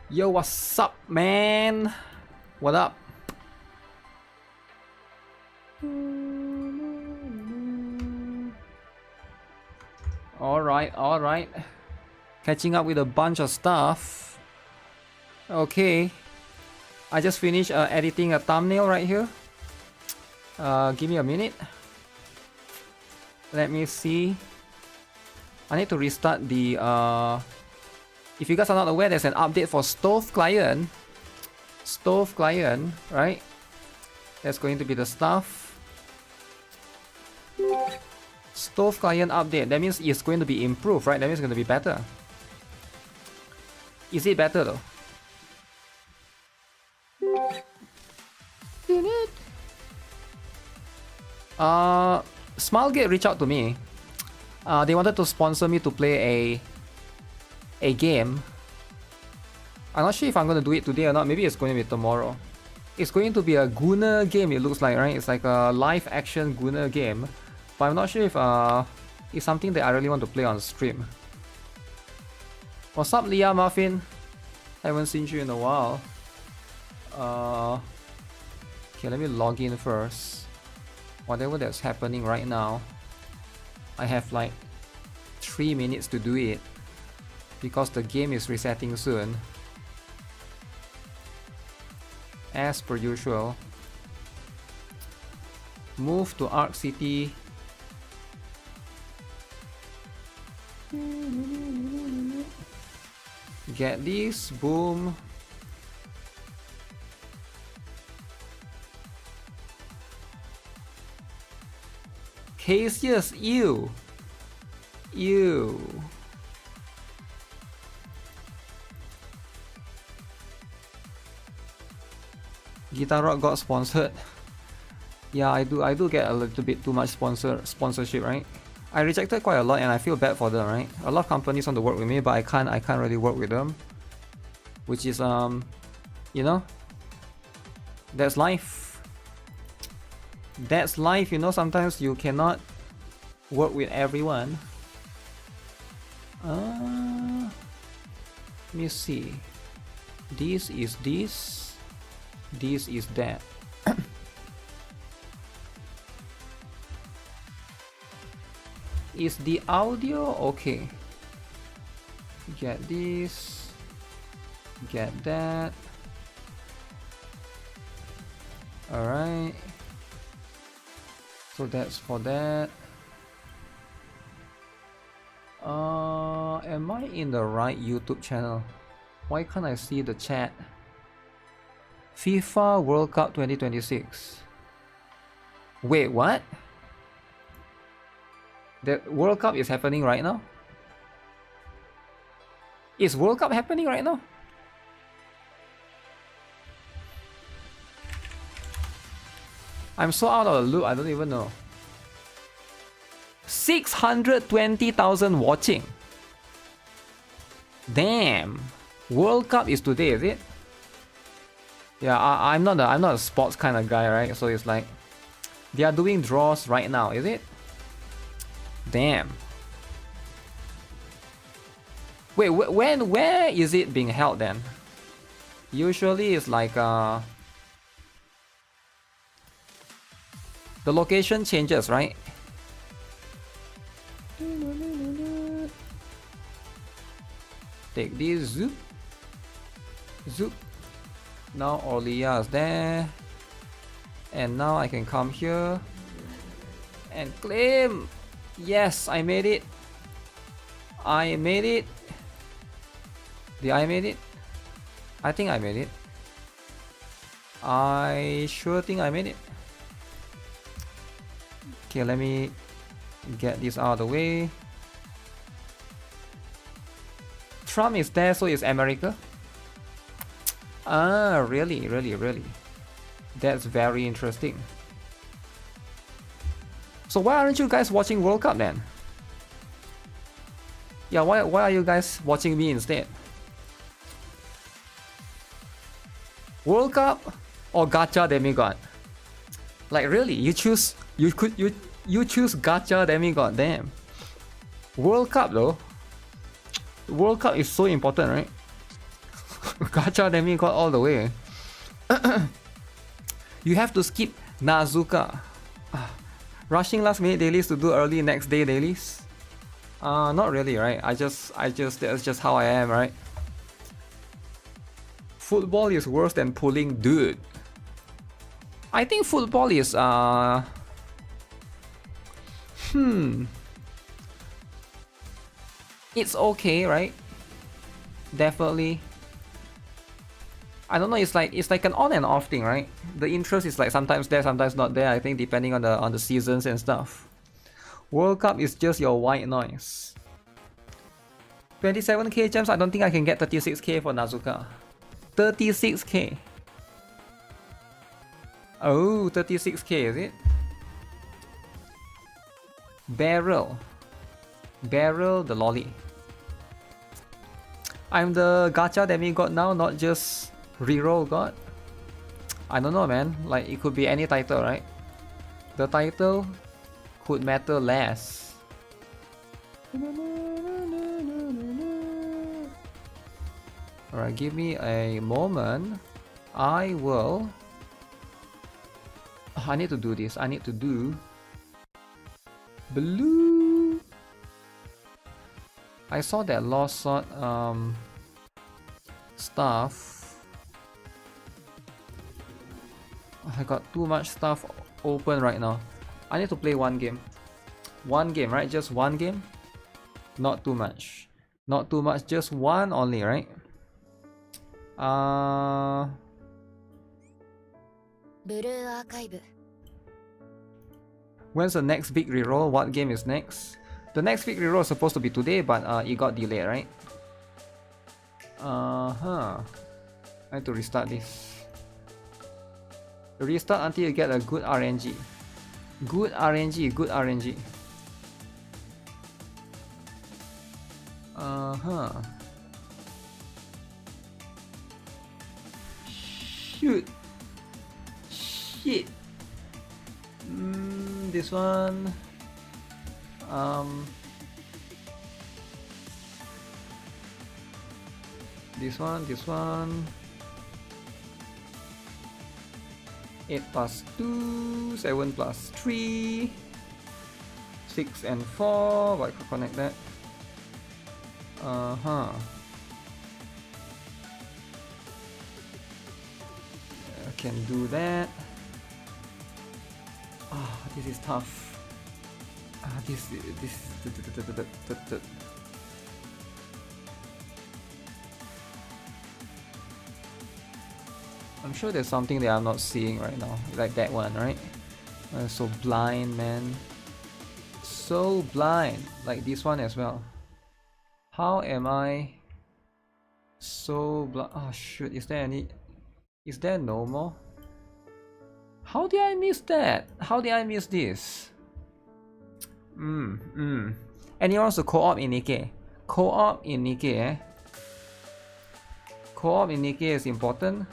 Yo, what's up, man? What up? Alright. Catching up with a bunch of stuff. Okay. I just finished editing a thumbnail right here. Give me a minute. Let me see. I need to restart the... If you guys are not aware, there's an update for Stove Client. Stove Client, right? That's going to be the stuff. Stove Client update. That means it's going to be improved, right? That means it's going to be better. Is it better though? Smilegate reached out to me. They wanted to sponsor me to play a game. I'm not sure if I'm going to do it today or not. Maybe it's going to be tomorrow. It's going to be a Gunner game, it looks like, right? It's like a live action Gunner game. But I'm not sure if it's something that I really want to play on stream. What's up, Leah Muffin? Haven't seen you in a while. Okay, let me log in first. Whatever that's happening right now, I have like 3 minutes to do it because the game is resetting soon. As per usual. Move to Arc City. Get this, boom. Cassius, ew. GuitarRock got sponsored. Yeah, I do get a little bit too much sponsorship, right? I rejected quite a lot and I feel bad for them, right? A lot of companies want to work with me, but I can't really work with them. Which is you know, that's life. That's life, you know, sometimes you cannot work with everyone. Let me see. This is this. This is that. Is the audio okay? Get this. Get that. Alright. So that's for that. Am I in the right YouTube channel? Why can't I see the chat? FIFA World Cup 2026. Wait, what? The World Cup is happening right now? Is World Cup happening right now? I'm so out of the loop, I don't even know. 620,000 watching. Damn. World Cup is today, is it? Yeah, I'm not a sports kind of guy, right? So it's like they are doing draws right now, is it? Damn. Wait, where is it being held then? Usually it's like the location changes, right? Take this, zoop. Zoop. Now Orlia is there. And now I can come here and claim. Yes, I made it. I made it. Did I made it? I think I made it. I sure think I made it. Okay, let me get this out of the way. Trump is there, so is America. Ah, really? That's very interesting. So why aren't you guys watching World Cup then? Yeah, why are you guys watching me instead? World Cup or Gacha Demigod? Like really, you choose Gacha Demigod, damn. World Cup though. World Cup is so important, right? Gacha demigod all the way. You have to skip Nazuka. Rushing last minute dailies to do early next day dailies? Not really, right? That's just how I am, right? Football is worse than pulling, dude. I think football is it's okay, right? Definitely. I don't know, it's like an on and off thing, right? The interest is like sometimes there, sometimes not there, I think, depending on the seasons and stuff. World Cup is just your white noise. 27k gems, I don't think I can get 36k for Nazuka. 36k. Oh, 36k is it? Barrel the lolly. I'm the gacha demigod now, not just reroll god. I don't know, man. Like, it could be any title, right? The title could matter less. Alright, give me a moment. I will... I need to do this. I need to do... Blue! I saw that Lost Sword stuff. I got too much stuff open right now. I need to play one game. One game, right? Just one game? Not too much. Not too much, just one only, right? When's the next big reroll? What game is next? The next big reroll is supposed to be today, but it got delayed, right? I need to restart this. Restart until you get a good RNG. Good RNG, good RNG. Shoot. Shit. This one. This one. 8 plus 2, 7 plus 3, 6 and 4. I can connect that. I can do that. This is tough. I'm sure there's something that I'm not seeing right now, like that one, right? I'm so blind, man. So blind. Like this one as well. How am I so blind? Oh shoot, is there no more? How did I miss that? How did I miss this? Anyone wants to co-op in NIKKE? Co-op in NIKKE, eh? Co-op in NIKKE is important.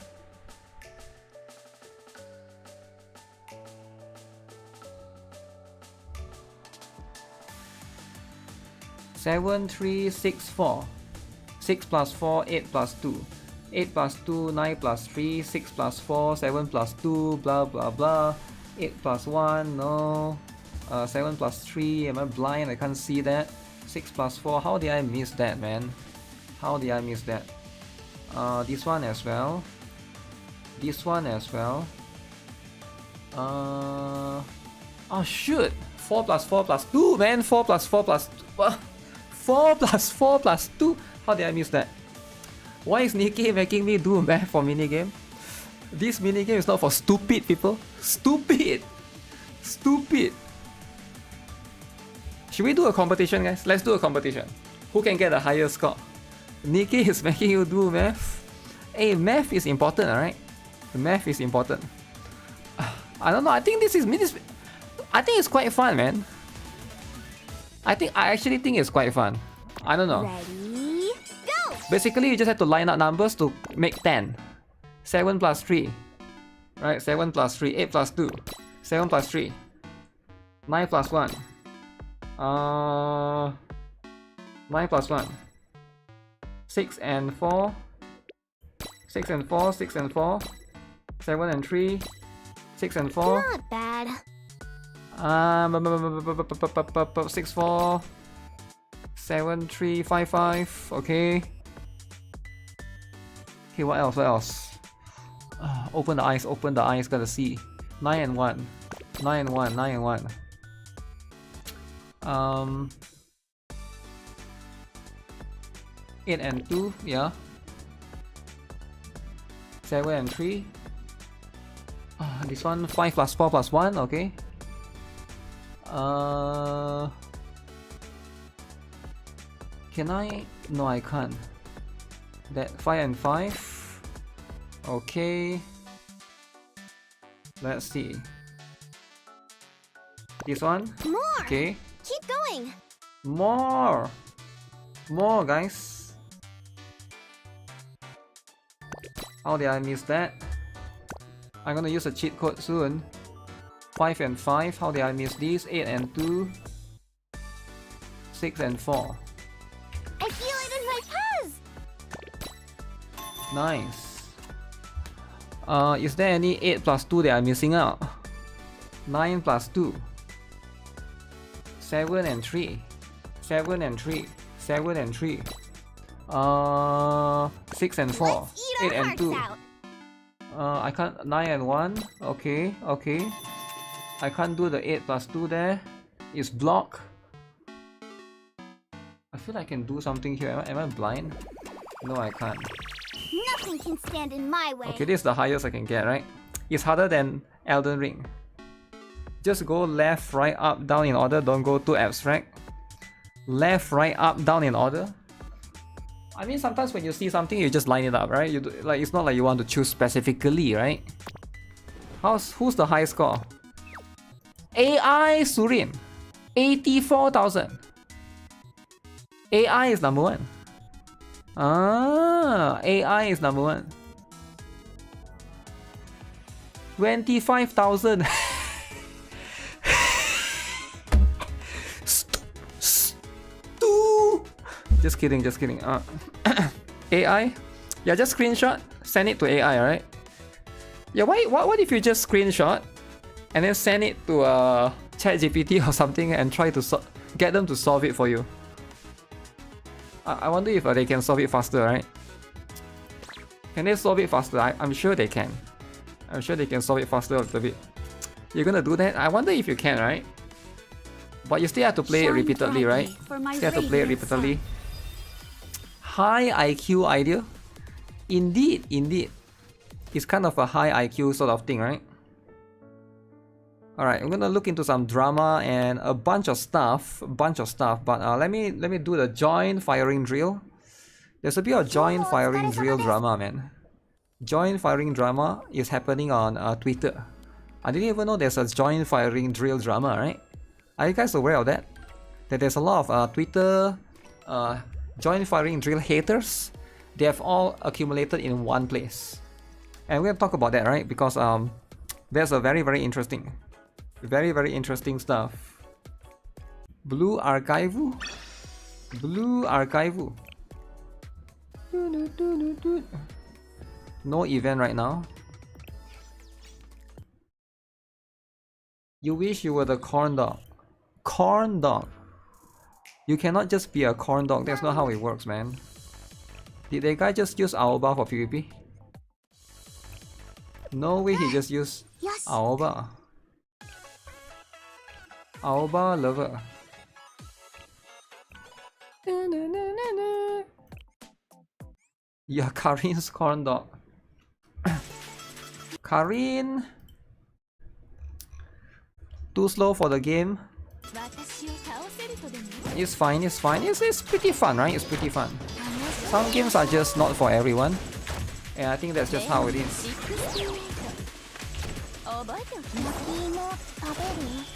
Seven, 3, 6, 4. 6 plus 4, 8 plus 2. 8 plus 2, 9 plus 3, 6 plus 4, 7 plus 2, blah blah blah. 8 plus 1, no. 7 plus 3, am I blind? I can't see that. 6 plus 4, how did I miss that, man? How did I miss that? This one as well. This one as well. Oh shoot! 4 plus 4 plus 2, man! 4 plus 4 plus 2. 4 plus 4 plus 2? How did I miss that? Why is NIKKE making me do math for minigame? This minigame is not for stupid people. Stupid! Stupid! Should we do a competition, guys? Let's do a competition. Who can get the highest score? NIKKE is making you do math. Hey, math is important, alright? Math is important. I don't know, I think I think it's quite fun, man. I actually think it's quite fun. I don't know. Ready, go! Basically, you just have to line up numbers to make 10. 7 plus 3. Right? 7 plus 3. 8 plus 2. 7 plus 3. 9 plus 1. 9 plus 1. 6 and 4. 6 and 4, 6 and 4, 7 and 3, 6 and 4. Not bad. 6 4, 7 3 5 5. Okay. Okay, what else? What else? Open the eyes. Open the eyes. Gotta see. 9 and 1. 9 and 1. 9 and 1. 8 and 2. Yeah. 7 and 3. This one 5 plus 4 plus 1. Okay. Can I? No, I can't. That 5 and 5. Okay. Let's see. This one. More. Okay. Keep going. More. More, guys. How did I miss that? I'm gonna use a cheat code soon. 5 and 5. How did I miss these? 8 and 2. 6 and 4. I feel it in my paws. Nice. Is there any 8 plus 2 that I'm missing out? 9 plus 2. 7 and 3. 7 and 3. 7 and 3. 6 and 4. Let's eat 8 our and hearts 2. out. I can't. 9 and 1. Okay, okay. I can't do the 8 plus 2 there. It's block. I feel I can do something here. Am I blind? No, I can't. Nothing can stand in my way. Okay, this is the highest I can get, right? It's harder than Elden Ring. Just go left, right, up, down in order. Don't go too abstract. Left, right, up, down in order. I mean, sometimes when you see something, you just line it up, right? Like it's not like you want to choose specifically, right? Who's the high score? AI Surin, 84,000. AI is number 1. AI is number 1. 25,000. Just kidding, just kidding. AI? Yeah, just screenshot, send it to AI, right? Yeah, what if you just screenshot and then send it to ChatGPT or something and try to get them to solve it for you? I wonder if they can solve it faster, right? Can they solve it faster? I'm sure they can. I'm sure they can solve it faster a little bit. You're gonna do that? I wonder if you can, right? But you still have to play it repeatedly, right? Still have to play it repeatedly. High IQ idea? Indeed, indeed. It's kind of a high IQ sort of thing, right? Alright, I'm gonna look into some drama and a bunch of stuff. But let me do the joint firing drill. There's a bit of joint firing drill drama, man. Joint firing drama is happening on Twitter. I didn't even know there's a joint firing drill drama, right? Are you guys aware of that? That there's a lot of Twitter joint firing drill haters. They have all accumulated in one place. And we're gonna talk about that, right? Because there's a very interesting stuff. Blue Archive. Blue Archive. No event right now. You wish you were the corn dog. Corn dog. You cannot just be a corn dog. That's not how it works, man. Did the guy just use Aoba for PvP? No way he just used Aoba. Aoba lover. Yeah, Karin's corn dog. Karin. Too slow for the game. It's fine, it's fine. It's pretty fun, right? It's pretty fun. Some games are just not for everyone. And I think that's just how it is.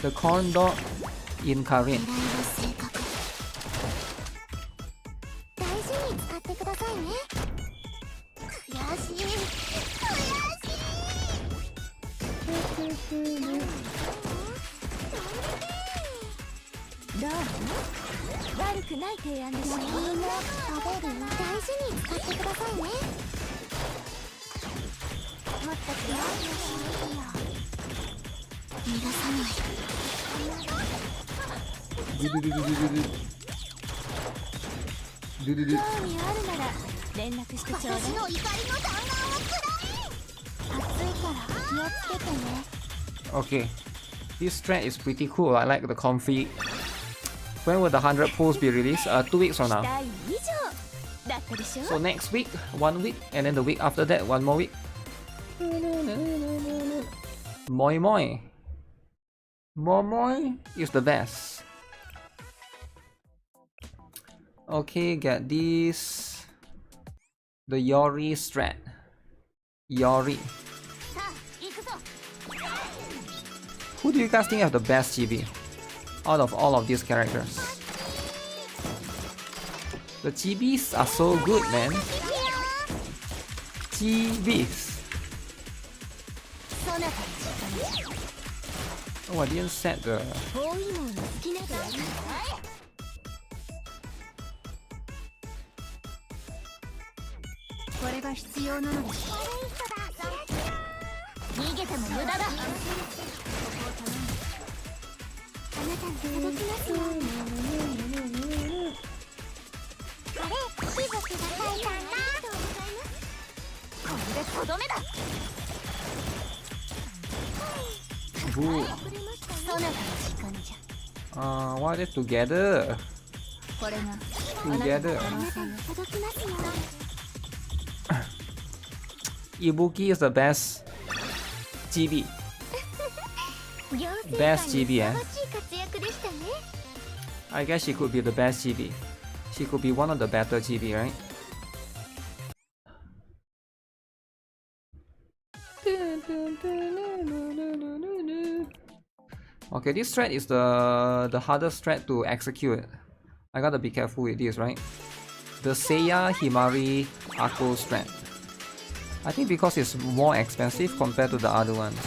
The corn dog in Karin. Okay, this strat is pretty cool. I like the config. When will the 100 pulls be released? 2 weeks from now. So next week, 1 week, and then the week after that, 1 more week. Moi moi. Moi moi is the best. Okay, get this. The Yori strat. Yori. Who do you guys think have the best GB out of all of these characters? The GBs are so good, man. GBs. Oh, I didn't set the... Boo. Why are they together? Together. Ibuki is the best GB. Best GB, eh? I guess she could be the best GB. She could be one of the better GB, right? Okay, this strat is the hardest strat to execute. I gotta be careful with this, right? The Seiya Himari Akko strat. I think because it's more expensive compared to the other ones.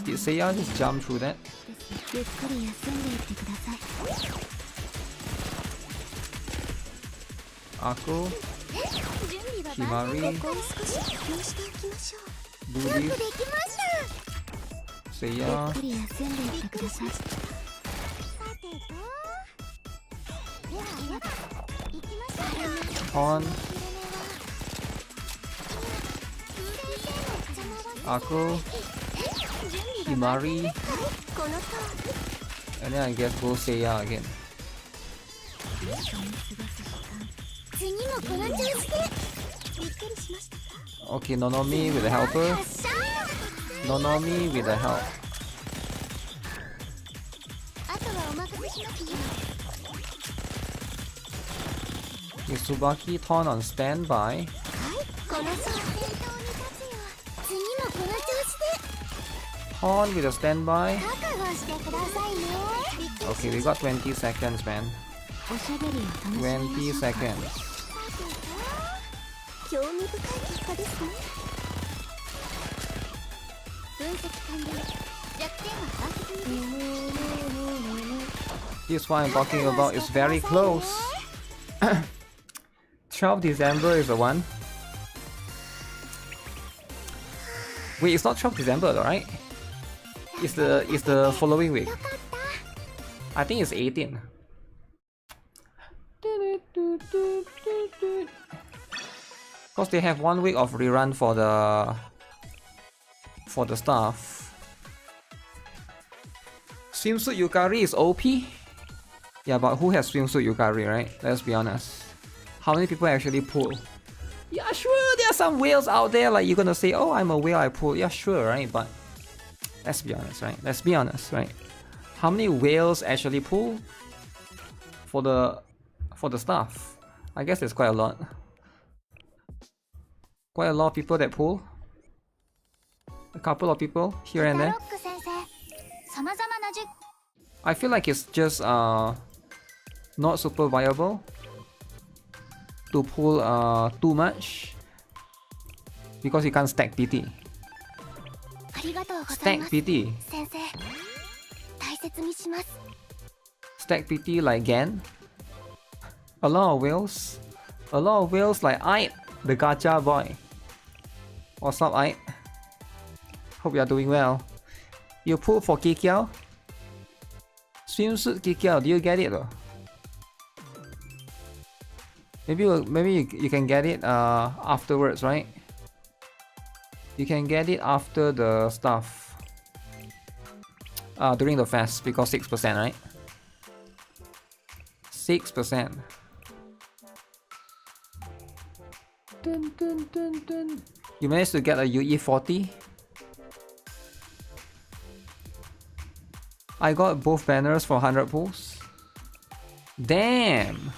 Did Seiya just jump through that? Akko, Himari, do this. Seiya. On. Akko, Himari, and then I guess go Seiya again. Okay, Nonomi with the helper. Nonomi with the help. Is Tsubaki Ton on standby? Ton with a standby. Okay, we got 20 seconds, man. 20 seconds. This one I'm talking about is very close. 12 December is the one. Wait, it's not 12 December though, right? It's the following week. I think it's 18. Because they have 1 week of rerun for the staff. Swimsuit Yukari is OP. Yeah, but who has swimsuit Yukari, right? Let's be honest. How many people actually pull? Yeah, sure, there are some whales out there, like you're gonna say, oh, I'm a whale, I pull. Yeah, sure, right? But let's be honest, right? Let's be honest, right? How many whales actually pull for the staff? I guess there's quite a lot. Quite a lot of people that pull. A couple of people here and there. I feel like it's just not super viable to pull too much because you can't stack PT. Stack PT. Stack PT like Gen. A lot of whales. A lot of whales like I, the Gacha boy. What's up, Ike? Hope you are doing well. You pulled for Kikiao? Swimsuit Kikiao, do you get it though? Maybe you can get it afterwards, right? You can get it after the stuff. During the fest, because 6%, right? 6%. Dun, dun, dun, dun. You managed to get a UE40? I got both banners for 100 pulls. Damn!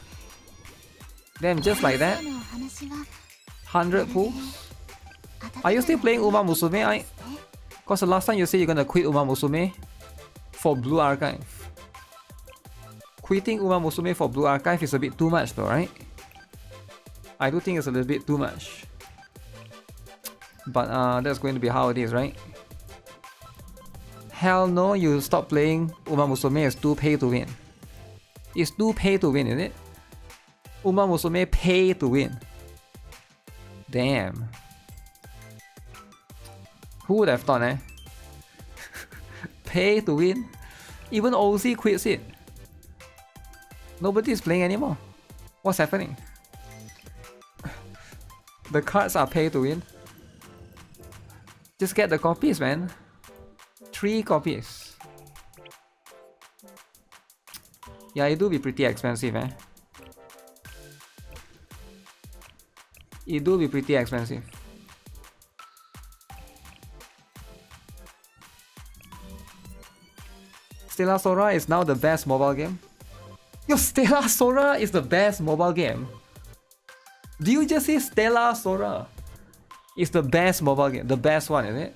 Damn, just like that? 100 pulls? Are you still playing Uma Musume? Cause the last time you said you're gonna quit Uma Musume for Blue Archive. Quitting Uma Musume for Blue Archive is a bit too much though, right? I do think it's a little bit too much. But that's going to be how it is, right? Hell no, you stop playing Uma Musume, it's too pay to win. It's too pay to win, is it? Uma Musume pay to win. Damn. Who would have thought, eh? Pay to win? Even OZ quits it. Nobody is playing anymore. What's happening? The cards are pay to win. Just get the copies, man. 3 copies. Yeah, it do be pretty expensive, eh? It do be pretty expensive. Stellar Sora is now the best mobile game. Yo, Stellar Sora is the best mobile game. Do you just say Stellar Sora is the best mobile game? The best one, is it?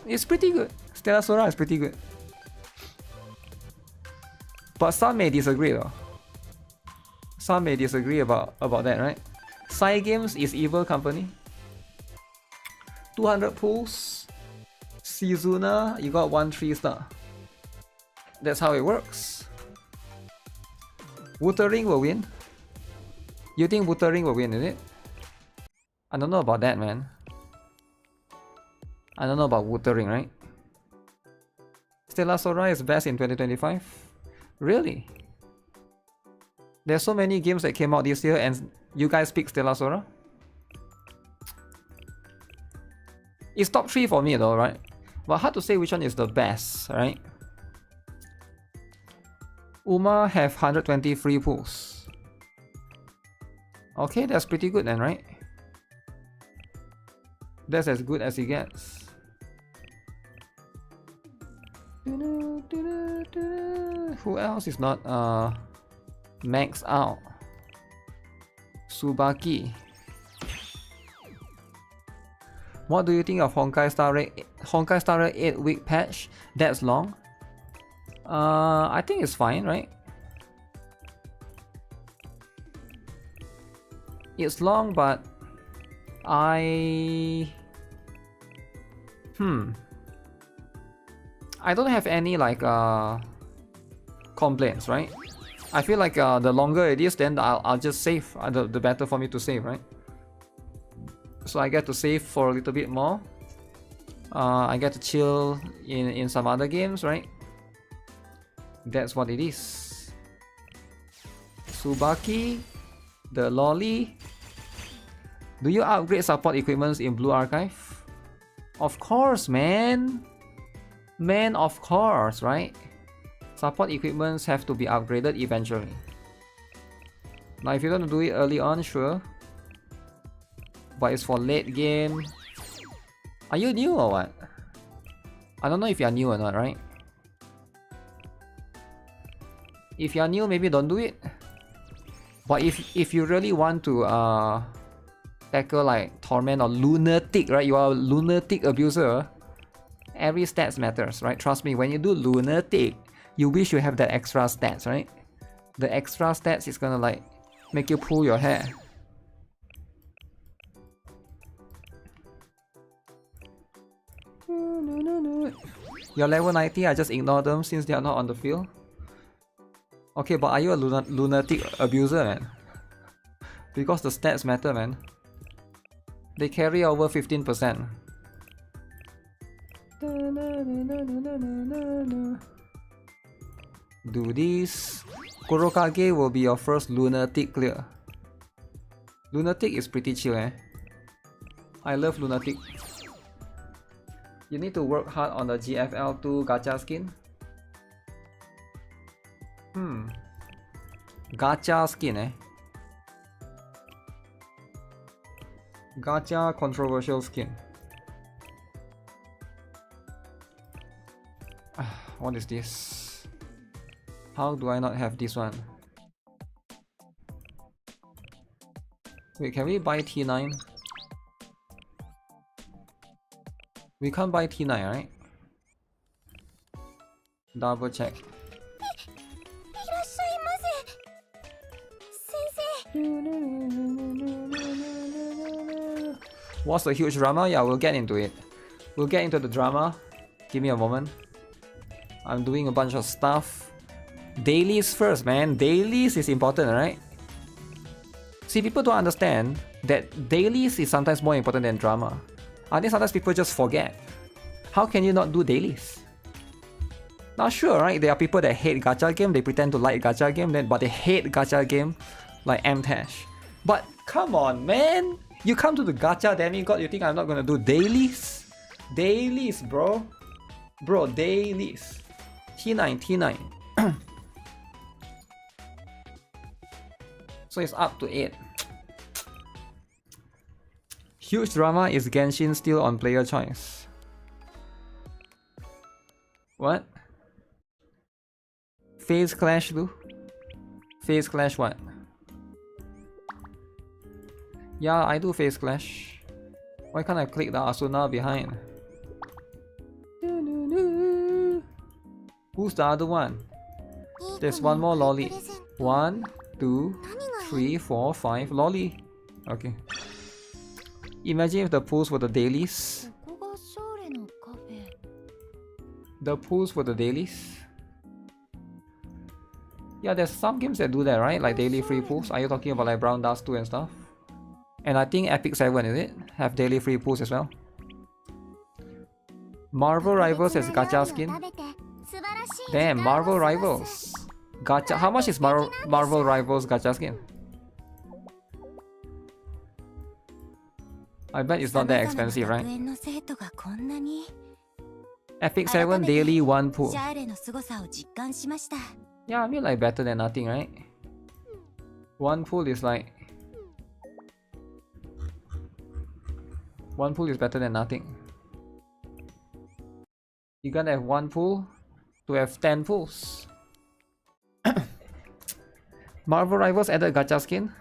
It's pretty good. Stellar Sora is pretty good. But some may disagree though. Some may disagree about that, right? Cygames is evil company. 200 pulls. Shizuna, you got 1 3-star. That's how it works. Wuthering will win. You think Wuthering will win, is it? I don't know about that, man. I don't know about Wuthering, right? Stellar Sora is best in 2025? Really? There's so many games that came out this year and you guys pick Stellar Sora? It's top 3 for me though, right? But hard to say which one is the best, right? Uma have 120 free pulls. Okay, that's pretty good then, right? That's as good as it gets. Who else is not maxed out? Tsubaki. What do you think of Honkai Star Rail 8-week patch? That's long. I think it's fine, right? It's long, but I don't have any like complaints, right? I feel like the longer it is, then I'll just save. The better for me to save, right? So I get to save for a little bit more. I get to chill in some other games, right? That's what it is. Tsubaki, the lolly. Do you upgrade support equipments in Blue Archive? Of course, man. Man, of course, right? Support equipments have to be upgraded eventually. Now, if you're gonna do it early on, sure. But it's for late game. Are you new or what? I don't know if you're new or not, right? If you're new, maybe don't do it. But if you really want to tackle like Torment or Lunatic, right? You are a Lunatic abuser. Every stats matters, right? Trust me, when you do Lunatic, you wish you have that extra stats, right? The extra stats is gonna like make you pull your hair. You're level 90, I just ignore them since they are not on the field. Okay, but are you a lunatic abuser, man? Because the stats matter, man. They carry over 15%. Do this. Kurokage will be your first Lunatic clear. Lunatic is pretty chill, eh? I love Lunatic. You need to work hard on the GFL2 gacha skin. Gacha skin, eh? Gacha controversial skin. What is this? How do I not have this one? Wait, can we buy T9? We can't buy T9, right? Double check. What's the huge drama? Yeah, we'll get into it. We'll get into the drama. Give me a moment. I'm doing a bunch of stuff. Dailies first, man. Dailies is important, right? See, people don't understand that dailies is sometimes more important than drama. I think sometimes people just forget. How can you not do dailies? Now sure, right? There are people that hate gacha game. They pretend to like gacha game, but they hate gacha game like Mtash. But come on, man. You come to the gacha demigod, you think I'm not gonna do dailies? Dailies, bro. Bro, dailies. T9, T9. So it's up to 8. Huge drama, is Genshin still on player choice? What? Phase clash, do? Phase clash what? Yeah, I do phase clash. Why can't I click the Asuna behind? Who's the other one? There's one more lolly. 1, 2, 3, 4, 5 lolly. Okay. Imagine if the pools were the dailies. The pools were the dailies. Yeah, there's some games that do that, right? Like daily free pools. Are you talking about like Brown Dust 2 and stuff? And I think Epic 7, is it? Have daily free pools as well. Marvel Rivals has gacha skin. Damn, Marvel Rivals. Gacha. How much is Marvel Rivals gacha skin? I bet it's not that expensive, right? Epic 7 daily 1 pool. Yeah, I mean like better than nothing, right? 1 pool is like... 1 pool is better than nothing. You gotta have 1 pool to have 10 pools. Marvel Rivals added gacha skin.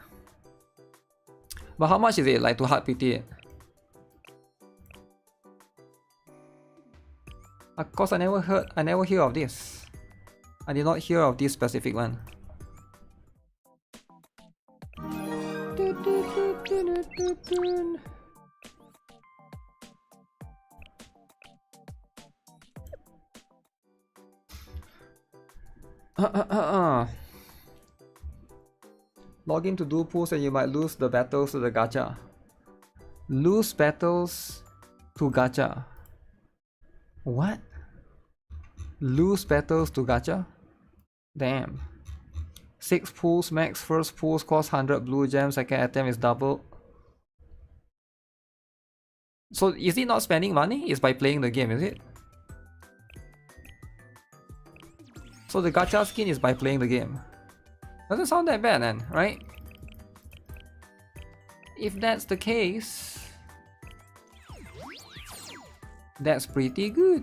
But how much is it, like, to hard PT it? Of course, I never hear of this. I did not hear of this specific one. Log in to do pools and you might lose the battles to the gacha. Lose battles to gacha. What? Lose battles to gacha? Damn. 6 pools max. First pools cost 100 blue gems. Second attempt is double. So is it not spending money? It's by playing the game, is it? So the gacha skin is by playing the game. Doesn't sound that bad then, right? If that's the case, that's pretty good.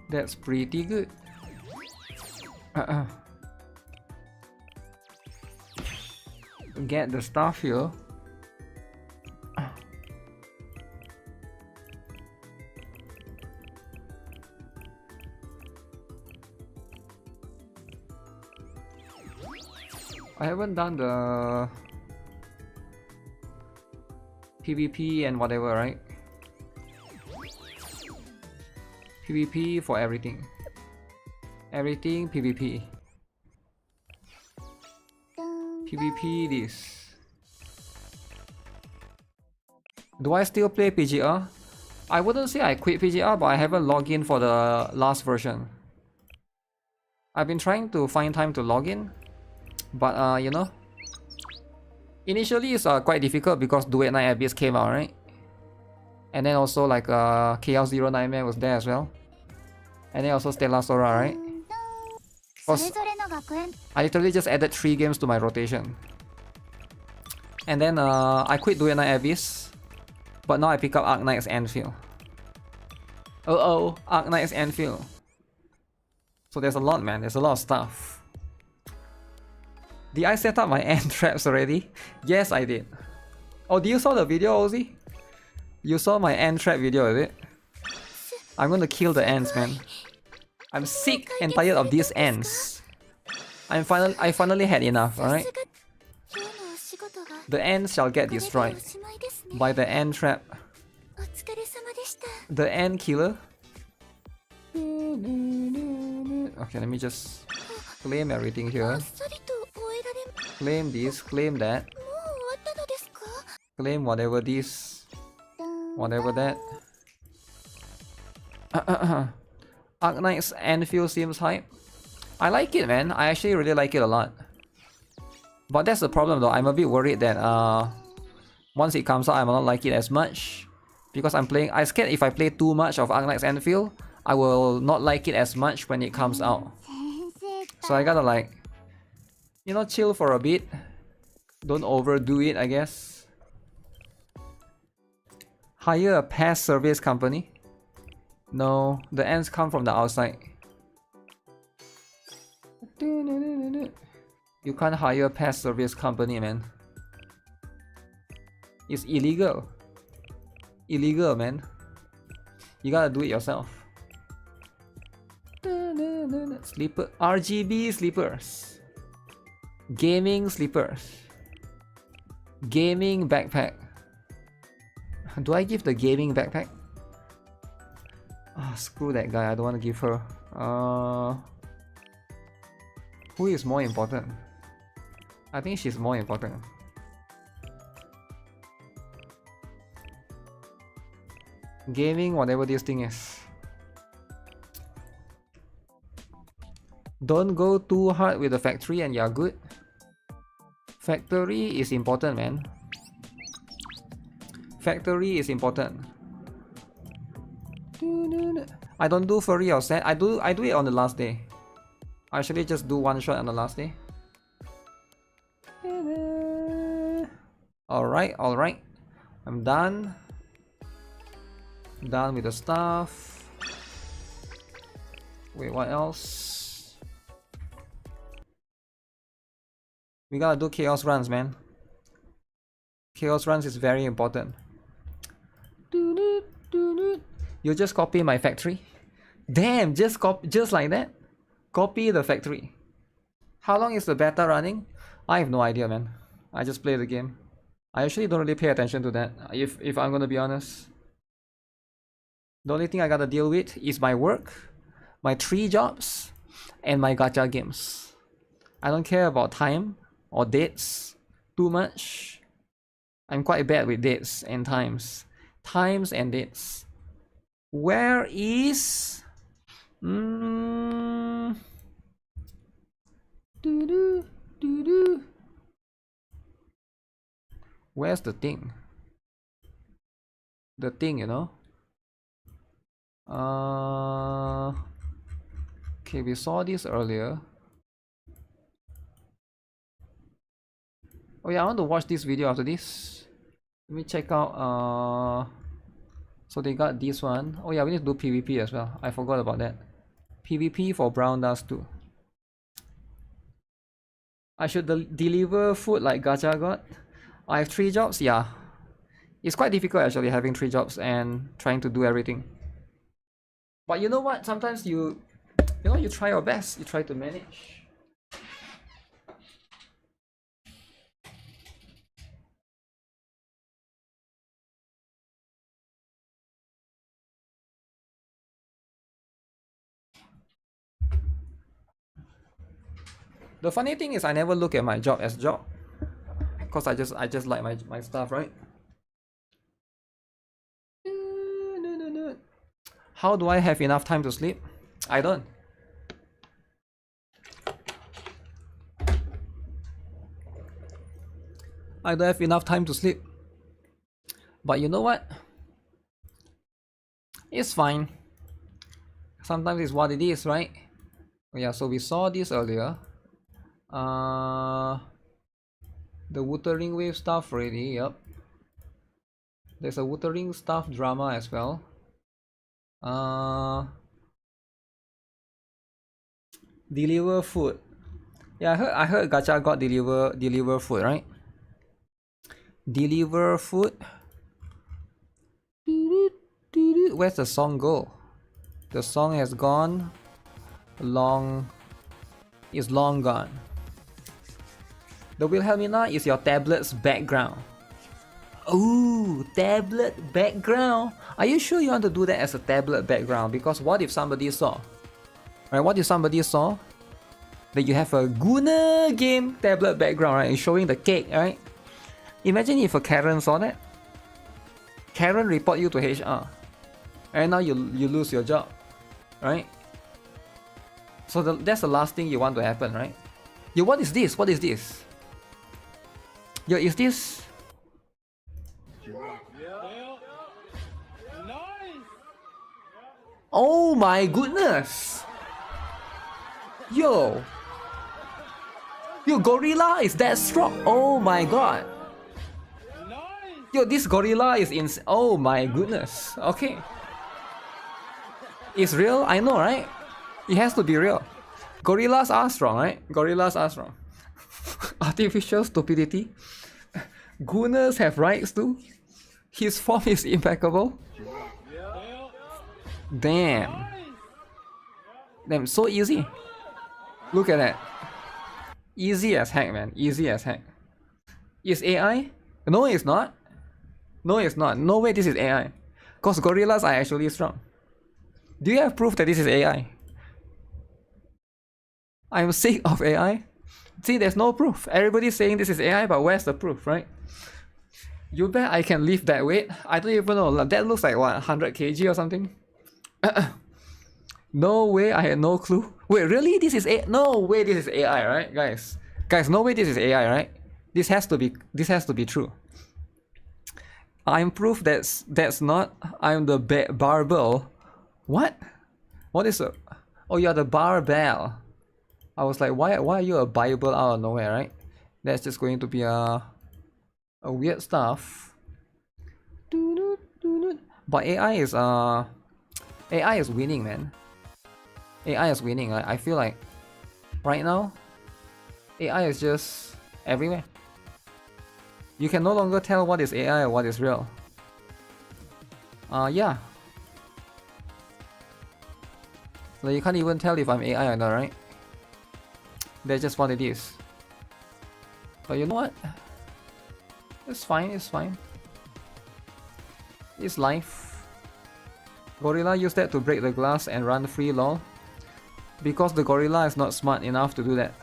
That's pretty good. Get the stuff here. I haven't done the PvP and whatever, right? PvP for everything. Everything PvP. PvP this. Do I still play PGR? I wouldn't say I quit PGR, but I haven't logged in for the last version. I've been trying to find time to log in, but you know, initially it's quite difficult because Duet Night Abyss came out, right? And then also like Chaos Zero Nightmare was there as well. And then also Stellar Sora, right? Because I literally just added 3 games to my rotation. And then I quit Duet Night Abyss, but now I pick up Arknight's Anvil. Oh, Arknight's Anvil. So there's a lot, man. There's a lot of stuff. Did I set up my end traps already? Yes, I did. Oh, did you saw the video, Ozzy? You saw my end trap video, is it? I'm gonna kill the ants, man. I'm sick and tired of these ants. I finally had enough, alright? The ants shall get destroyed by the ant trap. The ant killer. Okay, let me just claim everything here. Claim this, claim that. Claim whatever this, whatever that. Arknight's Anvil seems hype. I like it, man. I actually really like it a lot. But that's the problem though. I'm a bit worried that once it comes out, I will not like it as much. Because I'm scared if I play too much of Arknight's Anvil, I will not like it as much when it comes out. So I gotta like, you know, chill for a bit. Don't overdo it, I guess. Hire a pest service company. No, the ants come from the outside. You can't hire a pest service company, man. It's illegal. Illegal, man. You gotta do it yourself. Sleeper, RGB sleepers. Gaming sleepers. Gaming backpack. Do I give the gaming backpack? Screw that guy, I don't want to give her. Who is more important? I think she's more important. Gaming, whatever this thing is. Don't go too hard with the factory and you're good. Factory is important, man. Factory is important. I don't do furry or set. I do it on the last day. I actually just do one shot on the last day. Alright. I'm done. Done with the stuff. Wait, what else? We gotta do chaos runs, man. Chaos runs is very important. You just copy my factory? Damn, just like that? Copy the factory. How long is the beta running? I have no idea, man. I just play the game. I actually don't really pay attention to that, if I'm gonna be honest. The only thing I gotta deal with is my work, my 3 jobs, and my gacha games. I don't care about time or dates too much. I'm quite bad with dates and times. Times and dates. Where is... Where's the thing? The thing, you know? Okay, we saw this earlier. Oh yeah, I want to watch this video after this. Let me check out so they got this one. Oh yeah, we need to do PvP as well. I forgot about that. PvP for Brown Dust too. I should deliver food like Gacha got. I have 3 jobs, yeah. It's quite difficult actually having 3 jobs and trying to do everything. But you know what? Sometimes you try your best. You try to manage. The funny thing is I never look at my job as job. Because I just like my stuff, right? How do I have enough time to sleep? I don't. I don't have enough time to sleep. But you know what? It's fine. Sometimes it's what it is, right? Yeah, so we saw this earlier. The Wuthering wave stuff already, yep. There's a Wuthering stuff drama as well. Deliver food. Yeah, I heard Gacha got deliver food, right? Deliver food. Where's the song go? The song has gone long. Is long gone. The Wilhelmina is your tablet's background. Ooh, tablet background. Are you sure you want to do that as a tablet background? Because what if somebody saw? Right? What if somebody saw that you have a Guna game tablet background, right? It's showing the cake, right? Imagine if a Karen saw that. Karen report you to HR. And now you lose your job, right? So that's the last thing you want to happen, right? Yo, what is this? What is this? Yo, is this? Oh my goodness! Yo! Yo, gorilla is that strong? Oh my god! Yo, this gorilla is in. Oh my goodness! Okay. It's real? I know, right? It has to be real. Gorillas are strong, right? Gorillas are strong. Artificial stupidity. Gunners have rights too. His form is impeccable. Damn. Damn, so easy. Look at that. Easy as heck, man. Easy as heck. Is AI? No, it's not. No, it's not. No way this is AI. Because gorillas are actually strong. Do you have proof that this is AI? I'm sick of AI. See, there's no proof. Everybody's saying this is AI, but where's the proof, right? You bet I can lift that weight? I don't even know. That looks like what, 100 kg or something? No way, I had no clue. Wait, really? This is AI? No way this is AI, right? Guys, no way this is AI, right? This has to be true. I'm proof that's not. I'm the barbell. What? What is a... Oh, you're the barbell. I was like, why are you a Bible out of nowhere, right? That's just going to be a weird stuff. But AI is winning, man. AI is winning. I feel like right now, AI is just everywhere. You can no longer tell what is AI or what is real. Yeah. So you can't even tell if I'm AI or not, right? That's just what it is. But you know what? It's fine, it's fine. It's life. Gorilla used that to break the glass and run free, lol. Because the gorilla is not smart enough to do that.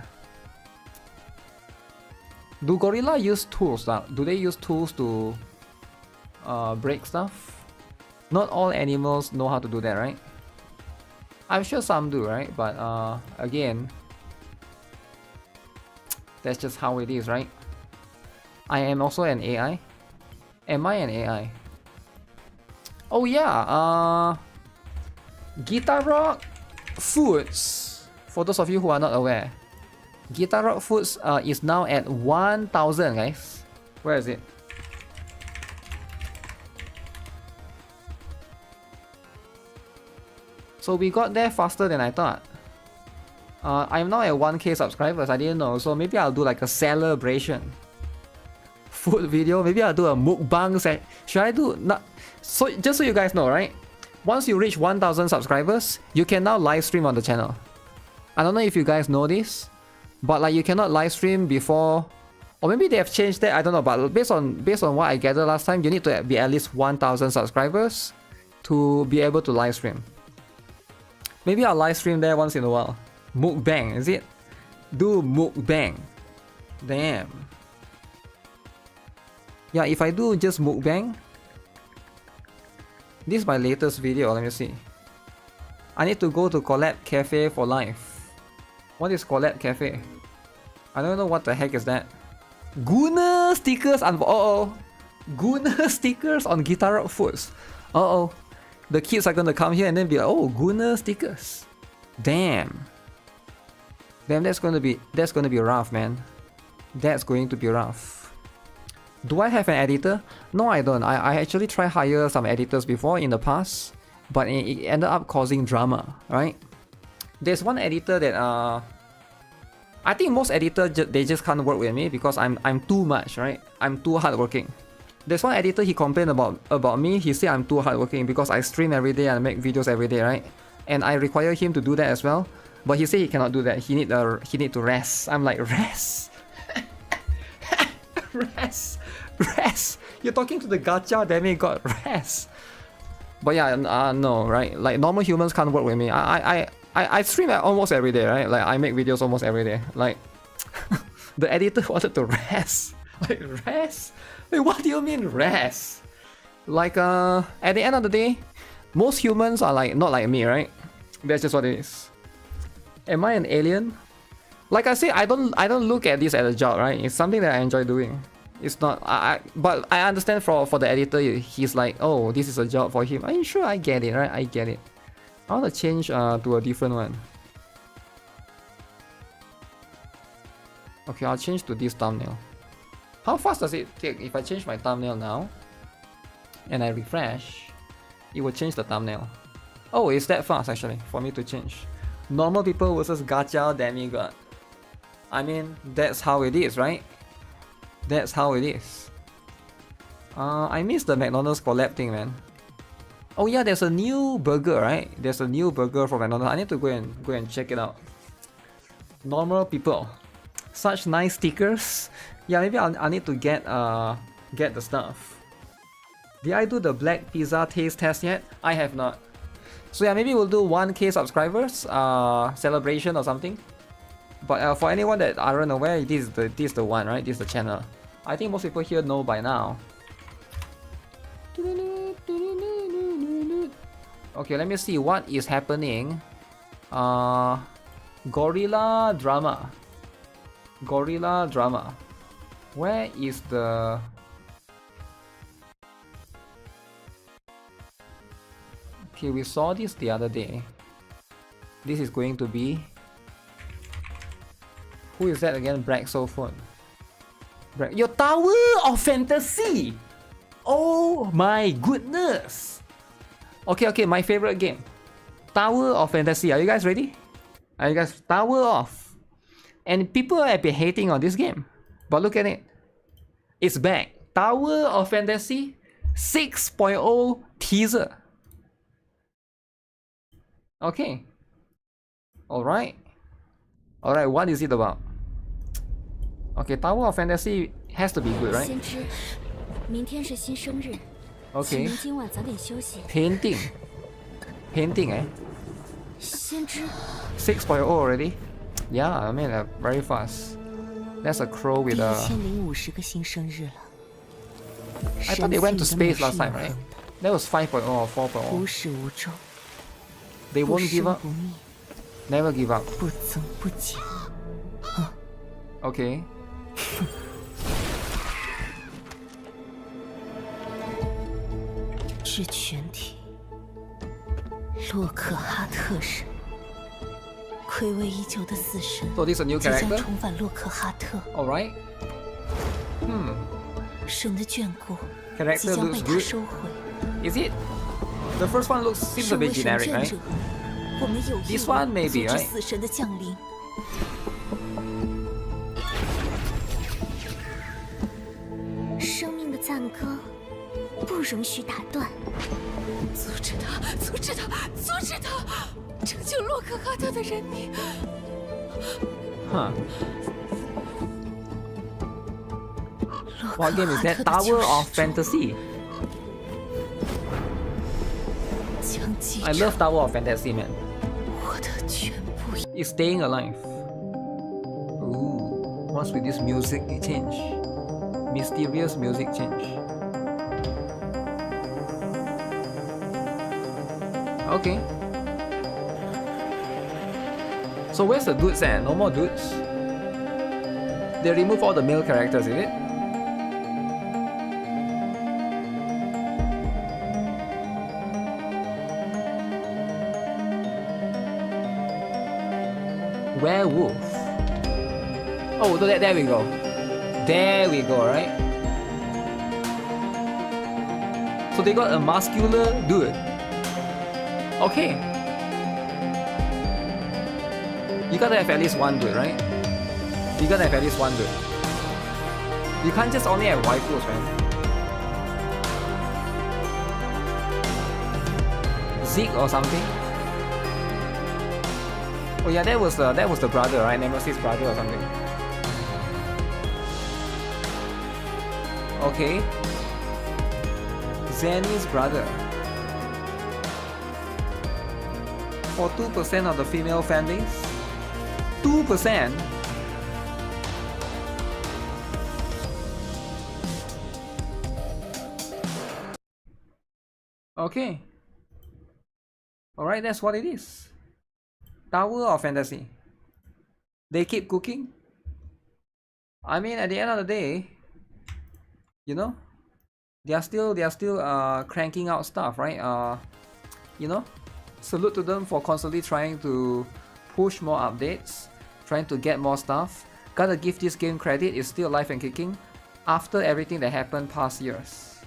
Do gorilla use tools? Do they use tools to break stuff? Not all animals know how to do that, right? I'm sure some do, right? But again, that's just how it is, right? I am also an AI. Am I an AI? Oh yeah, GuitarRock Foods. For those of you who are not aware, GuitarRock Foods is now at 1,000, guys. Where is it? So we got there faster than I thought. I'm now at 1k subscribers. I didn't know, so maybe I'll do like a celebration food video. Maybe I'll do a mukbang set. Should I do not? So just so you guys know, right? Once you reach 1,000 subscribers, you can now live stream on the channel. I don't know if you guys know this, but like you cannot live stream before, or maybe they have changed that. I don't know, but based on what I gathered last time, you need to be at least 1,000 subscribers to be able to live stream. Maybe I'll live stream there once in a while. Mukbang, is it? Do mukbang. Damn. Yeah, if I do just mukbang, this is my latest video. Let me see. I need to go to Collab Cafe for life. What is Collab Cafe? I don't know what the heck is that. Gunner stickers on Gunner stickers on GuitarRock foods. The kids are gonna come here and then be like, oh, Gunner stickers. Damn, that's gonna be rough, man. That's going to be rough. Do I have an editor? No, I don't. I actually tried hire some editors before in the past, but it ended up causing drama, right? There's one editor that I think most editors they just can't work with me because I'm too much, right? I'm too hardworking. There's one editor, he complained about me. He said I'm too hardworking because I stream every day and make videos every day, right? And I require him to do that as well. But he said he cannot do that. He need to rest. I'm like, rest? Rest. You're talking to the gacha demigod, rest. But yeah, no, right? Like normal humans can't work with me. I stream almost every day, right? Like I make videos almost every day. Like the editor wanted to rest. Like rest? Like what do you mean rest? Like at the end of the day, most humans are like not like me, right? That's just what it is. Am I an alien? Like I say, I don't look at this as a job, right? It's something that I enjoy doing. It's not but I understand for the editor, he's like, oh, this is a job for him. I'm sure I get it, right? I get it. I want to change to a different one. Okay, I'll change to this thumbnail. How fast does it take if I change my thumbnail now and I refresh? It will change the thumbnail. Oh, it's that fast actually for me to change. Normal people versus gacha demigod. I mean, that's how it is, right? That's how it is. I miss the McDonald's collab thing, man. Oh yeah, there's a new burger, right? There's a new burger from McDonald's. I need to go and check it out. Normal people, such nice stickers. Yeah, maybe I need to get the stuff. Did I do the black pizza taste test yet? I have not. So yeah, maybe we'll do 1K subscribers celebration or something. But for anyone that aren't aware, this is the one, right? This is the channel. I think most people here know by now. Okay, let me see what is happening. Gorilla drama. Where is the... Okay, we saw this the other day. This is going to be... Who is that again? Braxophone. Your Tower of Fantasy! Oh my goodness! Okay, my favorite game. Tower of Fantasy. Are you guys ready? Are you guys... Tower of... And people have been hating on this game. But look at it. It's back. Tower of Fantasy 6.0 teaser. Okay. Alright, what is it about? Okay, Tower of Fantasy has to be good, right? Okay. Painting, eh? 6.0 already? Yeah, I mean, very fast. That's a crow with a... I thought they went to space last time, right? That was 5.0 or 4.0. They won't give up? Never give up. Okay. So this is a new character? Alright. Character looks good. Is it? The first one seems a bit generic, right? This one maybe, right? Huh. What game is that? Tower of Fantasy. I love Tower of Fantasy, man. It's staying alive. Ooh, what's with this music change? Mysterious music change. Okay. So where's the dudes at? No more dudes. They remove all the male characters, is it? Werewolf. Oh, there we go. There we go, right? So they got a muscular dude. Okay. You gotta have at least one dude, right? You gotta have at least one dude. You can't just only have waifus, man. Zeke or something. Oh yeah, that was the brother, right? Nemesis' brother or something. Okay. Zenny's brother. For 2% of the female fan base? 2%? Okay. Alright, that's what it is. Tower of Fantasy. They keep cooking. I mean, at the end of the day, you know, they are still cranking out stuff, right? You know, salute to them for constantly trying to push more updates, trying to get more stuff. Gotta give this game credit, it's still alive and kicking after everything that happened past years.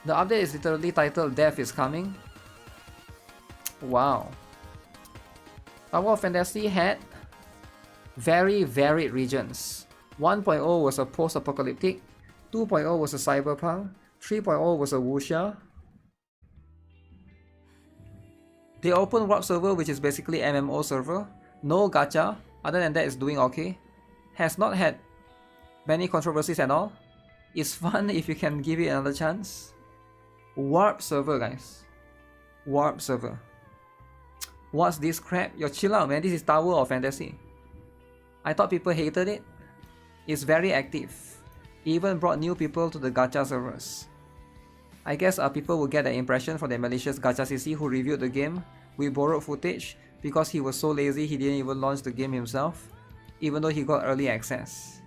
The update is literally titled Death is Coming. Wow. Tower of Fantasy had very varied regions. 1.0 was a post-apocalyptic, 2.0 was a cyberpunk, 3.0 was a wuxia. The open warp server, which is basically MMO server, no gacha, other than that it's doing okay. Has not had many controversies at all. It's fun if you can give it another chance. Warp server, guys. Warp server. What's this crap? Yo, chill out, man. This is Tower of Fantasy. I thought people hated it. It's very active. Even brought new people to the gacha servers. I guess people will get the impression from the malicious gacha CC who reviewed the game with borrowed footage because he was so lazy he didn't even launch the game himself, even though he got early access.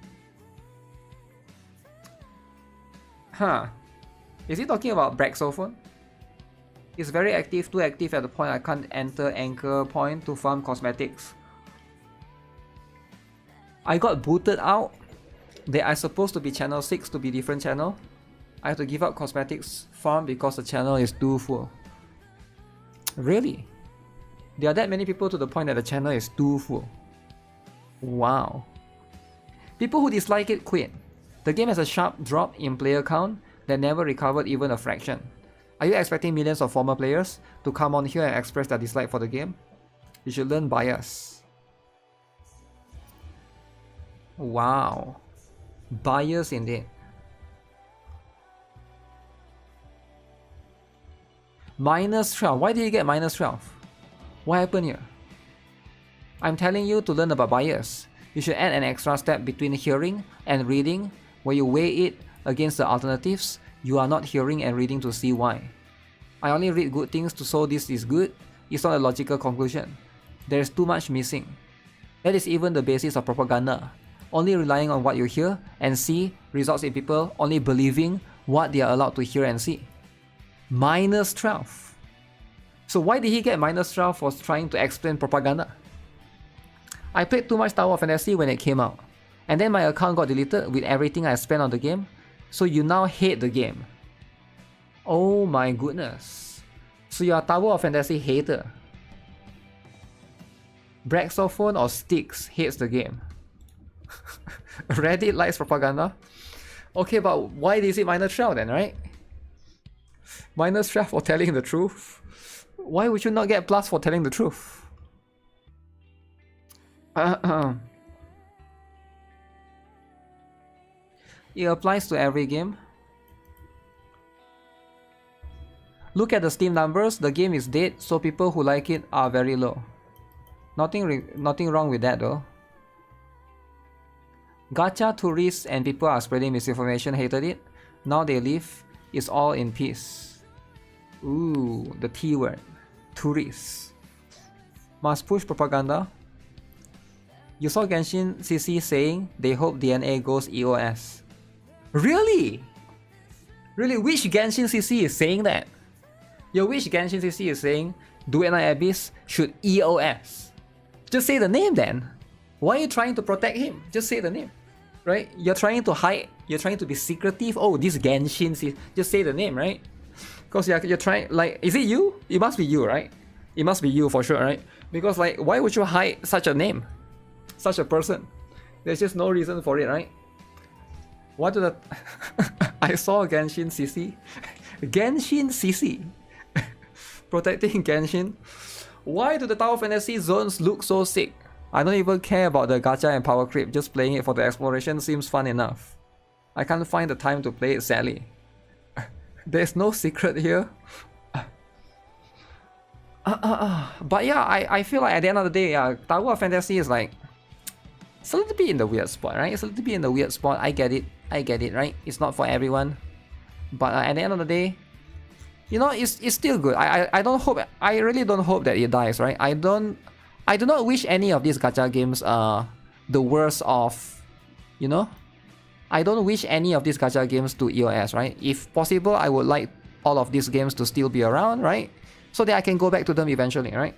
Huh. Is he talking about Braxophone? It's very active, too active at the point I can't enter Anchor Point to farm cosmetics. I got booted out. They are supposed to be channel 6 to be different channel. I have to give up cosmetics farm because the channel is too full. Really? There are that many people to the point that the channel is too full. Wow. People who dislike it quit. The game has a sharp drop in player count that never recovered even a fraction. Are you expecting millions of former players to come on here and express their dislike for the game? You should learn bias. Wow. Bias indeed. Minus 12. Why did you get minus 12? What happened here? I'm telling you to learn about bias. You should add an extra step between hearing and reading where you weigh it against the alternatives. You are not hearing and reading to see why. I only read good things to so this is good. It's not a logical conclusion. There is too much missing. That is even the basis of propaganda. Only relying on what you hear and see results in people only believing what they are allowed to hear and see. Minus 12. So why did he get minus 12 for trying to explain propaganda? I played too much Tower of Fantasy when it came out. And then my account got deleted with everything I spent on the game. So you now hate the game. Oh my goodness. So you're a Tower of Fantasy hater. Braxophone or Styx hates the game. Reddit likes propaganda. Okay, but why is it minus 12 then, right? Minus 12 for telling the truth. Why would you not get plus for telling the truth? It applies to every game. Look at the Steam numbers, the game is dead, so people who like it are very low. Nothing wrong with that though. Gacha tourists and people are spreading misinformation hated it. Now they live, it's all in peace. Ooh, the T word. Tourists. Must push propaganda. You saw Genshin CC saying they hope DNA goes EOS. Really? Really? Which Genshin CC is saying that? Yo, which Genshin CC is saying Duet Night Abyss should EOS? Just say the name then. Why are you trying to protect him? Just say the name. Right? You're trying to hide. You're trying to be secretive. Oh, this Genshin CC. Just say the name, right? Because you're trying, like, is it you? It must be you, right? It must be you for sure, right? Because, like, why would you hide such a name? Such a person? There's just no reason for it, right? What do the... I saw Genshin CC. Genshin CC. Protecting Genshin. Why do the Tower Fantasy zones look so sick? I don't even care about the gacha and power creep. Just playing it for the exploration seems fun enough. I can't find the time to play it, sadly. There's no secret here. But yeah, I feel like at the end of the day, Tower of Fantasy is like... It's a little bit in the weird spot, right? It's a little bit in the weird spot. I get it, right? It's not for everyone. But at the end of the day, you know, it's still good. I don't hope... I really don't hope that it dies, right? I do not wish any of these gacha games are the worst of... You know? I don't wish any of these gacha games to EOS, right? If possible, I would like all of these games to still be around, right? So that I can go back to them eventually, right?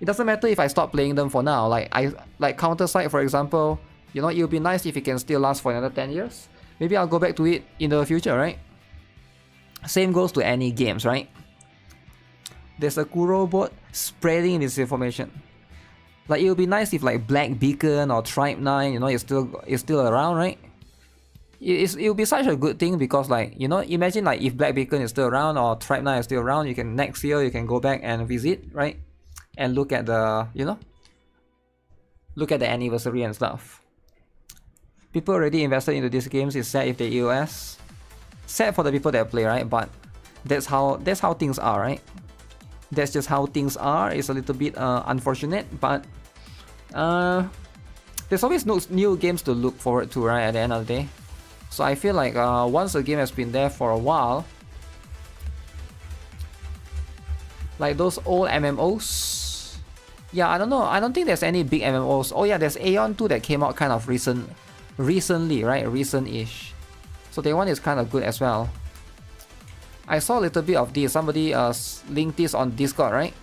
It doesn't matter if I stop playing them for now. Like Counter-Strike, for example, you know, it would be nice if it can still last for another 10 years. Maybe I'll go back to it in the future, right? Same goes to any games, right? There's a Kuro bot spreading misinformation. Like, it would be nice if like Black Beacon or Tribe 9, you know, is still around, right? It will be such a good thing because, like, you know, imagine like if Black Beacon is still around or Tribe 9 is still around, you can next year you can go back and visit, right? And look at the, you know, look at the anniversary and stuff. People already invested into these games. It's sad if they EOS. Sad for the people that play, right? But that's how things are, right? That's just how things are. It's a little bit unfortunate, but there's always new games to look forward to, right? At the end of the day. So I feel like once a game has been there for a while, like those old MMOs, yeah, I don't know. I don't think there's any big MMOs. Oh yeah, there's Aeon 2 that came out kind of recently, right? Recent-ish. So that one is kind of good as well. I saw a little bit of this. Somebody linked this on Discord, right?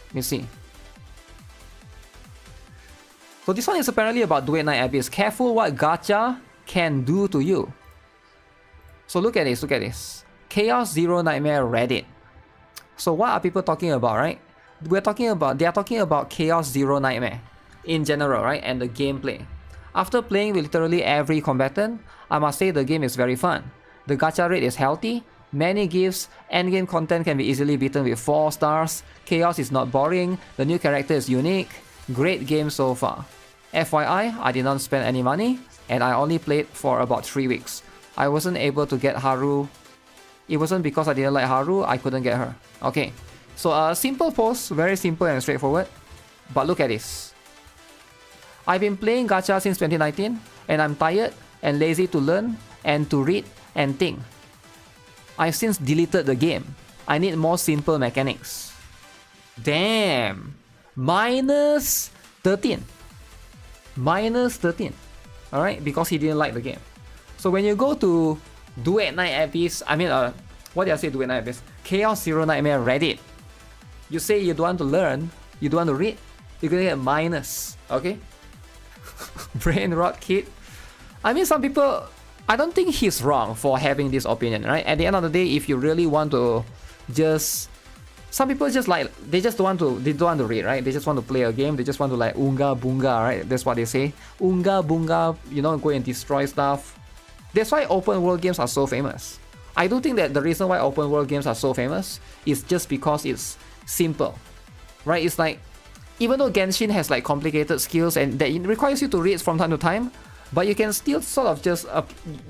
Let me see. So this one is apparently about Duet Night Abyss. Careful what gacha can do to you. So look at this. Chaos Zero Nightmare Reddit. So what are people talking about, right? They are talking about Chaos Zero Nightmare in general, right? And the gameplay. After playing with literally every combatant, I must say the game is very fun. The gacha rate is healthy, many gifts, endgame content can be easily beaten with 4 stars, chaos is not boring, the new character is unique, great game so far. FYI, I did not spend any money, and I only played for about 3 weeks. I wasn't able to get Haru. It wasn't because I didn't like Haru, I couldn't get her. Okay, so a simple post, very simple and straightforward, but look at this. I've been playing gacha since 2019, and I'm tired and lazy to learn and to read and think. I've since deleted the game. I need more simple mechanics. Damn! Minus 13. Minus 13. Alright, because he didn't like the game. So when you go to Duet Night Abyss, what did I say Duet Night Abyss? Chaos Zero Nightmare Reddit. You say you don't want to learn, you don't want to read, you're gonna get minus. Okay? Brain rot kid. I mean, some people, I don't think he's wrong for having this opinion, right? At the end of the day, if you really want to just... Some people just like, they don't want to read, right? They just want to play a game, they just want to like unga bunga, right? That's what they say. Unga bunga, you know, go and destroy stuff. That's why open world games are so famous. I do think that the reason why open world games are so famous is just because it's simple, right? It's like, even though Genshin has like complicated skills and that it requires you to read from time to time, but you can still sort of just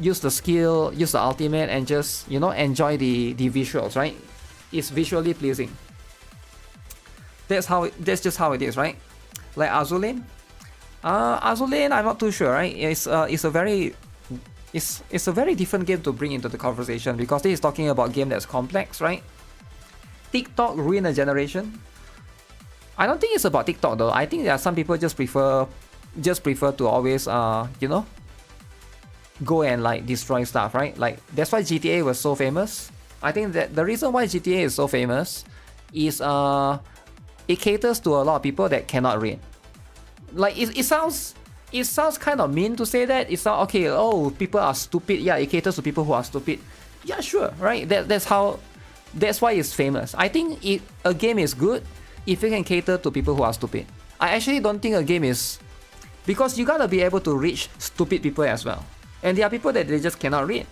use the skill, use the ultimate, and just, you know, enjoy the visuals, right? It's visually pleasing. That's just how it is, right? Like Azulane. Azulane, I'm not too sure, right? It's a very different game to bring into the conversation because this is talking about a game that's complex, right? TikTok ruined a generation. I don't think it's about TikTok though. I think there are some people just prefer just prefer to always you know, go and like destroy stuff, right? Like that's why GTA was so famous. I think that the reason why GTA is so famous is it caters to a lot of people that cannot read. Like it sounds kind of mean to say that. It's not okay, oh, people are stupid. Yeah, it caters to people who are stupid. Yeah, sure, right? That's why it's famous. I think a game is good if it can cater to people who are stupid. I actually don't think a game is, because you gotta be able to reach stupid people as well. And there are people that they just cannot read.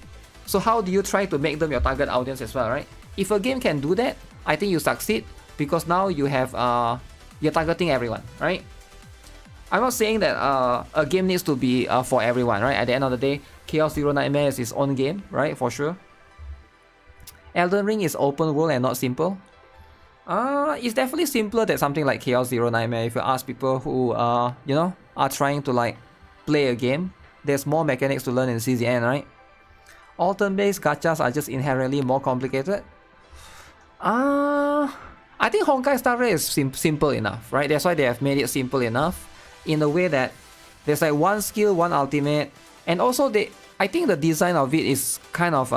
So how do you try to make them your target audience as well, right? If a game can do that, I think you succeed, because now you have you're targeting everyone, right? I'm not saying that a game needs to be for everyone, right? At the end of the day, Chaos Zero Nightmare is its own game, right? For sure. Elden Ring is open world and not simple. It's definitely simpler than something like Chaos Zero Nightmare. If you ask people who you know, are trying to like play a game, there's more mechanics to learn in CZN, right? All turn-based gachas are just inherently more complicated. I think Honkai Star Rail is simple enough, right? That's why they have made it simple enough in the way that there's like one skill, one ultimate, and also I think the design of it is kind of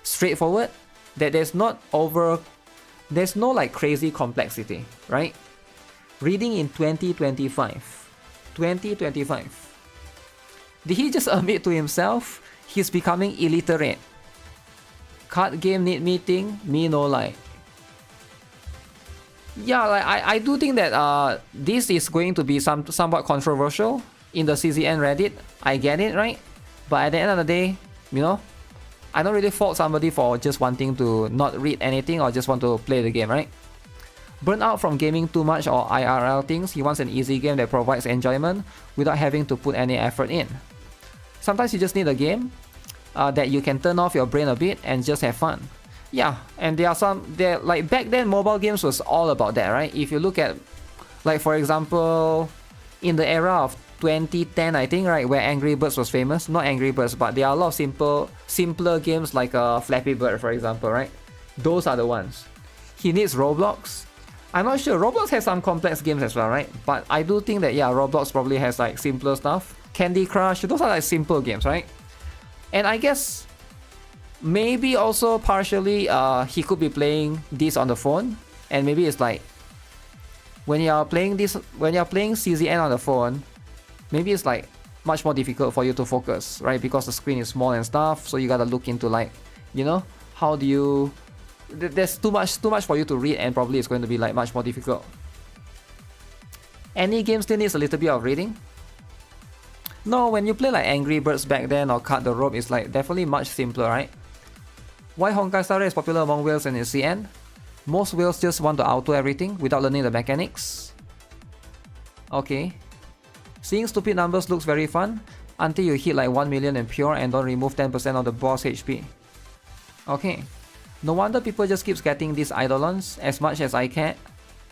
straightforward. That there's no like crazy complexity, right? Reading in 2025. Did he just admit to himself he's becoming illiterate? Card game need meeting, me no like. Yeah, like I do think that this is going to be somewhat controversial in the CZN Reddit. I get it, right? But at the end of the day, you know, I don't really fault somebody for just wanting to not read anything or just want to play the game, right? Burn out from gaming too much or IRL things, he wants an easy game that provides enjoyment without having to put any effort in. Sometimes you just need a game that you can turn off your brain a bit and just have fun. Yeah, and there like back then mobile games was all about that, right? If you look at, like for example, in the era of 2010, I think, right, where Angry Birds was famous. Not Angry Birds, but there are a lot of simpler games like Flappy Bird, for example, right? Those are the ones. He needs Roblox. I'm not sure. Roblox has some complex games as well, right? But I do think that, yeah, Roblox probably has like simpler stuff. Candy Crush, those are like simple games, right? And I guess maybe also partially he could be playing this on the phone, and maybe it's like when you're playing CZN on the phone, maybe it's like much more difficult for you to focus, right? Because the screen is small and stuff, so you gotta look into like, you know, how do you, there's too much for you to read, and probably it's going to be like much more difficult. Any game still needs a little bit of reading? No, when you play like Angry Birds back then or Cut the Rope, it's like definitely much simpler, right? Why Honkai Star Rail is popular among whales and in CN? Most whales just want to auto everything without learning the mechanics. Okay. Seeing stupid numbers looks very fun until you hit like 1 million in pure and don't remove 10% of the boss HP. Okay. No wonder people just keeps getting these eidolons as much as I can.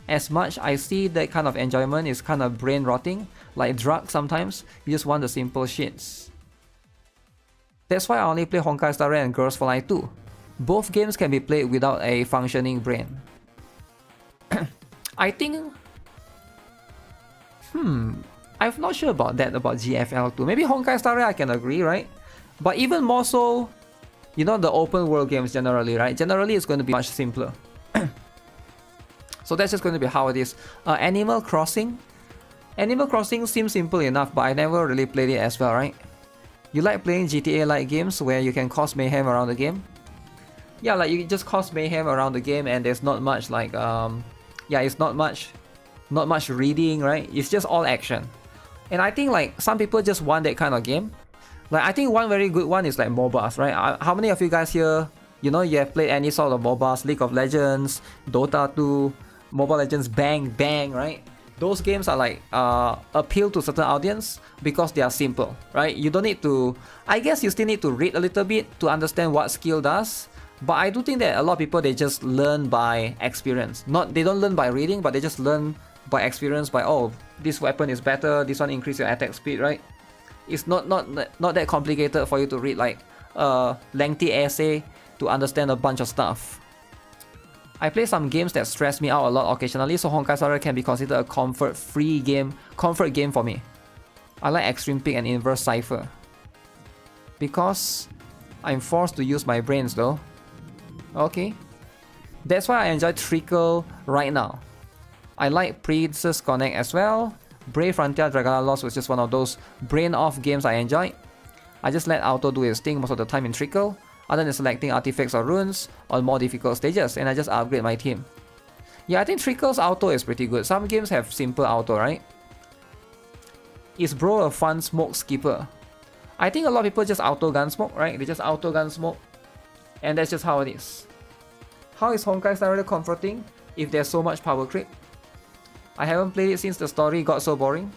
As much I see that kind of enjoyment is kind of brain rotting, like drugs sometimes. You just want the simple shits. That's why I only play Honkai Star Rail and Girls for Life 2. Both games can be played without a functioning brain. I think... I'm not sure about that, about GFL 2. Maybe Honkai Star Rail I can agree, right? But even more so, you know, the open world games generally, right? Generally it's going to be much simpler. So that's just going to be how it is. Animal Crossing. Animal Crossing seems simple enough, but I never really played it as well, right? You like playing GTA-like games where you can cause mayhem around the game? Yeah, like you just cause mayhem around the game and there's not much like, yeah, it's not much reading, right? It's just all action. And I think like some people just want that kind of game. Like I think one very good one is like MOBAs, right? How many of you guys here, you know, you have played any sort of MOBAs, League of Legends, Dota 2, Mobile Legends, Bang, right? Those games are like appeal to certain audience because they are simple, right? You don't need to, I guess you still need to read a little bit to understand what skill does. But I do think that a lot of people, they just learn by experience. They don't learn by reading, but they just learn by experience, by, oh, this weapon is better, this one increase your attack speed, right? It's not that complicated for you to read like a lengthy essay to understand a bunch of stuff. I play some games that stress me out a lot occasionally, so Honkai Star Rail can be considered a comfort game for me. I like Extreme Peak and Inverse Cipher. Because I'm forced to use my brains though. Okay. That's why I enjoy Trickle right now. I like Princess Connect as well. Brave Frontier Dragana Lost was just one of those brain-off games I enjoyed. I just let Auto do his thing most of the time in Trickle, other than selecting artifacts or runes on more difficult stages, and I just upgrade my team. Yeah, I think Trickle's Auto is pretty good. Some games have simple Auto, right? Is Bro a fun smoke skipper? I think a lot of people just auto gun smoke, right? They just auto gun smoke, and that's just how it is. How is Honkai Star Rail comforting if there's so much power creep? I haven't played it since the story got so boring.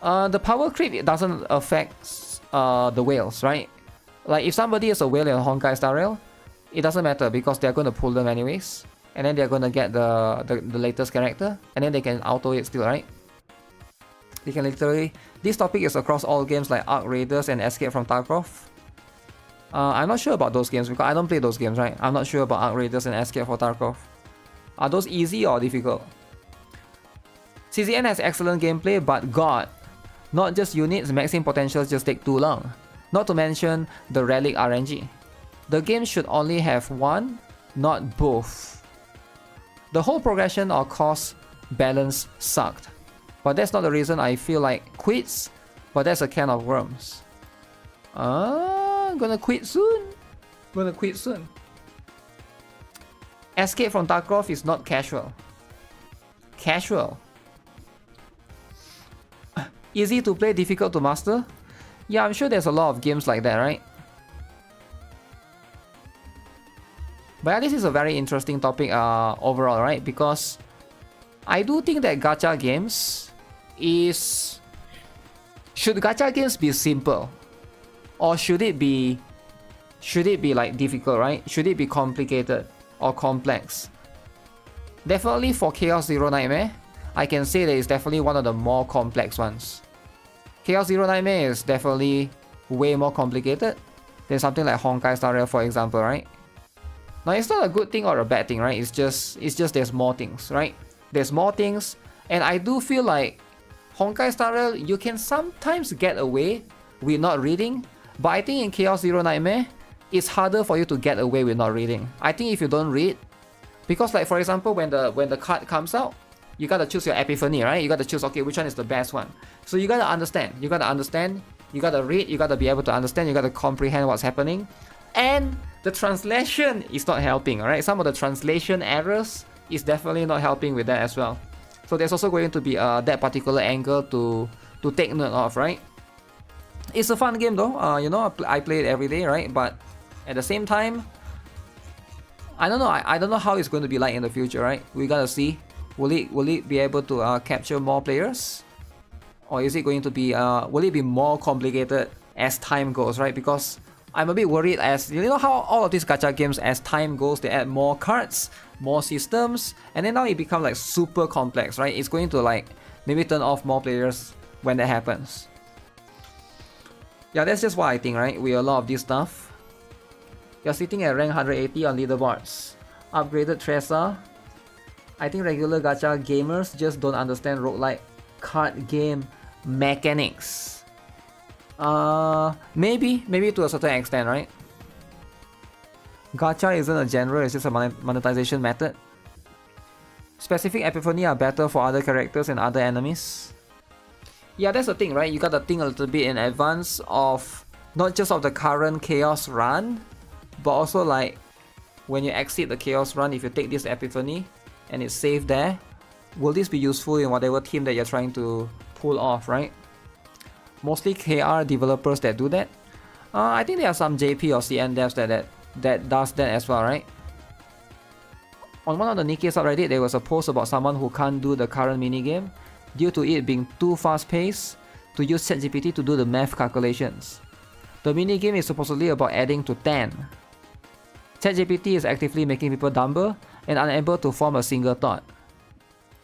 The power creep, it doesn't affect the whales, right? Like if somebody is a whale in Honkai Star Rail, it doesn't matter because they're going to pull them anyways, and then they're going to get the latest character, and then they can auto it still, right? They can literally... This topic is across all games like Arc Raiders and Escape from Tarkov. I'm not sure about those games because I don't play those games, right? I'm not sure about Arc Raiders and Escape from Tarkov. Are those easy or difficult? CZN has excellent gameplay, but God, not just units, maxing potentials just take too long. Not to mention the relic RNG. The game should only have one, not both. The whole progression or cost balance sucked. But that's not the reason I feel like quits, but that's a can of worms. Gonna quit soon. Gonna quit soon. Escape from Tarkov is not casual. Casual. Easy to play, difficult to master? Yeah, I'm sure there's a lot of games like that, right? But this is a very interesting topic overall, right? Because I do think that gacha games is... Should gacha games be simple? Or should it be like difficult, right? Should it be complicated or complex? Definitely for Chaos Zero Nightmare, I can say that it's definitely one of the more complex ones. Chaos Zero Nightmare is definitely way more complicated than something like Honkai Star Rail, for example, right? Now it's not a good thing or a bad thing, right? It's just there's more things, right? There's more things, and I do feel like Honkai Star Rail, you can sometimes get away with not reading, but I think in Chaos Zero Nightmare, it's harder for you to get away with not reading. I think if you don't read, because like for example, when the card comes out, you gotta choose your epiphany, right? You gotta choose, okay, which one is the best one. So you gotta understand, you gotta read, you gotta be able to understand, you gotta comprehend what's happening. And the translation is not helping, alright? Some of the translation errors is definitely not helping with that as well. So there's also going to be that particular angle to take note of, right? It's a fun game though, you know, I play it every day, right? But at the same time, I don't know, I don't know how it's going to be like in the future, right? We gotta see. Will it be able to capture more players? Or is it going to be, will it be more complicated as time goes, right? Because I'm a bit worried as, you know how all of these gacha games, as time goes, they add more cards, more systems, and then now it becomes like super complex, right? It's going to like, maybe turn off more players when that happens. Yeah, that's just what I think, right? With a lot of this stuff. You're sitting at rank 180 on leaderboards. Upgraded Tressa. I think regular gacha gamers just don't understand roguelike card game mechanics. Maybe to a certain extent, right? Gacha isn't a genre, it's just a monetization method. Specific epiphany are better for other characters and other enemies. Yeah, that's the thing, right? You gotta think a little bit in advance of not just of the current chaos run, but also like when you exit the chaos run, if you take this epiphany and it's saved there, will this be useful in whatever team that you're trying to pull off, right? Mostly KR developers that do that. I think there are some JP or CN devs that does that as well, right? On one of the NIKKE subreddit, there was a post about someone who can't do the current minigame due to it being too fast-paced to use ChatGPT to do the math calculations. The minigame is supposedly about adding to 10. ChatGPT is actively making people dumber and unable to form a single thought.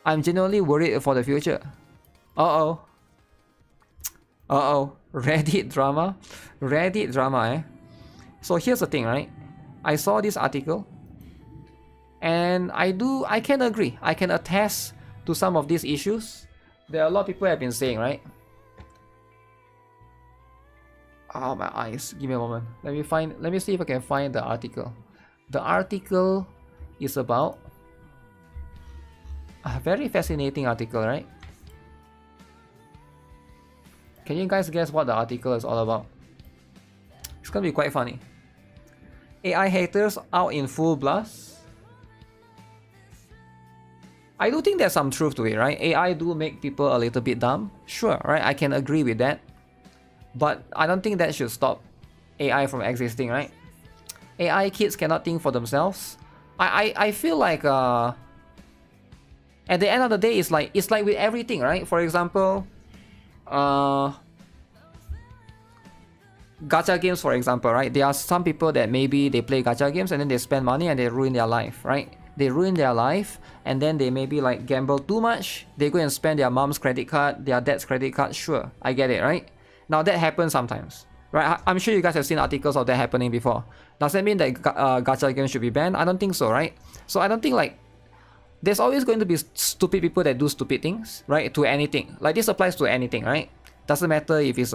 I'm genuinely worried for the future. Uh-oh. Uh-oh. Reddit drama? Reddit drama, eh? So here's the thing, right? I saw this article and I can agree. I can attest to some of these issues that a lot of people have been saying, right? Oh, my eyes. Give me a moment. Let me see if I can find the article. The article is about a very fascinating article, right? Can you guys guess what the article is all about? It's gonna be quite funny. AI haters out in full blast. I do think there's some truth to it, right? AI do make people a little bit dumb. Sure, right? I can agree with that. But I don't think that should stop AI from existing, right? AI kids cannot think for themselves. I feel like at the end of the day, it's like with everything, right? For example, gacha games, for example, right? There are some people that maybe they play gacha games and then they spend money and they ruin their life, right? They ruin their life and then they maybe like gamble too much. They go and spend their mom's credit card, their dad's credit card. Sure, I get it, right? Now that happens sometimes, right? I'm sure you guys have seen articles of that happening before. Does that mean that gacha games should be banned? I don't think so, right? So I don't think like there's always going to be stupid people that do stupid things, right? To anything. Like this applies to anything, right? Doesn't matter if it's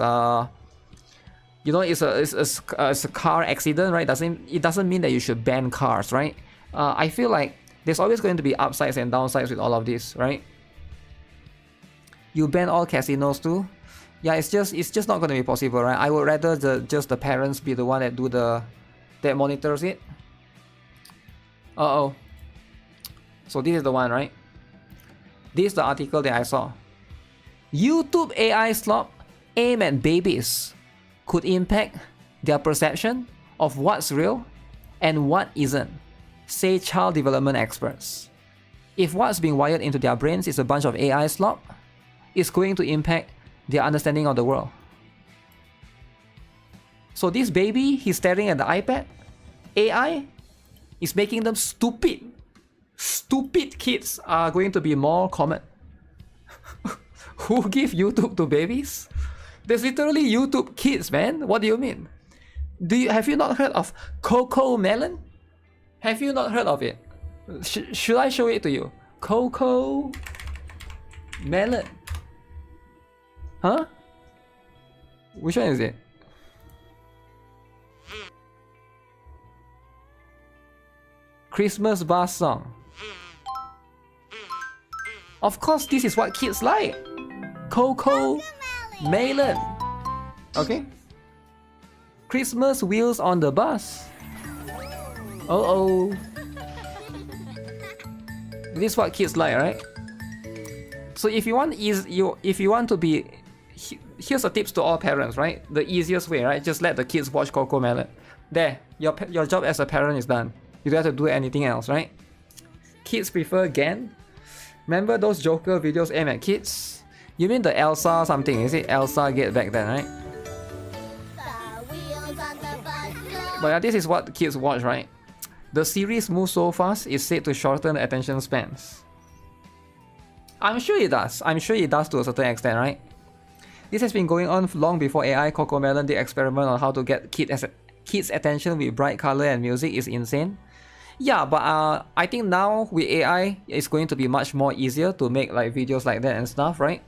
you know, it's a car accident, right? It doesn't mean that you should ban cars, right? I feel like there's always going to be upsides and downsides with all of this, right? You ban all casinos too? Yeah, it's just not going to be possible, right? I would rather just the parents be the one that monitors it. Uh-oh. So this is the one, right? This is the article that I saw. YouTube AI slop aim at babies could impact their perception of what's real and what isn't, say child development experts. If what's being wired into their brains is a bunch of AI slop, it's going to impact their understanding of the world. So this baby, he's staring at the iPad. AI is making them stupid. Stupid kids are going to be more common. Who give YouTube to babies? There's literally YouTube kids, man. What do you mean? Have you not heard of Coco Melon? Have you not heard of it? Should I show it to you? Coco Melon. Huh? Which one is it? Christmas bass song. Of course, this is what kids like. Coco Melon. Okay. Christmas wheels on the bus. Oh. This is what kids like, right? So if you want to be, here's a tips to all parents, right? The easiest way, right? Just let the kids watch Coco Melon. There, your job as a parent is done. You don't have to do anything else, right? Kids prefer Gan. Remember those Joker videos aimed at kids? You mean the Elsa something? Is it Elsa Gate back then, right? But yeah, this is what kids watch, right? The series moves so fast, it's said to shorten attention spans. I'm sure it does. I'm sure it does to a certain extent, right? This has been going on long before AI. Cocomelon did experiment on how to get kids' attention with bright color and music is insane. Yeah, but I think now with AI, it's going to be much more easier to make like videos like that and stuff, right?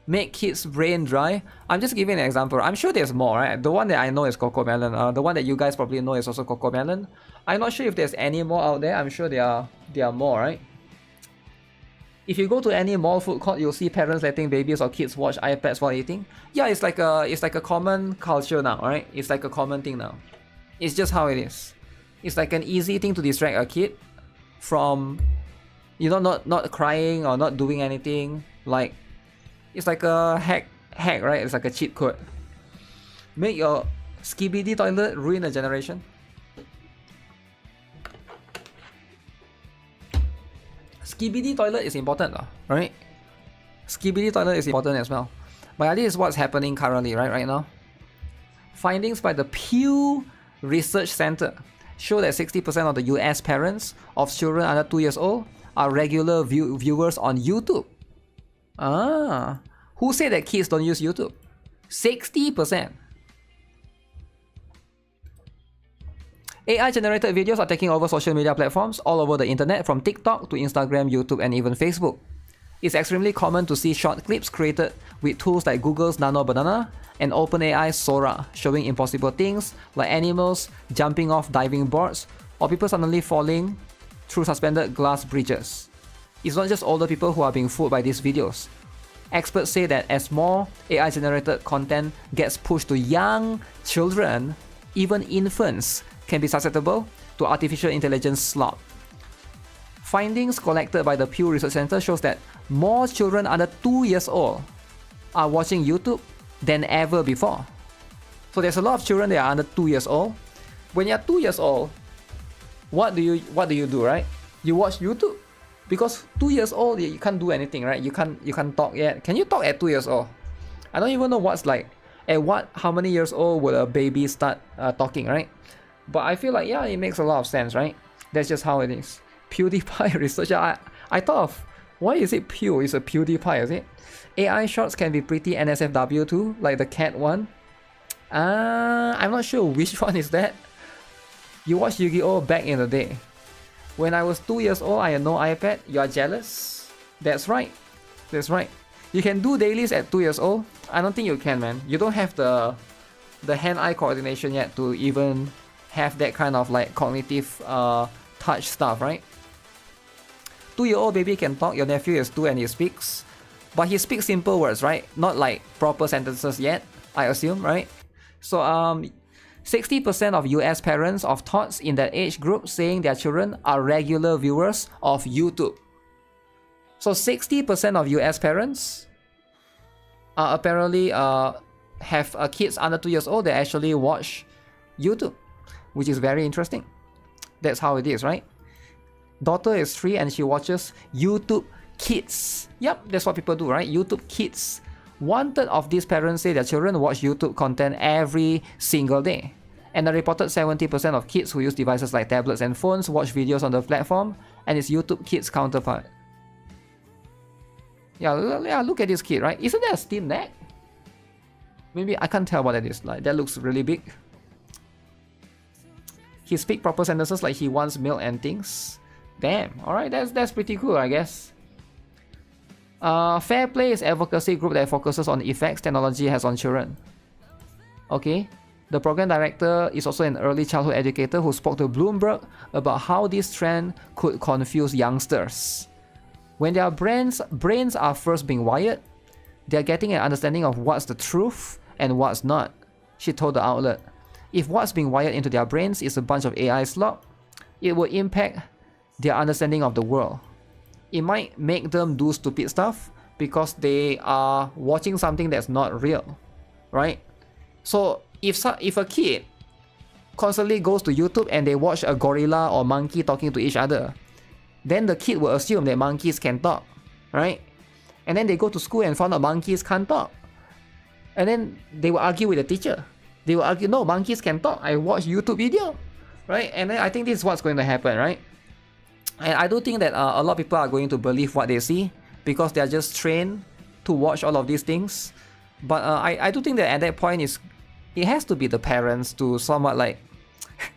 Make kids' brain dry. I'm just giving an example. I'm sure there's more, right? The one that I know is Cocomelon. The one that you guys probably know is also Cocomelon. I'm not sure if there's any more out there. I'm sure there are more, right? If you go to any mall food court, you'll see parents letting babies or kids watch iPads while eating. Yeah, it's like a common culture now, right? It's like a common thing now. It's just how it is. It's like an easy thing to distract a kid from, you know, not crying or not doing anything. Like, it's like a hack, right? It's like a cheat code. Make your skibidi toilet ruin a generation. Skibidi toilet is important, right? Skibidi toilet is important as well. But this is what's happening currently, right now. Findings by the Pew Research Center show that 60% of the US parents of children under 2 years old are regular viewers on YouTube. Who said that kids don't use YouTube? 60%. AI-generated videos are taking over social media platforms all over the internet, from TikTok to Instagram, YouTube, and even Facebook. It's extremely common to see short clips created with tools like Google's Nano Banana and OpenAI's Sora, showing impossible things like animals jumping off diving boards or people suddenly falling through suspended glass bridges. It's not just older people who are being fooled by these videos. Experts say that as more AI-generated content gets pushed to young children, even infants can be susceptible to artificial intelligence slop. Findings collected by the Pew Research Center shows that more children under 2 years old are watching YouTube than ever before. So there's a lot of children that are under 2 years old. When you're 2 years old, what do you do, right? You watch YouTube. Because 2 years old, you can't do anything, right? You can't talk yet. Can you talk at 2 years old? I don't even know what's like. How many years old will a baby start talking, right? But I feel like, yeah, it makes a lot of sense, right? That's just how it is. PewDiePie researcher, I thought of, why is it Pew? It's a PewDiePie, is it? AI shorts can be pretty NSFW too, like the cat one. I'm not sure which one is that. You watched Yu-Gi-Oh! Back in the day. When I was 2 years old, I had no iPad. You are jealous? That's right. That's right. You can do dailies at 2 years old? I don't think you can, man. You don't have the hand-eye coordination yet to even have that kind of like cognitive touch stuff, right? 2-year-old baby can talk. Your nephew is 2 and he speaks. But he speaks simple words, right? Not like proper sentences yet, I assume, right? So 60% of US parents of tots in that age group saying their children are regular viewers of YouTube. So 60% of US parents apparently have kids under 2 years old that actually watch YouTube, which is very interesting. That's how it is, right? Daughter is 3 and she watches YouTube Kids. Yep, that's what people do, right? YouTube Kids. 1/3 of these parents say their children watch YouTube content every single day. And a reported 70% of kids who use devices like tablets and phones watch videos on the platform and its YouTube Kids counterpart. Yeah, look at this kid, right? Isn't that a Steam Deck? Maybe I can't tell what that is. Like, that looks really big. He speaks proper sentences like he wants milk and things. Damn, alright, that's pretty cool, I guess. Fair Play is advocacy group that focuses on the effects technology has on children. Okay. The program director is also an early childhood educator who spoke to Bloomberg about how this trend could confuse youngsters. When their brains are first being wired, they are getting an understanding of what's the truth and what's not, she told the outlet. If what's being wired into their brains is a bunch of AI slop, it will impact their understanding of the world. It might make them do stupid stuff because they are watching something that's not real, right? So if a kid constantly goes to YouTube and they watch a gorilla or monkey talking to each other, then the kid will assume that monkeys can talk, right? And then they go to school and found out monkeys can't talk. And then they will argue with the teacher. They will argue, no, monkeys can talk. I watched YouTube video, right? And then I think this is what's going to happen, right? And I do think that a lot of people are going to believe what they see because they are just trained to watch all of these things. But I do think that at that point it has to be the parents to somewhat like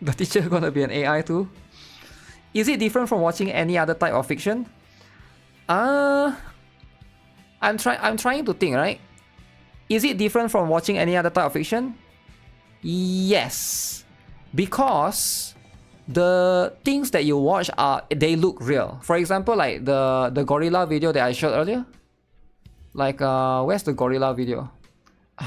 the teacher gonna be an AI too. Is it different from watching any other type of fiction? I'm trying to think, right? Is it different from watching any other type of fiction? Yes, because the things that you watch they look real. For example, like the gorilla video that I showed earlier. Like where's the gorilla video?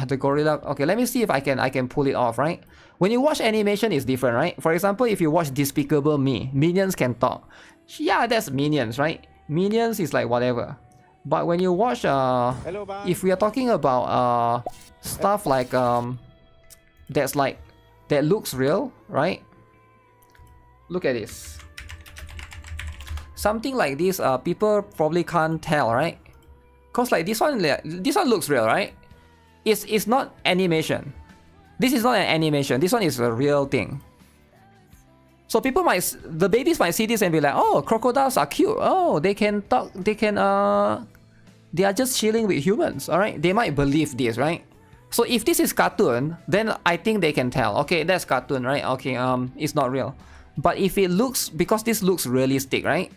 The gorilla. Okay, let me see if I can pull it off, right? When you watch animation, it's different, right? For example, if you watch Despicable Me, Minions can talk. Yeah, that's Minions, right? Minions is like whatever. But when you watch if we are talking about stuff like that looks real, right? Look at this. Something like this, people probably can't tell, right? Cause like this one looks real, right? It's not animation. This is not an animation. This one is a real thing. So the babies might see this and be like, oh, crocodiles are cute. Oh, they can talk. They are just chilling with humans. All right, they might believe this, right? So if this is cartoon, then I think they can tell. Okay, that's cartoon, right? Okay, it's not real. But if it looks, because this looks realistic, right?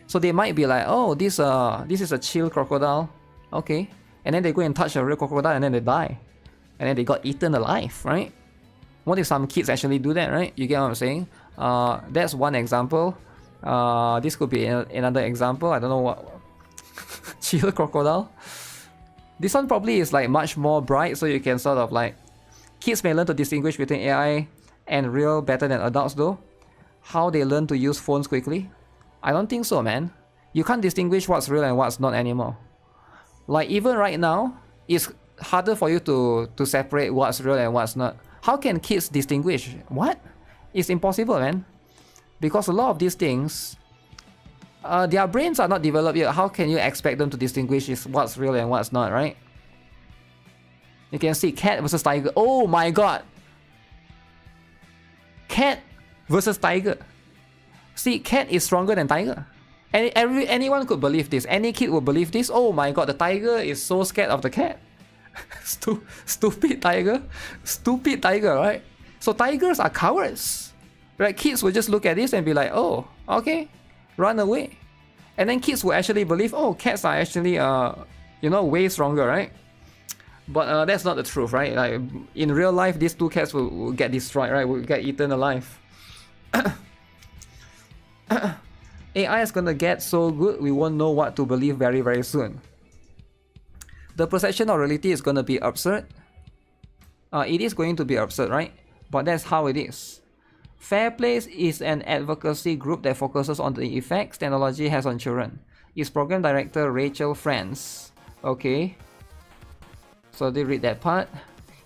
So they might be like, oh, this is a chill crocodile, okay, and then they go and touch a real crocodile and then they die, and then they got eaten alive, right? What if some kids actually do that, right? You get what I'm saying? That's one example. This could be another example. I don't know what. Chill crocodile. This one probably is like much more bright, so you can sort of like, kids may learn to distinguish between AI and real better than adults though. How they learn to use phones quickly? I don't think so, man. You can't distinguish what's real and what's not anymore. Like even right now, it's harder for you to separate what's real and what's not. How can kids distinguish? What? It's impossible, man. Because a lot of these things, their brains are not developed yet. How can you expect them to distinguish what's real and what's not, right? You can see cat versus tiger. Oh my god! Cat versus tiger. See, cat is stronger than tiger. Anyone could believe this. Any kid would believe this. Oh my god, the tiger is so scared of the cat. Stupid tiger. Stupid tiger, right? So tigers are cowards. Right? Kids will just look at this and be like, oh, okay, run away. And then kids will actually believe, oh, cats are actually, way stronger, right? But that's not the truth, right? Like in real life, these two cats will get destroyed, right? Will get eaten alive. AI is gonna get so good, we won't know what to believe very, very soon. The perception of reality is gonna be absurd. It is going to be absurd, right? But that's how it is. Fair Place is an advocacy group that focuses on the effects technology has on children. Its program director Rachel Franz. Okay. So they read that part.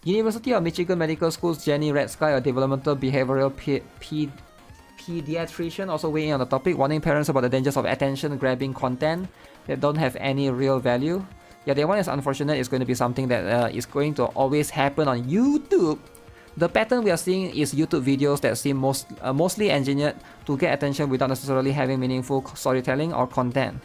University of Michigan Medical School's Jenny Redsky, a developmental behavioral pediatrician, also weighing in on the topic, warning parents about the dangers of attention-grabbing content that don't have any real value. Yeah, that one is unfortunate. It's going to be something that is going to always happen on YouTube. The pattern we are seeing is YouTube videos that seem mostly engineered to get attention without necessarily having meaningful storytelling or content.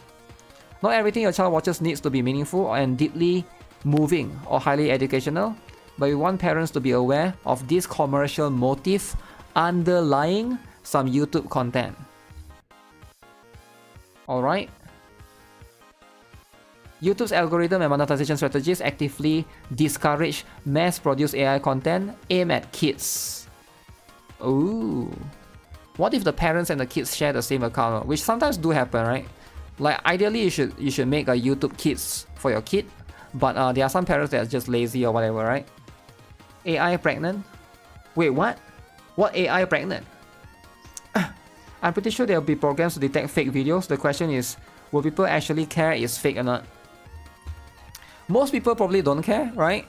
Not everything your child watches needs to be meaningful and deeply moving or highly educational, but we want parents to be aware of this commercial motive underlying some YouTube content. Alright? YouTube's algorithm and monetization strategies actively discourage mass-produced AI content aimed at kids. Ooh. What if the parents and the kids share the same account? Which sometimes do happen, right? Like ideally you should make a YouTube Kids for your kid, but there are some parents that are just lazy or whatever, right? AI pregnant? Wait, what? What AI pregnant? I'm pretty sure there will be programs to detect fake videos. The question is, will people actually care it's fake or not? Most people probably don't care, right?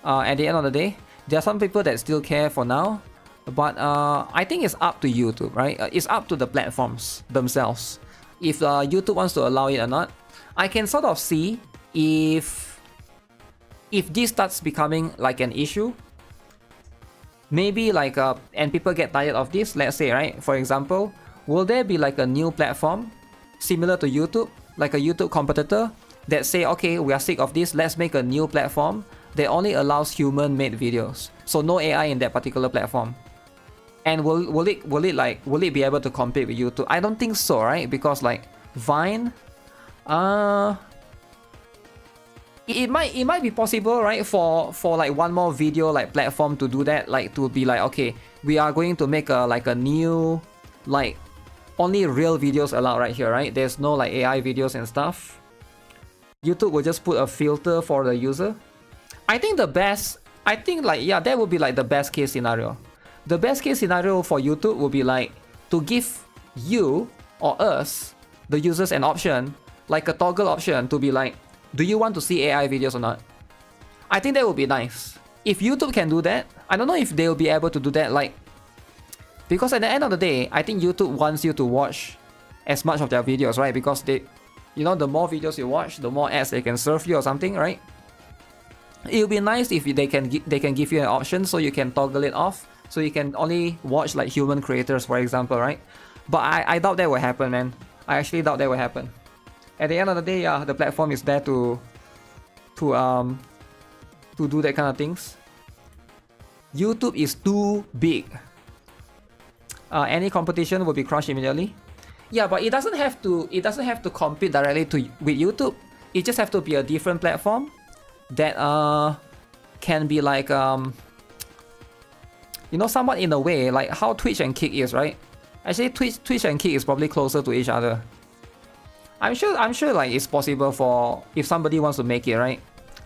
At the end of the day, there are some people that still care for now, but I think it's up to YouTube, right? It's up to the platforms themselves. If YouTube wants to allow it or not. I can sort of see if this starts becoming like an issue, maybe like and people get tired of this, let's say, right? For example, will there be like a new platform similar to YouTube, like a YouTube competitor that say, okay, we are sick of this, let's make a new platform that only allows human-made videos, so no AI in that particular platform? And will it be able to compete with YouTube? I don't think so, right? Because like Vine, it might be possible, right, for like one more video like platform to do that, like to be like, okay, we are going to make a new, like only real videos allowed right here, right? There's no like AI videos and stuff. YouTube will just put a filter for the user. I think that would be like the best case scenario. The best case scenario for YouTube would be like to give you or us, the users, an option, like a toggle option to be like, do you want to see AI videos or not? I think that would be nice. If YouTube can do that, I don't know if they'll be able to do that, like, because at the end of the day, I think YouTube wants you to watch as much of their videos, right? Because they, the more videos you watch, the more ads they can serve you or something, right? It would be nice if they can give you an option so you can toggle it off, so you can only watch like human creators, for example, right? But I doubt that will happen, man. I actually doubt that will happen. At the end of the day, yeah, the platform is there to do that kind of things. YouTube is too big. Any competition will be crushed immediately. Yeah, but it doesn't have to. It doesn't have to compete directly with YouTube. It just have to be a different platform that can be like you know, somewhat in a way like how Twitch and Kick is, right? Actually, Twitch and Kick is probably closer to each other. I'm sure like it's possible for if somebody wants to make it, right?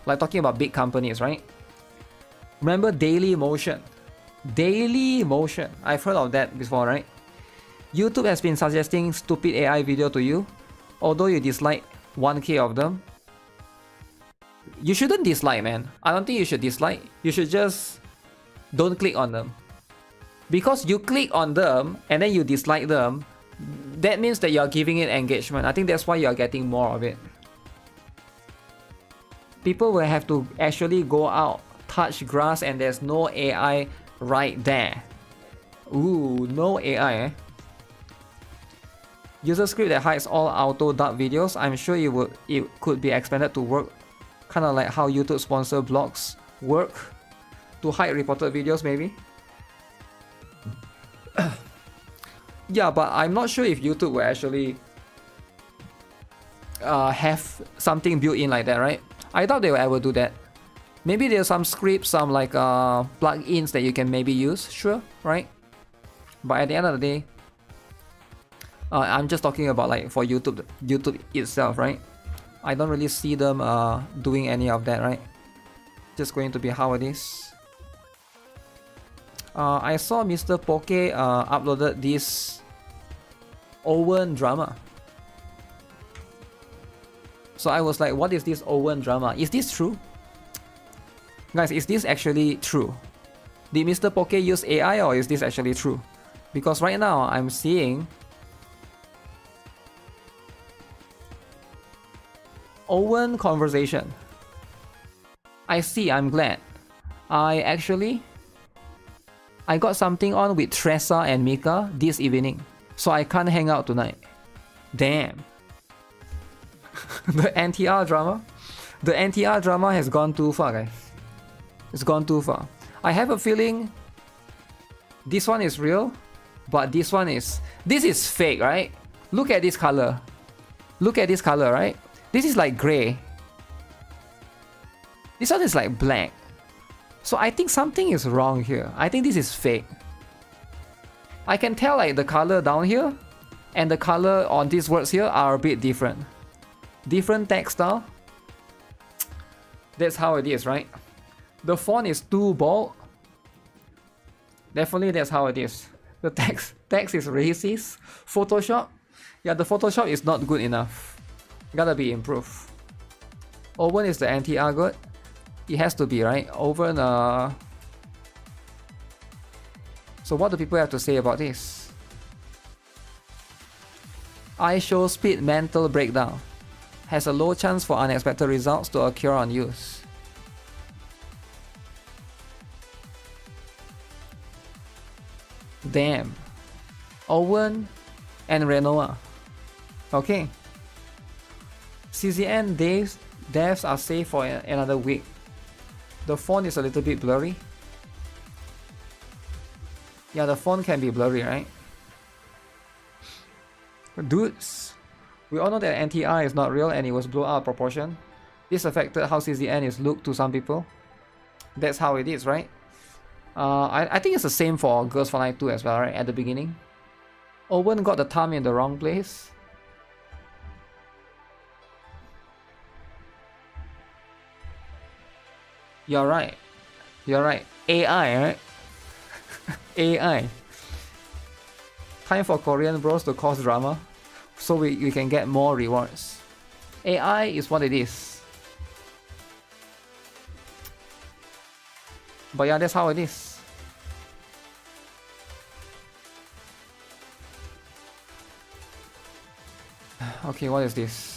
Like talking about big companies, right? Remember Daily Motion? Daily Motion. I've heard of that before, right? YouTube has been suggesting stupid AI video to you, although you dislike 1k of them. You shouldn't dislike, man. I don't think you should dislike. You should just don't click on them. Because you click on them and then you dislike them, that means that you're giving it engagement. I think that's why you're getting more of it. People will have to actually go out, touch grass, and there's no AI right there. Ooh, no AI, eh? User script that hides all auto dub videos. I'm sure it could be expanded to work kind of like how YouTube sponsor blogs work to hide reported videos, maybe. Yeah, but I'm not sure if YouTube will actually have something built in like that, right? I doubt they will ever do that. Maybe there's some scripts, some like plugins that you can maybe use, sure, right? But at the end of the day, I'm just talking about like for YouTube itself, right? I don't really see them doing any of that, right? Just going to be how it is. I saw Mr. Poke uploaded this Owen drama. So I was like, what is this Owen drama? Is this true? Guys, is this actually true? Did Mr. Poke use AI or is this actually true? Because right now I'm seeing Owen conversation. I see, I'm glad. I got something on with Tressa and Mika this evening, so I can't hang out tonight. Damn. The NTR drama? The NTR drama has gone too far, guys. It's gone too far. I have a feeling this one is real, but this is fake, right? Look at this color. Look at this color, right? This is like gray. This one is like black. So I think something is wrong here. I think this is fake. I can tell like the color down here and the color on these words here are a bit different. Different text style. That's how it is, right? The font is too bold. Definitely that's how it is. The text is racist. Photoshop. Yeah, the Photoshop is not good enough. Gotta be improved. Owen is the NTR good? It has to be, right? Owen, So what do people have to say about this? I show speed mental breakdown. Has a low chance for unexpected results to occur on use. Damn. Owen and Renoa. Okay. CZN devs are safe for another week. The font is a little bit blurry. Yeah, the font can be blurry, right? Dudes, we all know that NTR is not real and it was blown out of proportion. This affected how CZN is looked to some people. That's how it is, right? I think it's the same for Girls Frontline 2 as well, right? At the beginning. Owen got the thumb in the wrong place. You're right. You're right. AI, right? AI. Time for Korean bros to cause drama so we can get more rewards. AI is what it is. But yeah, that's how it is. Okay, what is this?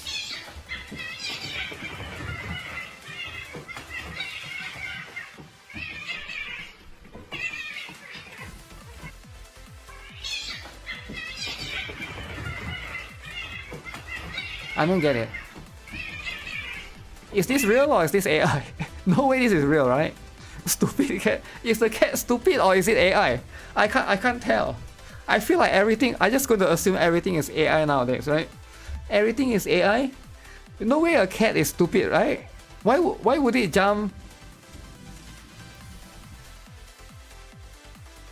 I don't get it. Is this real or is this AI? No way this is real, right? Stupid cat. Is the cat stupid or is it AI? I can't tell. I feel like everything, I just going to assume everything is AI nowadays, right? Everything is AI? No way a cat is stupid, right? Why would it jump?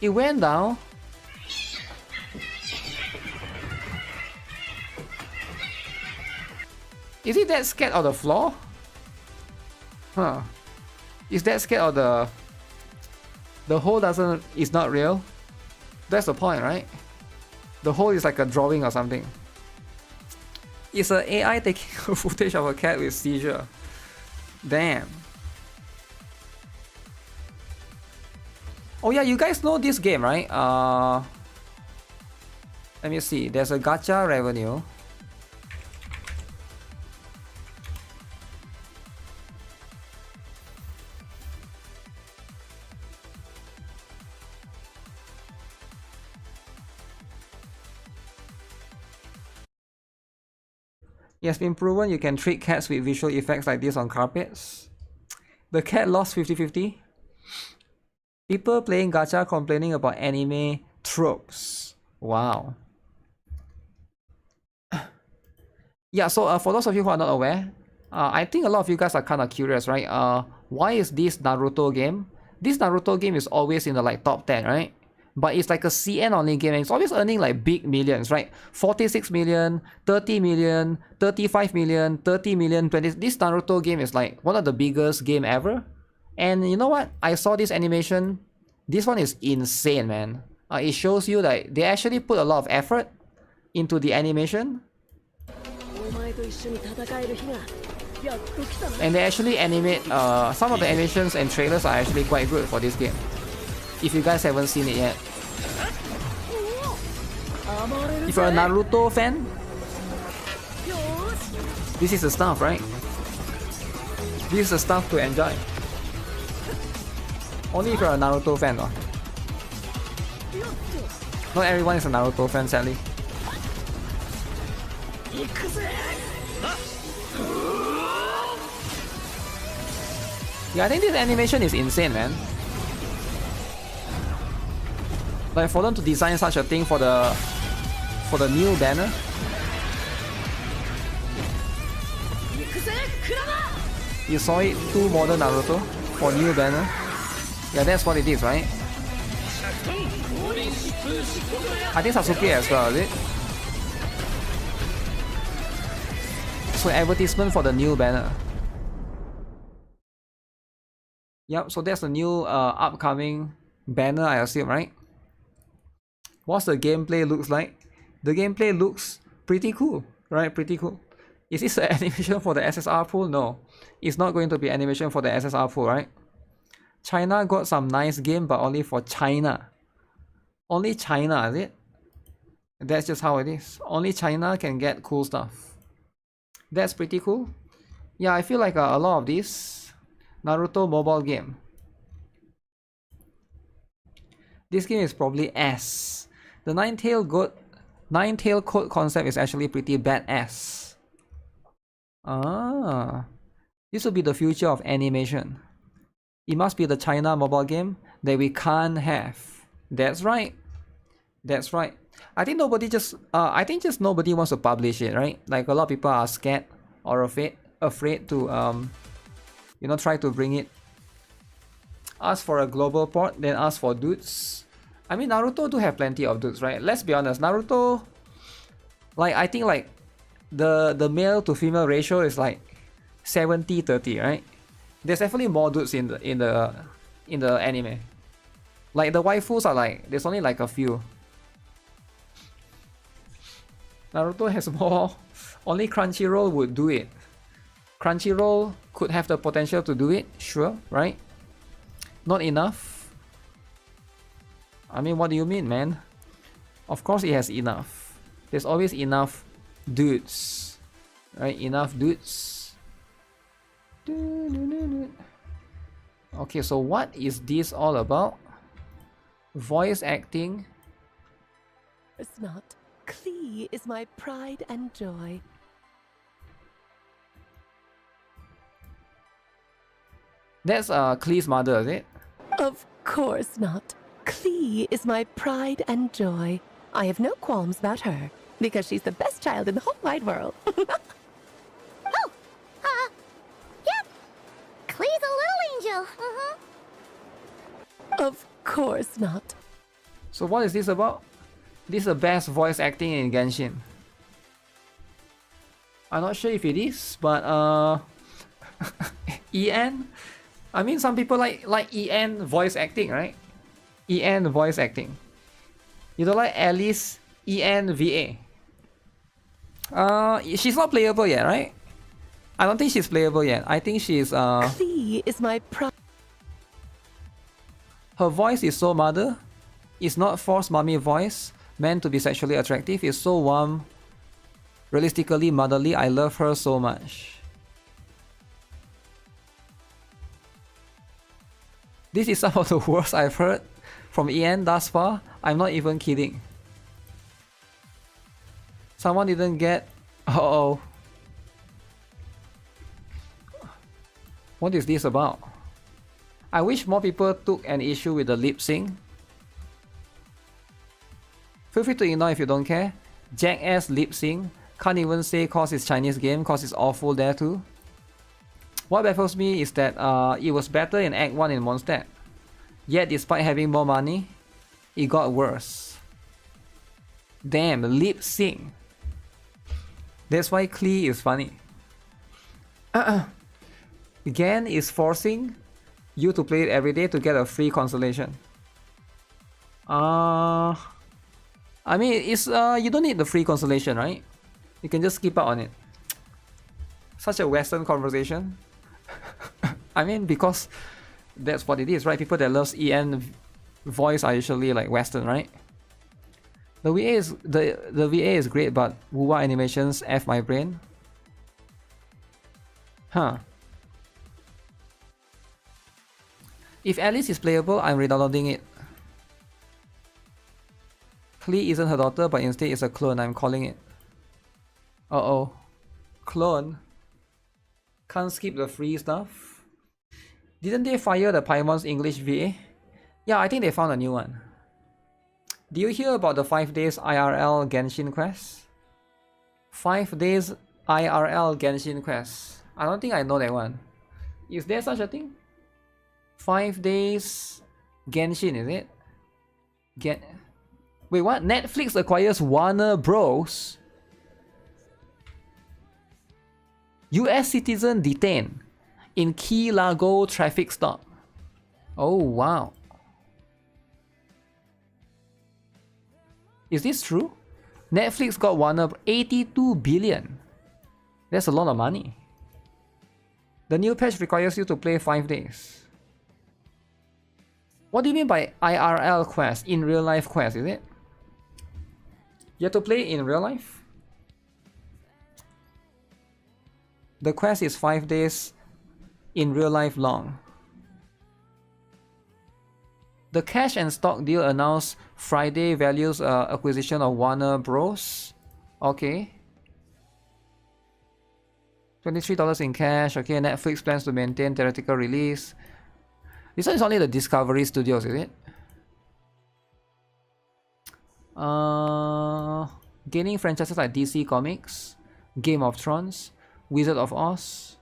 It went down. Is it that scared of the floor? Huh. Is that scared of the hole is not real? That's the point, right? The hole is like a drawing or something. It's an AI taking footage of a cat with seizure. Damn. Oh yeah, you guys know this game, right? Let me see. There's a gacha revenue. It has been proven you can trick cats with visual effects like this on carpets. The cat lost 50-50. People playing gacha complaining about anime tropes. Wow. Yeah, so for those of you who are not aware, I think a lot of you guys are kind of curious, right? Why is this Naruto game? This Naruto game is always in the like top 10, right? But it's like a CN only game and it's always earning like big millions, right? 46 million, 30 million, 35 million, 30 million, 20. This Naruto game is like one of the biggest game ever. And you know what? I saw this animation. This one is insane, man. It shows you that they actually put a lot of effort into the animation. And they actually animate, some of the animations and trailers are actually quite good for this game. If you guys haven't seen it yet. If you're a Naruto fan, this is the stuff, right? This is the stuff to enjoy. Only if you're a Naruto fan, though. Not everyone is a Naruto fan, sadly. Yeah, I think this animation is insane, man. Like for them to design such a thing for the new banner. You saw it, too modern Naruto for new banner. Yeah, that's what it is, right? I think Sasuke as well, is it? So advertisement for the new banner. Yep, so that's the new upcoming banner, I assume, right? What's the gameplay looks like? The gameplay looks pretty cool, right? Pretty cool. Is this an animation for the SSR pool? No, it's not going to be animation for the SSR pool, right? China got some nice game, but only for China. Only China, is it? That's just how it is. Only China can get cool stuff. That's pretty cool. Yeah, I feel like a lot of this Naruto mobile game. This game is probably S. The nine-tail code concept is actually pretty badass. This will be the future of animation. It must be the China mobile game that we can't have. That's right. That's right. I think just nobody wants to publish it, right? Like a lot of people are scared or afraid to try to bring it. Ask for a global port, then ask for dudes. I mean, Naruto do have plenty of dudes, right? Let's be honest, Naruto, like I think like the male to female ratio is like 70-30, right? There's definitely more dudes in the anime. Like the waifus are like there's only like a few. Naruto has more. Only Crunchyroll would do it. Crunchyroll could have the potential to do it, sure, right? Not enough. I mean, what do you mean, man? Of course it has enough. There's always enough dudes, right? Enough dudes. Okay, so what is this all about? Voice acting. It's not. Klee is my pride and joy. That's Klee's mother, is it? Of course not. Klee is my pride and joy. I have no qualms about her, because she's the best child in the whole wide world. Oh, yep. Klee's a little angel. Of course not. So what is this about? This is the best voice acting in Genshin. I'm not sure if it is, but EN? I mean, some people like EN voice acting, right? EN voice acting. You don't like Alice EN VA? She's not playable yet, right? I don't think she's playable yet. I think she's Klee is my pride. her voice is so mother. It's not forced mommy voice meant to be sexually attractive. It's so warm, realistically motherly. I love her so much. This is some of the worst I've heard from EN thus far. I'm not even kidding. Someone didn't get... Uh-oh. What is this about? I wish more people took an issue with the lip sync. Feel free to ignore if you don't care. Jackass lip sync. Can't even say cause it's Chinese game, cause it's awful there too. What baffles me is that it was better in Act 1 in Mondstadt. Yet despite having more money, it got worse. Damn, lip sync. That's why Klee is funny. Gan is forcing you to play it every day to get a free consolation. I mean, it's you don't need the free consolation, right? You can just skip out on it. Such a Western conversation. I mean, because that's what it is, right? People that loves EN voice are usually like Western, right? The VA is the VA is great, but Wuwa animations F my brain. Huh. If Alice is playable, I'm re-downloading it. Klee isn't her daughter, but instead it's a clone. I'm calling it. Uh-oh. Clone? Can't skip the free stuff? Didn't they fire the Paimon's English VA? Yeah, I think they found a new one. Do you hear about the 5 days IRL Genshin quest? 5 days IRL Genshin quest. I don't think I know that one. Is there such a thing? 5 days Genshin, is it? Wait, what? Netflix acquires Warner Bros. US citizen detained in Key Largo traffic stop. Oh wow. Is this true? Netflix got Warner 82 billion. That's a lot of money. The new patch requires you to play 5 days. What do you mean by IRL quest? In real life quest, is it? You have to play in real life? The quest is 5 days in real life long. The cash and stock deal announced Friday values acquisition of Warner Bros. Okay. $23 in cash. Okay, Netflix plans to maintain theatrical release. This one is only the Discovery Studios, is it? Gaining franchises like DC Comics, Game of Thrones, Wizard of Oz.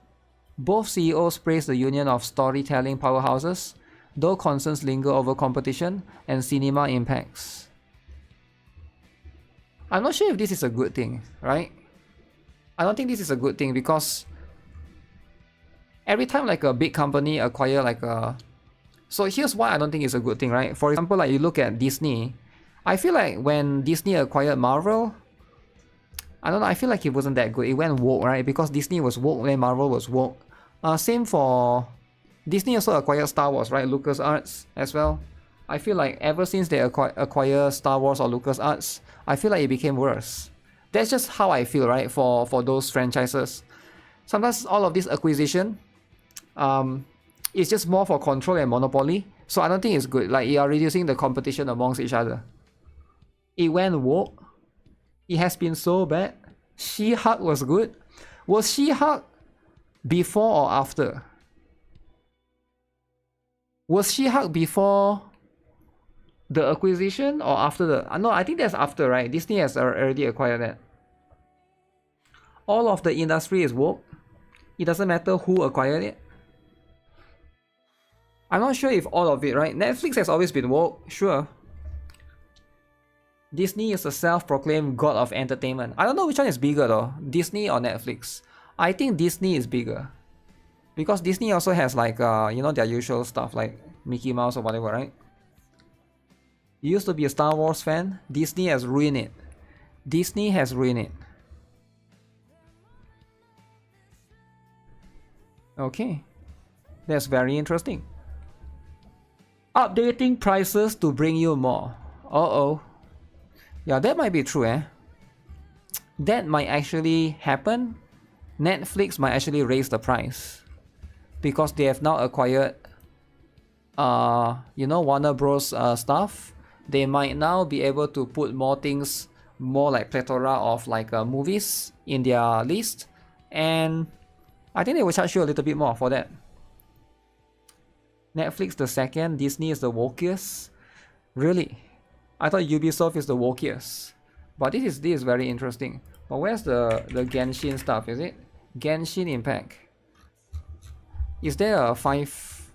Both CEOs praised the union of storytelling powerhouses, though concerns linger over competition and cinema impacts. I'm not sure if this is a good thing, right? I don't think this is a good thing because every time like a big company acquire like a... So here's why I don't think it's a good thing, right? For example, like you look at Disney. I feel like when Disney acquired Marvel, I don't know, I feel like it wasn't that good. It went woke, right? Because Disney was woke when Marvel was woke. Same for... Disney also acquired Star Wars, right? LucasArts as well. I feel like ever since they acquire Star Wars or LucasArts, I feel like it became worse. That's just how I feel, right? For those franchises. Sometimes all of this acquisition, it's just more for control and monopoly. So I don't think it's good. Like you are reducing the competition amongst each other. It went woke. It has been so bad. She-Hulk was good. Was She-Hulk before or after? Was She-Hulk before The acquisition or after the... no, I think that's after, right? Disney has already acquired that. All of the industry is woke. It doesn't matter who acquired it. I'm not sure if all of it, right? Netflix has always been woke, sure. Disney is a self-proclaimed god of entertainment. I don't know which one is bigger though, Disney or Netflix. I think Disney is bigger. Because Disney also has like, you know, their usual stuff like Mickey Mouse or whatever, right? You used to be a Star Wars fan. Disney has ruined it. Disney has ruined it. Okay. That's very interesting. Updating prices to bring you more. Uh-oh. Yeah, that might be true, eh? That might actually happen. Netflix might actually raise the price. Because they have now acquired, you know, Warner Bros. Stuff. They might now be able to put more things, more like plethora of like movies in their list. And I think they will charge you a little bit more for that. Netflix the second, Disney is the wokest. Really? I thought Ubisoft is the wokest. But this is very interesting. But where's the Genshin stuff, is it? Genshin Impact. Is there a 5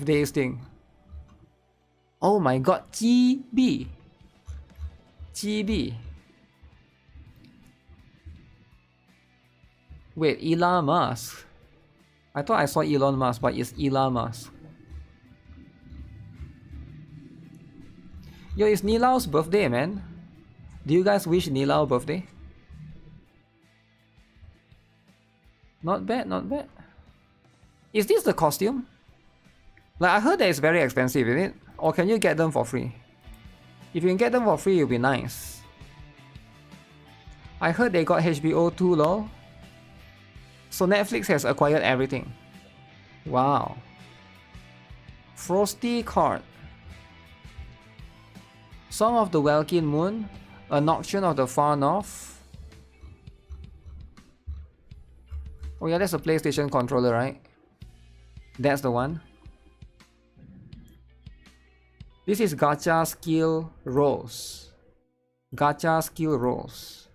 days thing? Oh my god, GB. GB. Wait, Elon Musk. I thought I saw Elon Musk, but it's Elon Musk. Yo, it's Nilao's birthday, man. Do you guys wish Nilao birthday? Not bad, not bad. Is this the costume? Like, I heard that it's very expensive, is it? Or can you get them for free? If you can get them for free, it'll be nice. I heard they got HBO too, lol. So Netflix has acquired everything. Wow. Frosty card. Song of the Welkin Moon. A Nocturne of the Far North. Oh yeah, that's a PlayStation controller, right? That's the one. This is Gacha Skill Rolls. Gacha Skill Rolls.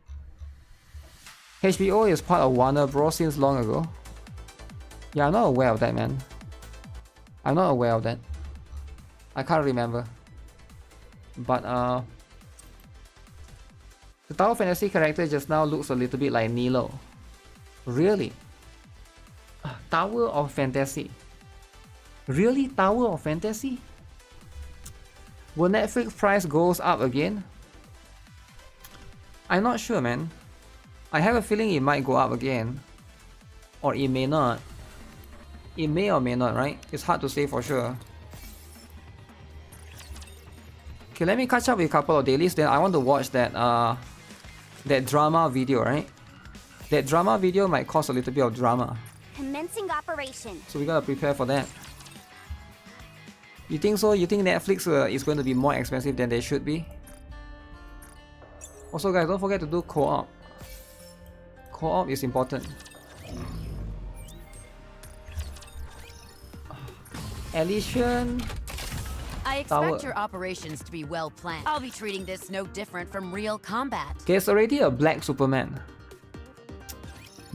HBO is part of Warner Bros. Since long ago. Yeah, I'm not aware of that, man. I'm not aware of that. I can't remember. But the Tower Fantasy character just now looks a little bit like Nilo. Really? Tower of Fantasy. Really? Tower of Fantasy? Will Netflix price goes up again? I'm not sure, man. I have a feeling it might go up again. Or it may not. It may or may not, right? It's hard to say for sure. Okay, let me catch up with a couple of dailies, then I want to watch that that drama video, right? That drama video might cause a little bit of drama. Commencing operation. So we gotta prepare for that. You think so? You think Netflix is going to be more expensive than they should be? Also guys, don't forget to do co-op. Co-op is important. Elysian. I expect your operations to be well planned. I'll be treating this no different from real combat. Okay, it's already a black Superman.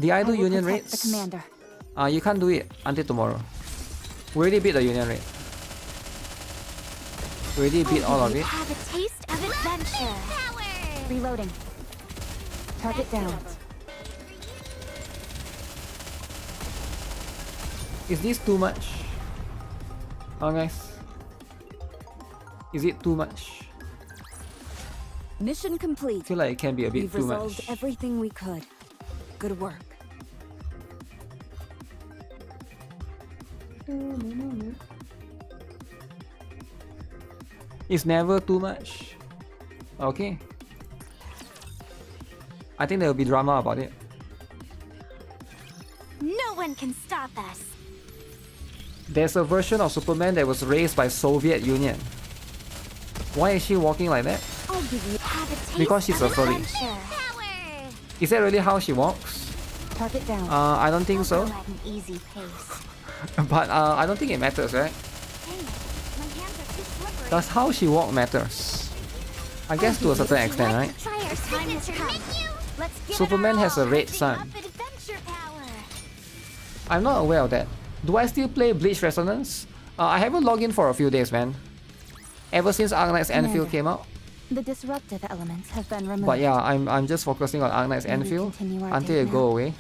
Did I do union raids? The commander. You can't do it until tomorrow. We already beat the union raid. We already beat all of it. Have a taste of adventure. Power. Reloading. Target down. Is this too much? Oh guys. Is it too much? Mission I complete. feel like it can be a bit We've too resolved much. everything we could. Good work. It's never too much. Okay. I think there will be drama about it. No one can stop us. There's a version of Superman that was raised by Soviet Union. Why is she walking like that? I'll give you have a taste Because she's of a furry. adventure. Power. Is that really how she walks? Target down. I don't think so. At an easy pace. But I don't think it matters, right? Hey, my hands are too slippery. Does how she walk matters? I guess to a certain extent, right? Try our signature menu. Let's give Superman it has a all. red Big sun. up adventure power. I'm not aware of that. Do I still play Bleach Resonance? I haven't logged in for a few days, man. Ever since Arknight's Enfield came out. The disruptive elements have been removed. But yeah, I'm just focusing on Arknight's Maybe Enfield continue our until date it go now. away.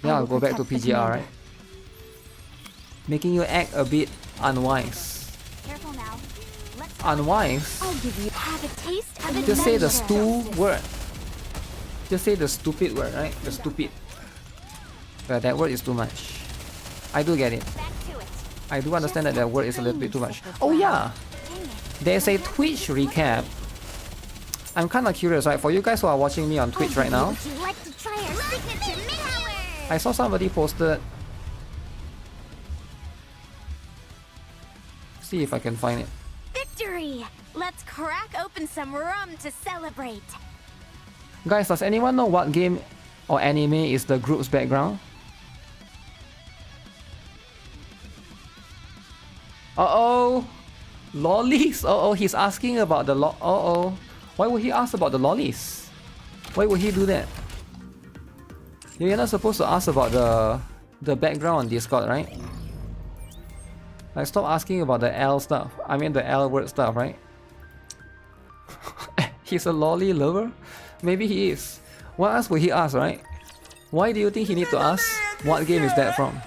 Then I I'll will go back to protect the PGR, commander. right? Making you act a bit unwise. Careful now. Let's Unwise? I'll give you have a taste of Just say the adventure. stu word. Just say the stupid word, right? The stupid. That word is too much. I do get it. Back to it. I do understand that word is a little bit too much. Oh yeah! There's a Twitch recap. I'm kinda curious, right? For you guys who are watching me on Twitch right now, Would you like to try our signature power? I saw somebody posted. See if I can find it. Victory! Let's crack open some rum to celebrate. Guys, does anyone know what game or anime is the group's background? Uh-oh! Lollies? Uh-oh, he's asking about the uh-oh. Why would he ask about the lollies? Why would he do that? You're not supposed to ask about the background on Discord, right? Like, stop asking about the L stuff. I mean the L word stuff, right? He's a lolly lover? Maybe he is. What else would he ask, right? Why do you think he need to ask? What game is that from?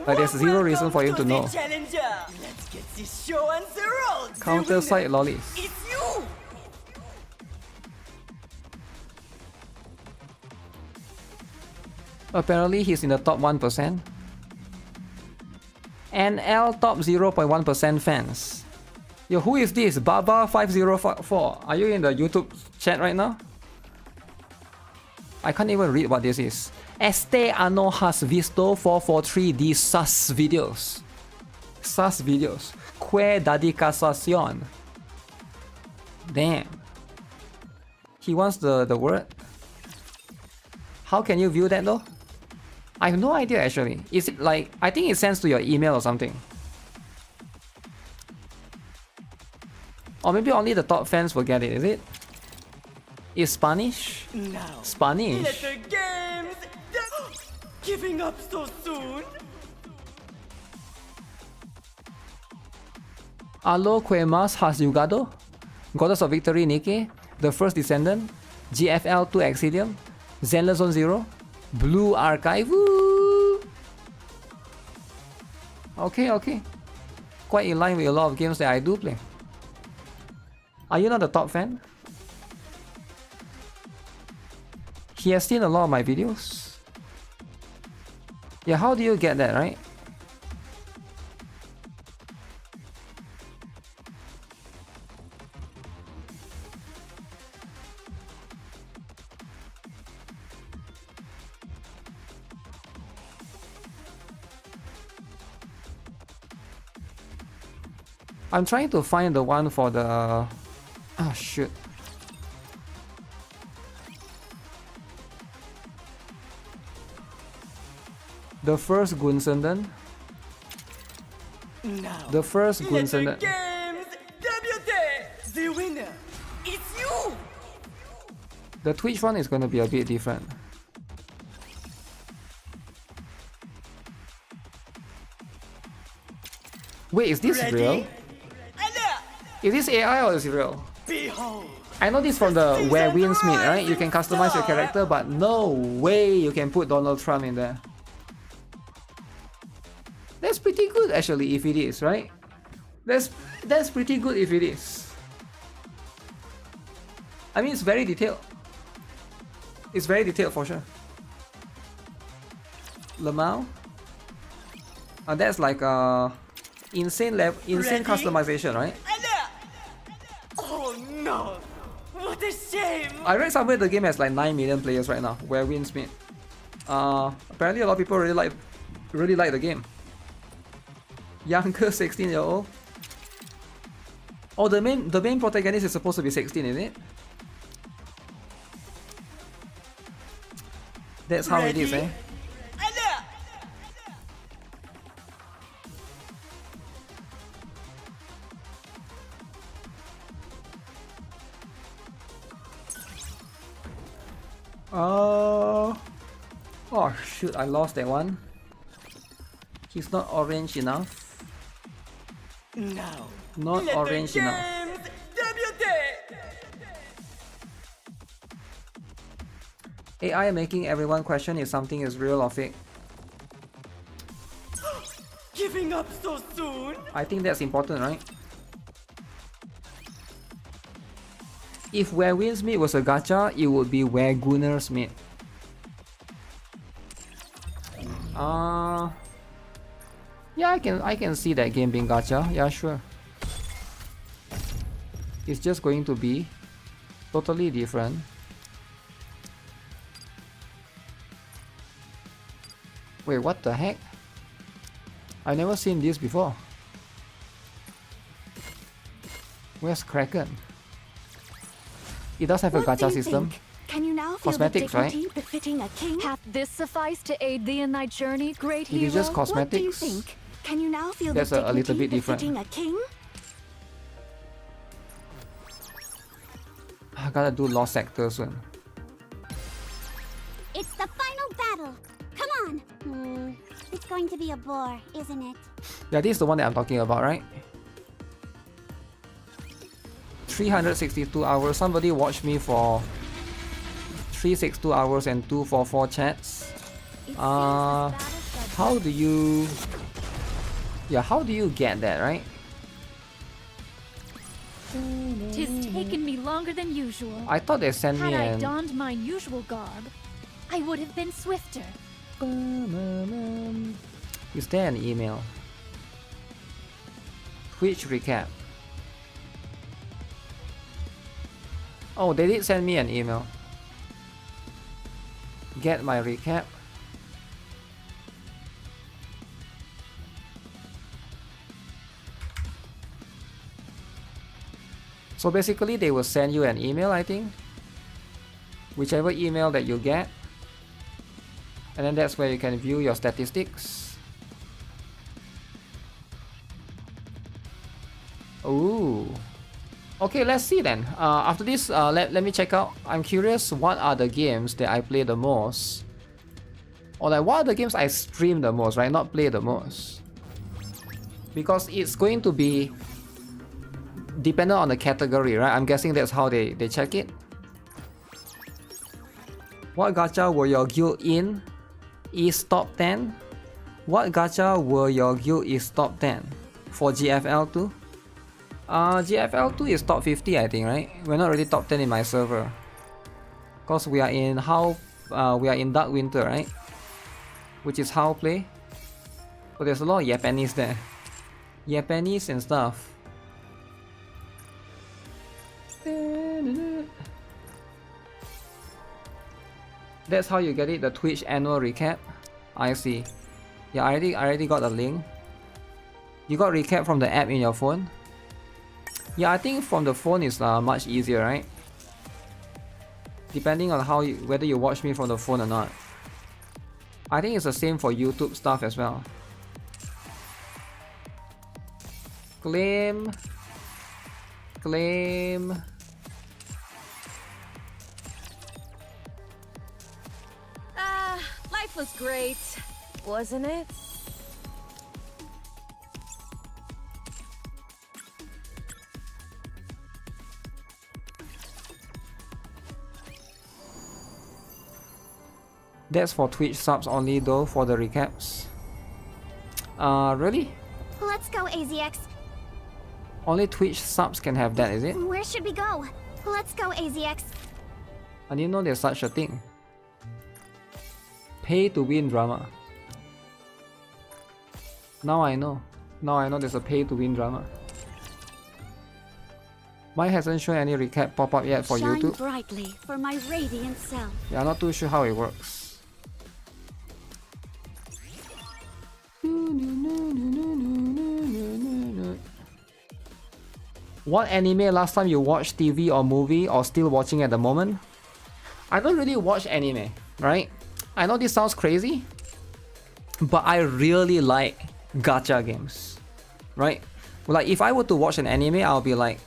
Like, there's zero reason for him to know. Let's get this show on the road. Counter side lollies. It's you. Apparently he's in the top 1%. NL top 0.1% fans. Yo, who is this? Baba5044. Are you in the YouTube chat right now? I can't even read what this is. Este ano has visto 443 sus videos. Sus videos. Que dedicación. Damn. He wants the word. How can you view that though? I have no idea actually. Is it like, I think it sends to your email or something. Or maybe only the top fans will get it, is it? Is Spanish? Now, Spanish? let the games. Giving up so soon? Alo que más has jugado? Goddess of Victory NIKKE, The First Descendant, GFL 2 Exilium, Zenless Zone 0, Blue Archive. Woo! Okay. Quite in line with a lot of games that I do play. Are you not a top fan? He has seen a lot of my videos. Yeah, how do you get that, right? I'm trying to find the one for the... Oh shoot. The first Gunsenden. Now, The first let the Gunsenden. games. Debut, the winner. It's you. The Twitch one is gonna be a bit different. Wait, is this Ready? real? Is this AI or is it real? Behold. I know this from the Where Winds Meet, right? You can customize your character, but no way you can put Donald Trump in there. That's pretty good actually if it is, right? That's pretty good if it is. I mean, it's very detailed. It's very detailed for sure. Lamau? That's like insane Ready? customization, right? Oh no. What a shame. I read somewhere the game has like 9 million players right now, where Winds Meet. Apparently a lot of people really like the game. Younger 16-year-old. Oh, the main protagonist is supposed to be 16, is it? That's how it is, eh? Oh shoot, I lost that one. He's not orange enough. Now, Not let orange the enough. games debut. AI making everyone question if something is real or fake. Giving up so soon? I think that's important, right? If Where Winds Meet was a gacha, it would be Where Gunners Meet. Yeah, I can see that game being gacha. Yeah, sure. It's just going to be totally different. Wait, what the heck? I've never seen this before. Where's Kraken? It does have a gacha system. Can you now feel Cosmetics, the dignity right? befitting a king? Hath this sufficed to aid thee in thy journey, great It hero? is just What do you cosmetics. think? Can you now feel That's the a little dignity bit different. befitting a king? I gotta do Lost Sector soon. It's the final battle. Come on. It's going to be a bore, isn't it? Yeah, this is the one that I'm talking about, right? 362 hours. Somebody watched me for 362 hours and 244 chats. How do you... Yeah, how do you get that, right? Tis taken me longer than usual. I thought they sent me Had I an... donned mine usual garb, I would have been swifter. Is there an email? Twitch recap. Oh, they did send me an email. Get my recap. So basically they will send you an email, I think. Whichever email that you get. And then that's where you can view your statistics. Ooh. Okay, let's see then. After this, let me check out. I'm curious what are the games that I play the most. Or like what are the games I stream the most, right? Not play the most. Because it's going to be dependent on the category, right? I'm guessing that's how they check it. What gacha were your guild in? Is top 10? What gacha were your guild is top 10? For GFL2? GFL2 is top 50, I think, right? We're not really top 10 in my server. Cause we are in we are in Dark Winter, right? Which is how play. But there's a lot of Japanese there. Japanese and stuff. That's how you get it, the Twitch annual recap. I see. Yeah, I already got the link. You got recap from the app in your phone? Yeah, I think from the phone is much easier, right? Depending on how whether you watch me from the phone or not. I think it's the same for YouTube stuff as well. Claim. Life was great, wasn't it? That's for Twitch subs only though, for the recaps. Really? Let's go, AZX. Only Twitch subs can have that, is it? Where should we go? Let's go, AZX. I didn't know there's such a thing. Pay to win drama. Now I know. Now I know there's a pay to win drama. Mine hasn't shown any recap pop up yet for Shine YouTube. brightly for my radiant self. Yeah, I'm not too sure how it works. What anime last time you watched TV or movie or still watching at the moment? I don't really watch anime, right? I know this sounds crazy, but I really like gacha games, right? Like if I were to watch an anime, I'll be like,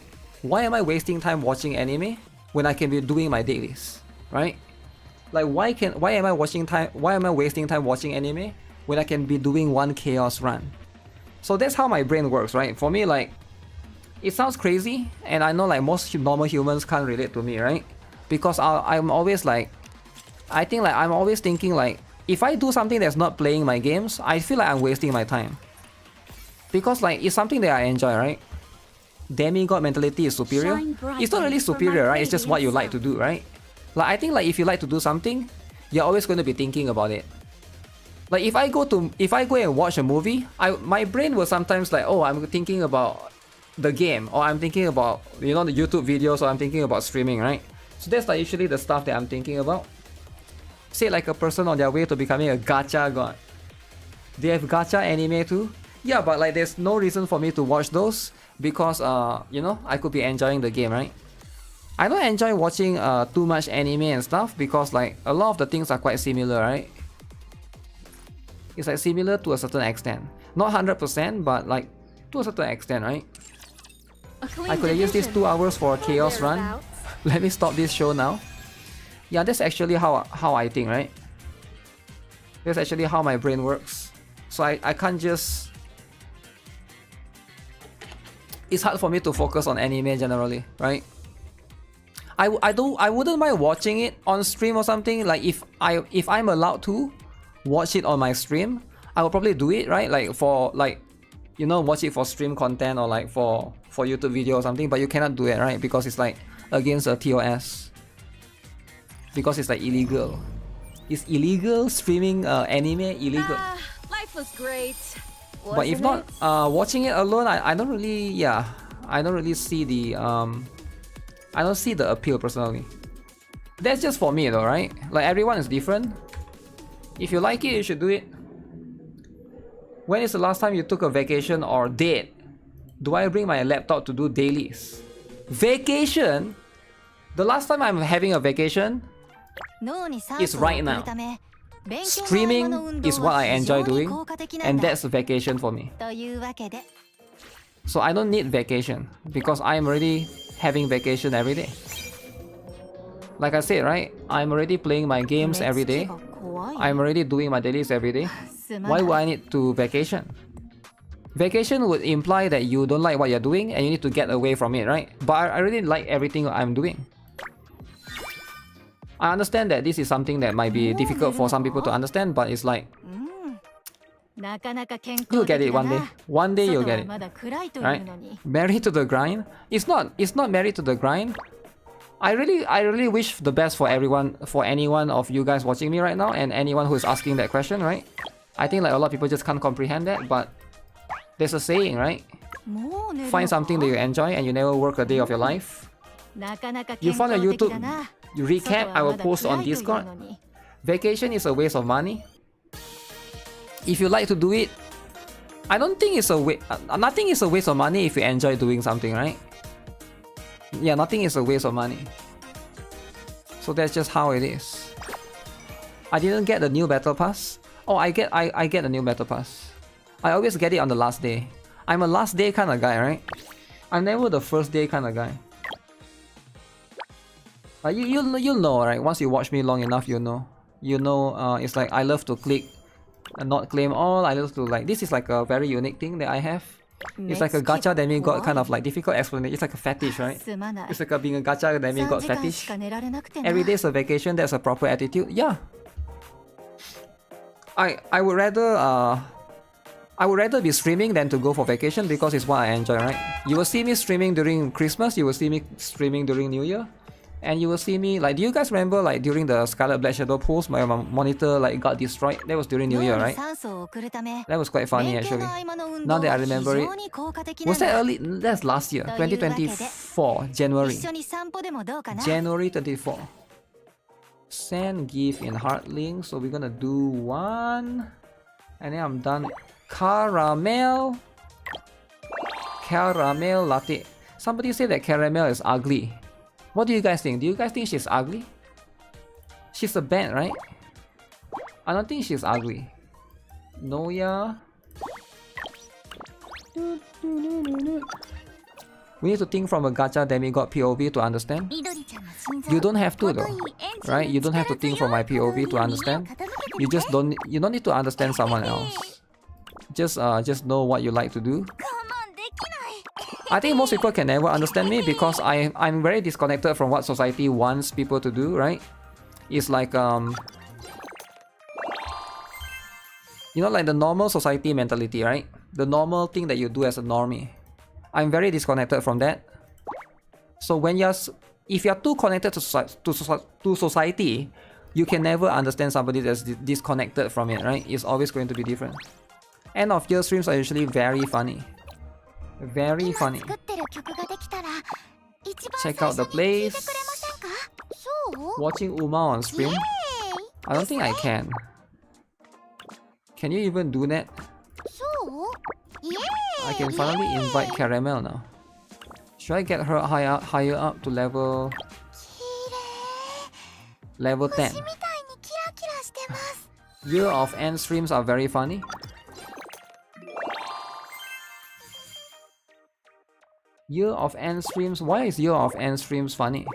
why am I wasting time watching anime when I can be doing my dailies, right? Like why am I wasting time watching anime when I can be doing one chaos run? So that's how my brain works, right? For me, like, it sounds crazy, and I know like most normal humans can't relate to me, right? Because I'm always like, I think like I'm always thinking like, if I do something that's not playing my games, I feel like I'm wasting my time. Because like, it's something that I enjoy, right? Demigod mentality is superior. It's not really superior, right? It's just what you like to do, right? Like, I think like if you like to do something, you're always going to be thinking about it. Like if I go and watch a movie, my brain will sometimes like, oh, I'm thinking about the game, or I'm thinking about, you know, the YouTube videos, or I'm thinking about streaming, right? So that's like usually the stuff that I'm thinking about. Say like a person on their way to becoming a gacha god. They have gacha anime too? Yeah, but like there's no reason for me to watch those because you know, I could be enjoying the game, right? I don't enjoy watching too much anime and stuff because like a lot of the things are quite similar, right? It's like similar to a certain extent. Not 100%, but like to a certain extent, right? I could have used these 2 hours for a chaos run. Let me stop this show now. Yeah, that's actually how I think, right? That's actually how my brain works. So I can't just... It's hard for me to focus on anime generally, right? I wouldn't mind watching it on stream or something. Like if I'm allowed to watch it on my stream, I will probably do it, right? Like for like, you know, watch it for stream content or like for YouTube video or something. But you cannot do it, right? Because it's like against a TOS. Because it's like illegal. It's illegal streaming anime, illegal. Life was great. But if not, watching it alone, I don't really, yeah, I don't really see the I don't see the appeal personally. That's just for me though, right? Like everyone is different. If you like it, you should do it. When is the last time you took a vacation or date? Do I bring my laptop to do dailies? Vacation? The last time I'm having a vacation is right now. Streaming is what I enjoy doing, and that's a vacation for me. So I don't need vacation because I'm already having vacation every day. Like I said, right? I'm already playing my games every day. I'm already doing my dailies every day. Why would I need to vacation? Vacation would imply that you don't like what you're doing and you need to get away from it, right? But I really like everything I'm doing. I understand that this is something that might be difficult for some people to understand, but it's like, you'll get it one day. One day you'll get it. Right? Married to the grind? It's not married to the grind. I really wish the best for everyone, for anyone of you guys watching me right now, and anyone who is asking that question, right? I think like a lot of people just can't comprehend that, but there's a saying, right? Find something that you enjoy and you never work a day of your life. You found a YouTube recap I will post on Discord. Vacation is a waste of money. If you like to do it, I don't think it's a waste. Nothing is a waste of money if you enjoy doing something, right? Yeah, nothing is a waste of money. So that's just how it is. I didn't get the new battle pass. Oh, I get a new battle pass. I always get it on the last day. I'm a last day kind of guy, right? I'm never the first day kind of guy. You'll know, right? Once you watch me long enough, you know. You know, it's like I love to click and not claim all. I love to like, this is like a very unique thing that I have. It's like a gacha demigod kind of like difficult explanation. It's like a fetish, right? It's like being a gacha demigod fetish. Every day is a vacation. That's a proper attitude. Yeah. I would rather be streaming than to go for vacation because it's what I enjoy, right? You will see me streaming during Christmas. You will see me streaming during New Year. And you will see me, like, do you guys remember, like, during the Scarlet Black Shadow pulse, my monitor, like, got destroyed? That was during New Year, right? That was quite funny, actually. Now that I remember it. Was that early? That's last year, 2024, January. January 24. Send gift in heart link, so we're gonna do one. And then I'm done. Caramel latte. Somebody said that caramel is ugly. What do you guys think? Do you guys think she's ugly? She's a band, right? I don't think she's ugly. Noya. We need to think from a gacha demigod POV to understand. You don't have to though. right? You don't have to think from my POV to understand. You don't need to understand someone else. Just know what you like to do. I think most people can never understand me because I'm very disconnected from what society wants people to do, right? It's like you know, like the normal society mentality, right? The normal thing that you do as a normie. I'm very disconnected from that. So if you're too connected to society, you can never understand somebody that's disconnected from it, right? It's always going to be different. End of year streams are usually very funny. Very funny. Check out the place. Watching Uma on stream. I don't think I can. Can you even do that? I can finally invite Caramel now. Should I get her higher up to level 10? Year of End streams are very funny. Year of End streams? Why is Year of End streams funny?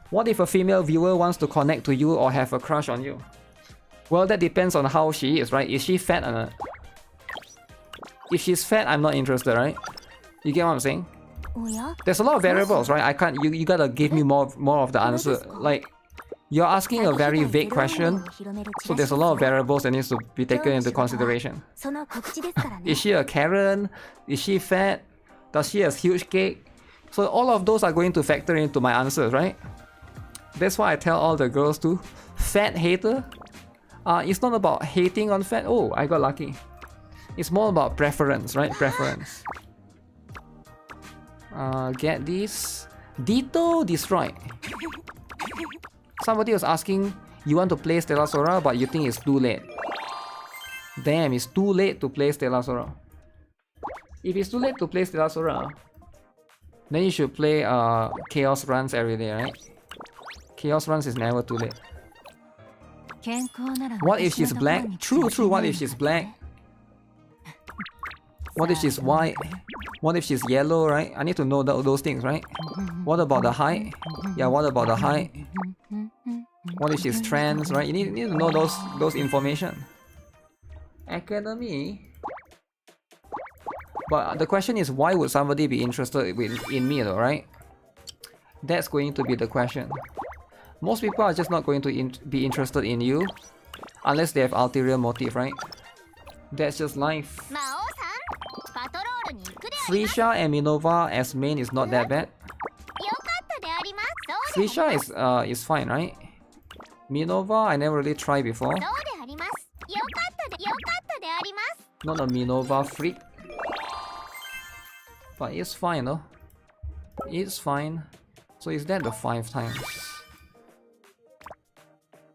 What if a female viewer wants to connect to you or have a crush on you? Well, that depends on how she is, right? Is she fat or not? If she's fat, I'm not interested, right? You get what I'm saying? There's a lot of variables, right? I can't. You gotta give me more of the answer. Like, you're asking a very vague question, so there's a lot of variables that needs to be taken into consideration. Is she a Karen? Is she fat? Does she have huge cake? So all of those are going to factor into my answers, right? That's why I tell all the girls too. Fat hater? It's not about hating on fat. Oh, I got lucky. It's more about preference, right? Preference. Get this. Ditto destroyed. Somebody was asking, you want to play Stellar Sora, but you think it's too late. Damn, it's too late to play Stellar Sora. If it's too late to play Stellar Sora, then you should play Chaos Runs every day, right? Chaos Runs is never too late. What if she's black? True, what if she's black? What if she's white? What if she's yellow, right? I need to know those things, right? What about the height? Yeah, what about the height? What if she's trans, right? You need to know those information. Academy? But the question is, why would somebody be interested in me though, right? That's going to be the question. Most people are just not going to be interested in you unless they have ulterior motive, right? That's just life. Frisha and Minova as main is not that bad. Frisha is fine, right? Minova I never really tried before. Not a Minova freak. But it's fine though. It's fine. So is that the 5 times?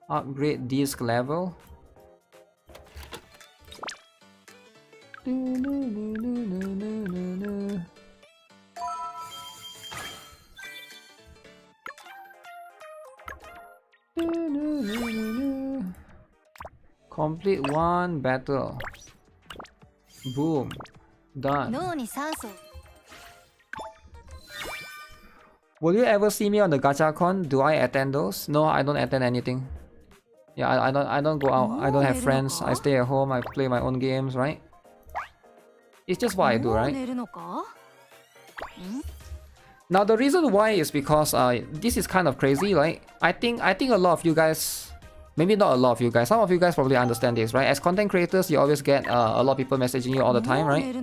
Upgrade disc level. Complete 1 battle. Boom. Done. Will you ever see me on the GachaCon? Do I attend those? No, I don't attend anything. Yeah, I don't go out. I don't have friends. I stay at home. I play my own games, right? It's just what I do, right? Now the reason why is because this is kind of crazy, right? I think a lot of you guys, maybe not a lot of you guys, some of you guys probably understand this, right? As content creators, you always get a lot of people messaging you all the time, right?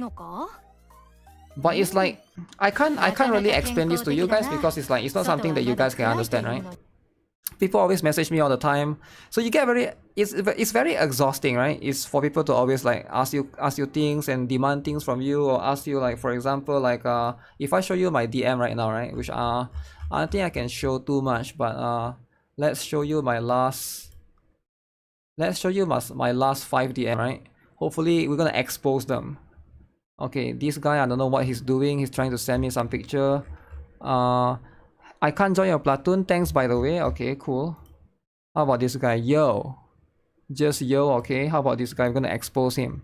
But it's like I can't really explain this to you guys because it's like it's not something that you guys can understand, right? People always message me all the time, so you get it's very exhausting, right? It's for people to always like ask you things and demand things from you, or ask you like, for example, like if I show you my DM right now, right, which I don't think I can show too much, but let's show you my last 5 DM, right? Hopefully we're gonna expose them. Okay, this guy, I don't know what he's doing. He's trying to send me some picture. I can't join your platoon. Thanks, by the way. Okay, cool. How about this guy? Yo. Just yo, okay? How about this guy? I'm gonna expose him.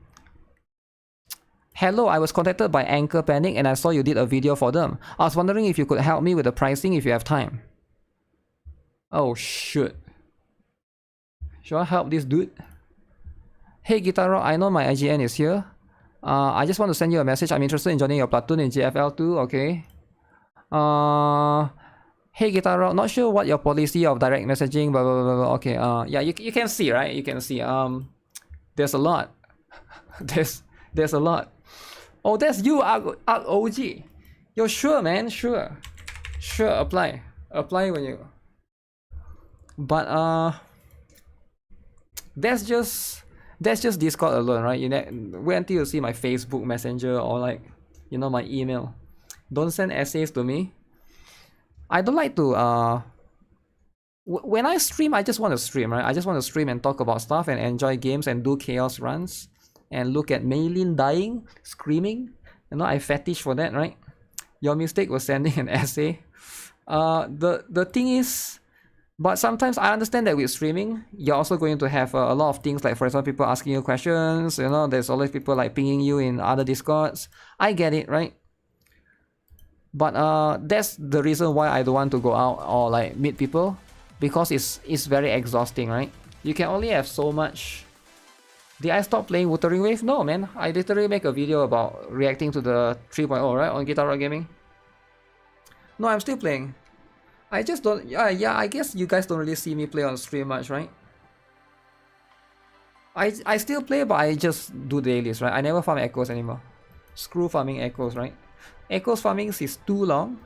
Hello, I was contacted by Anchor Panic and I saw you did a video for them. I was wondering if you could help me with the pricing if you have time. Oh shoot. Should I help this dude? Hey GuitarRock, I know my IGN is here. I just want to send you a message. I'm interested in joining your platoon in GFL too, okay? Hey GuitarRock, not sure what your policy of direct messaging, blah blah blah blah. Okay, yeah, you can see, right? You can see, there's a lot. there's a lot. Oh, that's you, OG. Yo, sure, man, sure. Sure, apply when you... But, that's just Discord alone, right? Wait until you see my Facebook Messenger or like, you know, my email. Don't send essays to me. I don't like to, when I stream, I just want to stream, right? I just want to stream and talk about stuff and enjoy games and do chaos runs and look at Maylin dying, screaming. You know, I fetish for that, right? Your mistake was sending an essay. The thing is, but sometimes I understand that with streaming, you're also going to have a lot of things like, for example, people asking you questions, you know, there's always people like pinging you in other Discords. I get it, right? But that's the reason why I don't want to go out or like meet people, because it's very exhausting, right? You can only have so much. Did I stop playing Wuthering Wave? No, man. I literally make a video about reacting to the 3.0, right, on GuitarRock Gaming. No, I'm still playing. I just don't... Yeah, I guess you guys don't really see me play on stream much, right? I still play, but I just do dailies, right? I never farm echoes anymore. Screw farming echoes, right? Echoes farming is too long.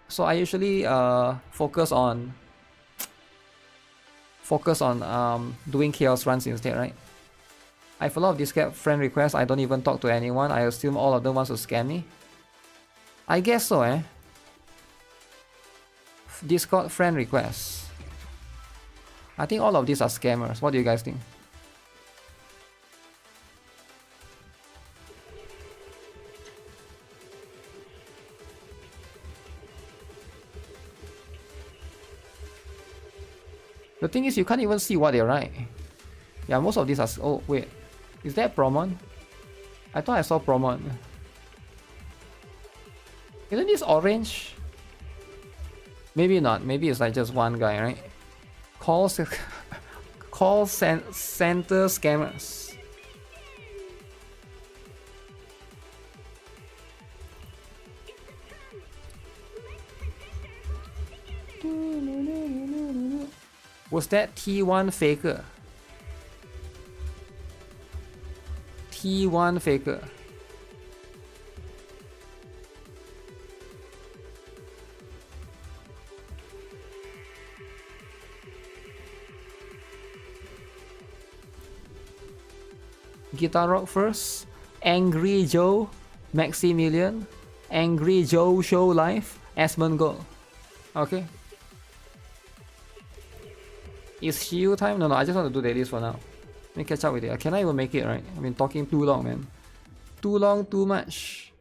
So I usually focus on doing chaos runs instead, right? I have a lot of Discord friend requests. I don't even talk to anyone. I assume all of them want to scam me. I guess so, eh? Discord friend requests. I think all of these are scammers. What do you guys think? The thing is, you can't even see what they write. Yeah, most of these are... Oh, wait. Is that Promon? I thought I saw Promon. Isn't this orange? Maybe not. Maybe it's like just one guy, right? Call center scammers. Was that T1 faker? T1 faker. GuitarRock first. Angry Joe, Maximilian, Angry Joe Show Live, Asmongold. Okay. Is Shield time? No, I just want to do dailies for now. Let me catch up with it. Can I even make it, right? I've been talking too long, man. Too long, too much.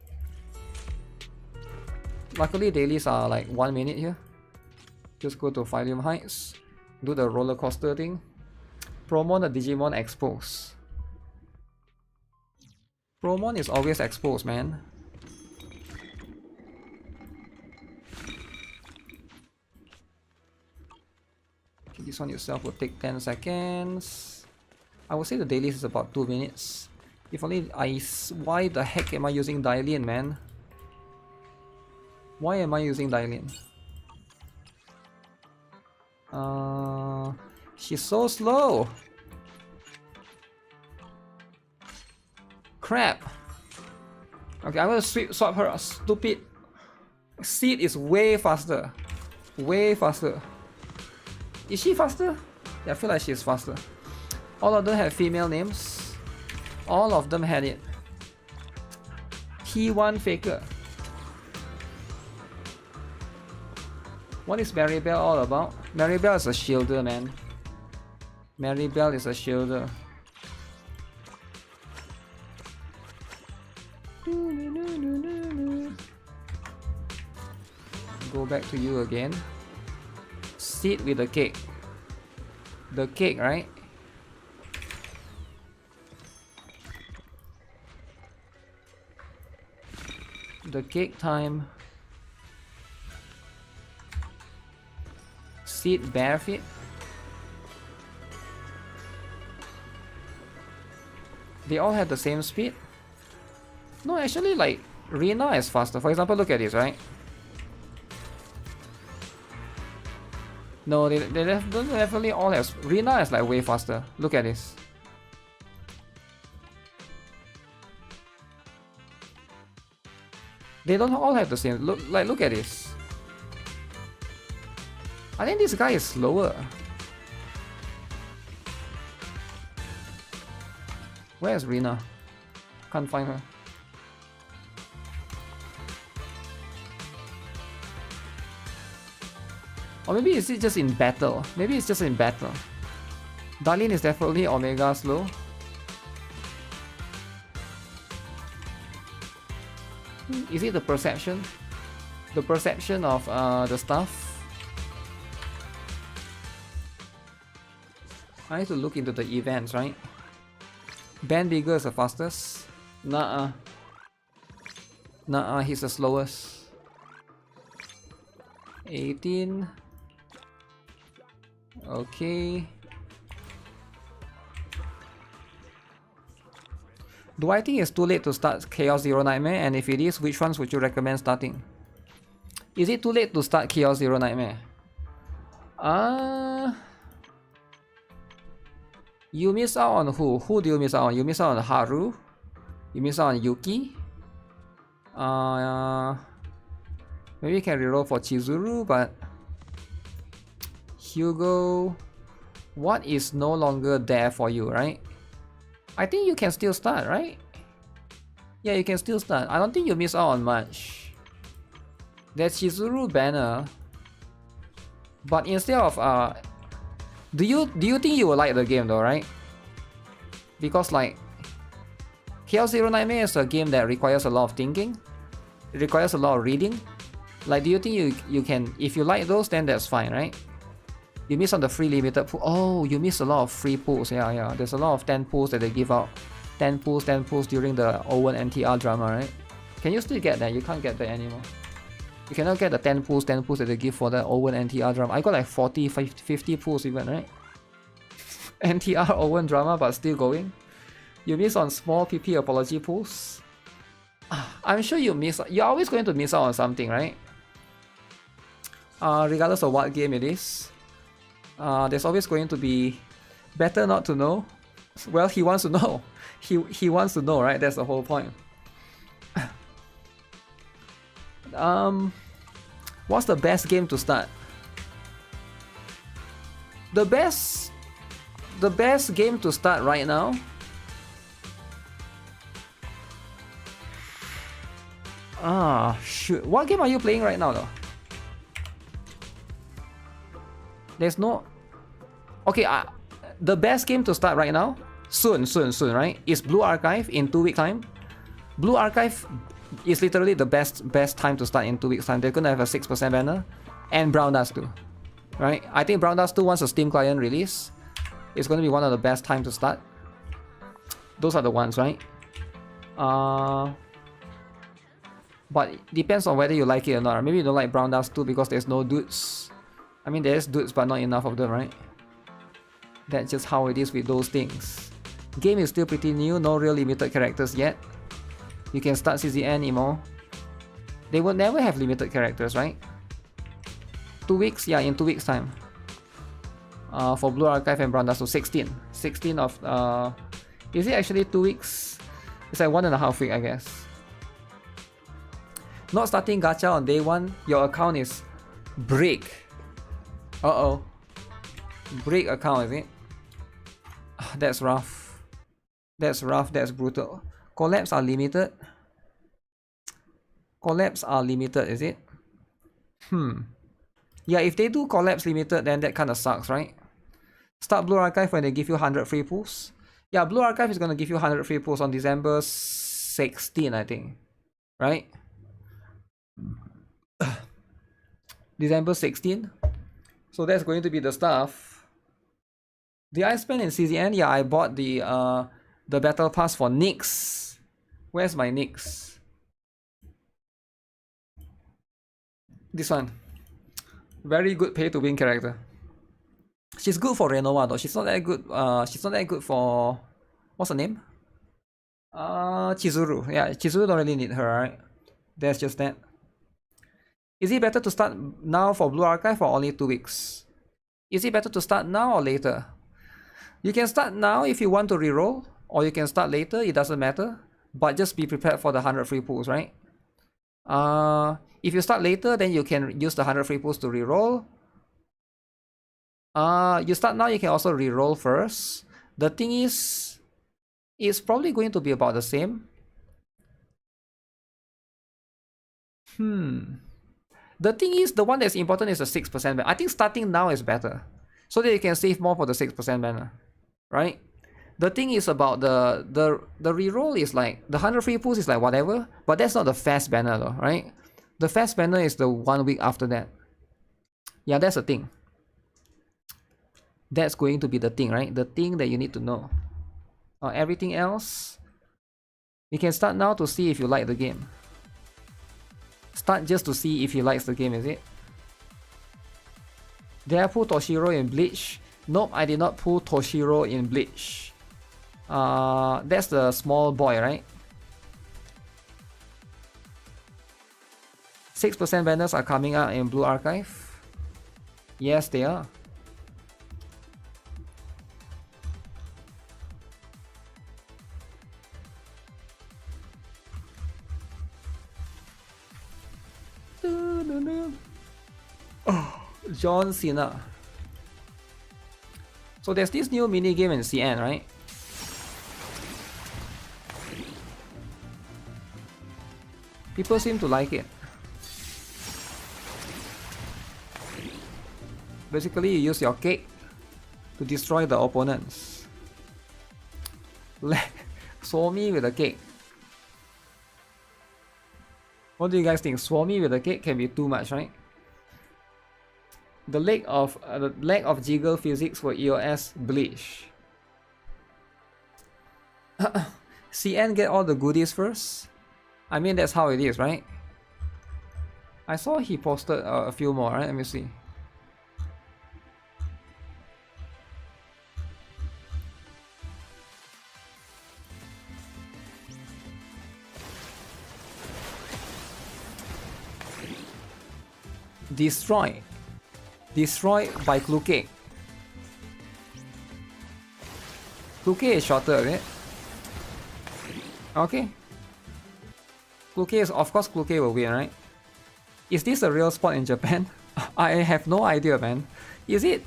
Luckily, dailies are like 1 minute here. Just go to Phylum Heights. Do the roller coaster thing. Promon the Digimon Expose. Promon is always exposed, man. Okay, this one itself will take 10 seconds. I would say the dailies is about 2 minutes. If only why the heck am I using Dailian, man? Why am I using Dailian? She's so slow. Crap. Okay, I'm gonna swap her. Stupid. Seed is way faster. Way faster. Is she faster? Yeah, I feel like she's faster. All of them have female names. All of them had it. T1 faker. What is Maribel all about? Maribel is a shielder, man. Maribel is a shielder. Go back to you again. Sit with the cake. The cake, right? The cake time. Seed bare feet. They all have the same speed. No, actually, like Rina is faster. For example, look at this, right? No, they don't definitely all have. Rina is like way faster. Look at this. They don't all have the same. Look at this. I think this guy is slower. Where's Rina? Can't find her. Or maybe it's just in battle. Maybe it's just in battle. Darlene is definitely Omega slow. Is it the perception? The perception of the stuff? I need to look into the events, right? Ben Bigger is the fastest. Nuh-uh. Nuh-uh, he's the slowest. 18. Okay. Do I think it's too late to start Chaos Zero Nightmare? And if it is, which ones would you recommend starting? Is it too late to start Chaos Zero Nightmare? You miss out on who? Who do you miss out on? You miss out on Haru? You miss out on Yuki? Maybe you can reroll for Chizuru, but Hugo, what is no longer there for you, right? I think you can still start, right? Yeah, you can still start. I don't think you miss out on much. There's Chizuru banner, but instead of do you think you will like the game though, right? Because like Chaos Zero Nightmare is a game that requires a lot of thinking. It requires a lot of reading. Like, do you think you can, if you like those, then that's fine, right? You miss on the free limited pool. Oh, you miss a lot of free pools. Yeah. There's a lot of 10 pools that they give out. 10 pools during the Owen NTR drama, right? Can you still get that? You can't get that anymore. You cannot get the 10 pools that they give for the Owen NTR drama. I got like 40, 50 pools even, right? NTR Owen drama, but still going. You miss on small PP apology pools. I'm sure you miss. You're always going to miss out on something, right? Regardless of what game it is. There's always going to be better not to know. Well, he wants to know. He wants to know, right? That's the whole point. What's the best game to start? The best game to start right now. Shoot. What game are you playing right now though? There's no... Okay, the best game to start right now, soon, right, is Blue Archive in 2 weeks time. Blue Archive is literally the best time to start in 2 weeks time. They're gonna have a 6% banner, and Brown Dust 2, right? I think Brown Dust 2, once a Steam client release, is gonna be one of the best time to start. Those are the ones, right? But it depends on whether you like it or not. Maybe you don't like Brown Dust 2 because there's no dudes. I mean, there's dudes, but not enough of them, right? That's just how it is with those things. Game is still pretty new, no real limited characters yet. You can start CZN, Emo. They will never have limited characters, right? 2 weeks? Yeah, in 2 weeks time. For Blue Archive and Brown Dust, so 16. 16 of... is it actually 2 weeks? It's like 1.5 weeks, I guess. Not starting gacha on day 1, your account is break. Uh-oh. Break account, is it? That's rough. That's rough, that's brutal. Collabs are limited. Collabs are limited, is it? Yeah, if they do collabs limited, then that kind of sucks, right? Start Blue Archive when they give you 100 free pools. Yeah, Blue Archive is going to give you 100 free pools on December 16, I think. Right? December 16. So that's going to be the stuff. Did I spend in CZN? Yeah, I bought the battle pass for NIKKE. Where's my NIKKE? This one. Very good pay to win character. She's good for Renoa though. She's not that good. She's not that good for, what's her name? Chizuru. Yeah, Chizuru don't really need her, right? That's just that. Is it better to start now for Blue Archive or only 2 weeks? Is it better to start now or later? You can start now if you want to reroll, or you can start later, it doesn't matter. But just be prepared for the 100 free pulls, right? If you start later, then you can use the 100 free pulls to reroll. You start now, you can also reroll first. The thing is, it's probably going to be about the same. The thing is, the one that's important is the 6% ban. I think starting now is better, so that you can save more for the 6% banner, right? The thing is about the reroll is like, the 100 free pulls is like whatever, but that's not the fast banner though, right? The fast banner is the 1 week after that. Yeah, that's the thing. That's going to be the thing, right? The thing that you need to know. Everything else, you can start now to see if you like the game. Start just to see if he likes the game, is it? Did I pull Toshiro in Bleach? Nope, I did not pull Toshiro in Bleach. That's the small boy, right? 6% banners are coming out in Blue Archive. Yes, they are. Oh, John Cena. So there's this new mini game in CN, right? People seem to like it. Basically, you use your cake to destroy the opponents. Swami with a cake. What do you guys think? Swami with a cake can be too much, right? The lack of jiggle physics for EOS Bleach. CN get all the goodies first. I mean, that's how it is, right? I saw he posted a few more, right? Let me see. Destroyed by Cluke. Cluke is shorter, is it? Okay. Cluke is, of course, Cluke will win, right? Is this a real spot in Japan? I have no idea, man. Is it?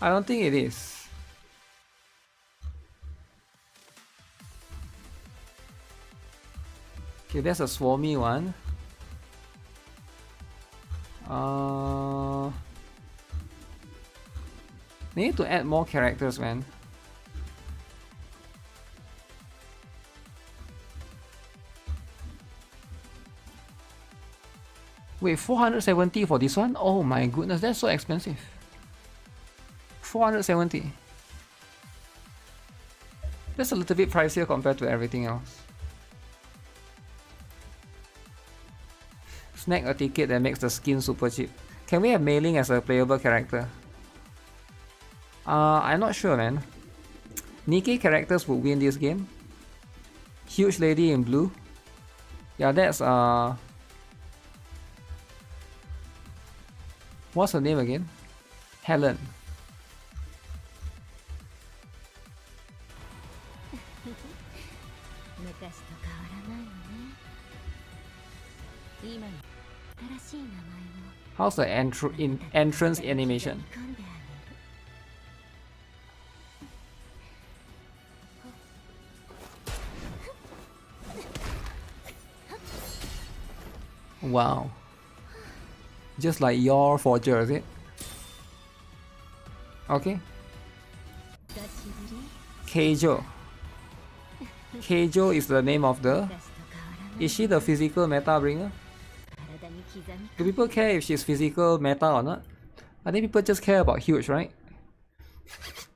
I don't think it is. Okay, there's a Swami one. They need to add more characters, man. Wait, 470 for this one? Oh my goodness, that's so expensive. 470. That's a little bit pricier compared to everything else. Snag a ticket that makes the skin super cheap. Can we have Mailing as a playable character? I'm not sure, man. NIKKE characters would win this game. Huge lady in blue. Yeah, that's what's her name again? Helen. How's the entrance animation? Wow. Just like your Forger, is it? Okay. Keijo. Keijo is the name of the... Is she the physical meta bringer? Do people care if she's physical meta or not? I think people just care about huge, right?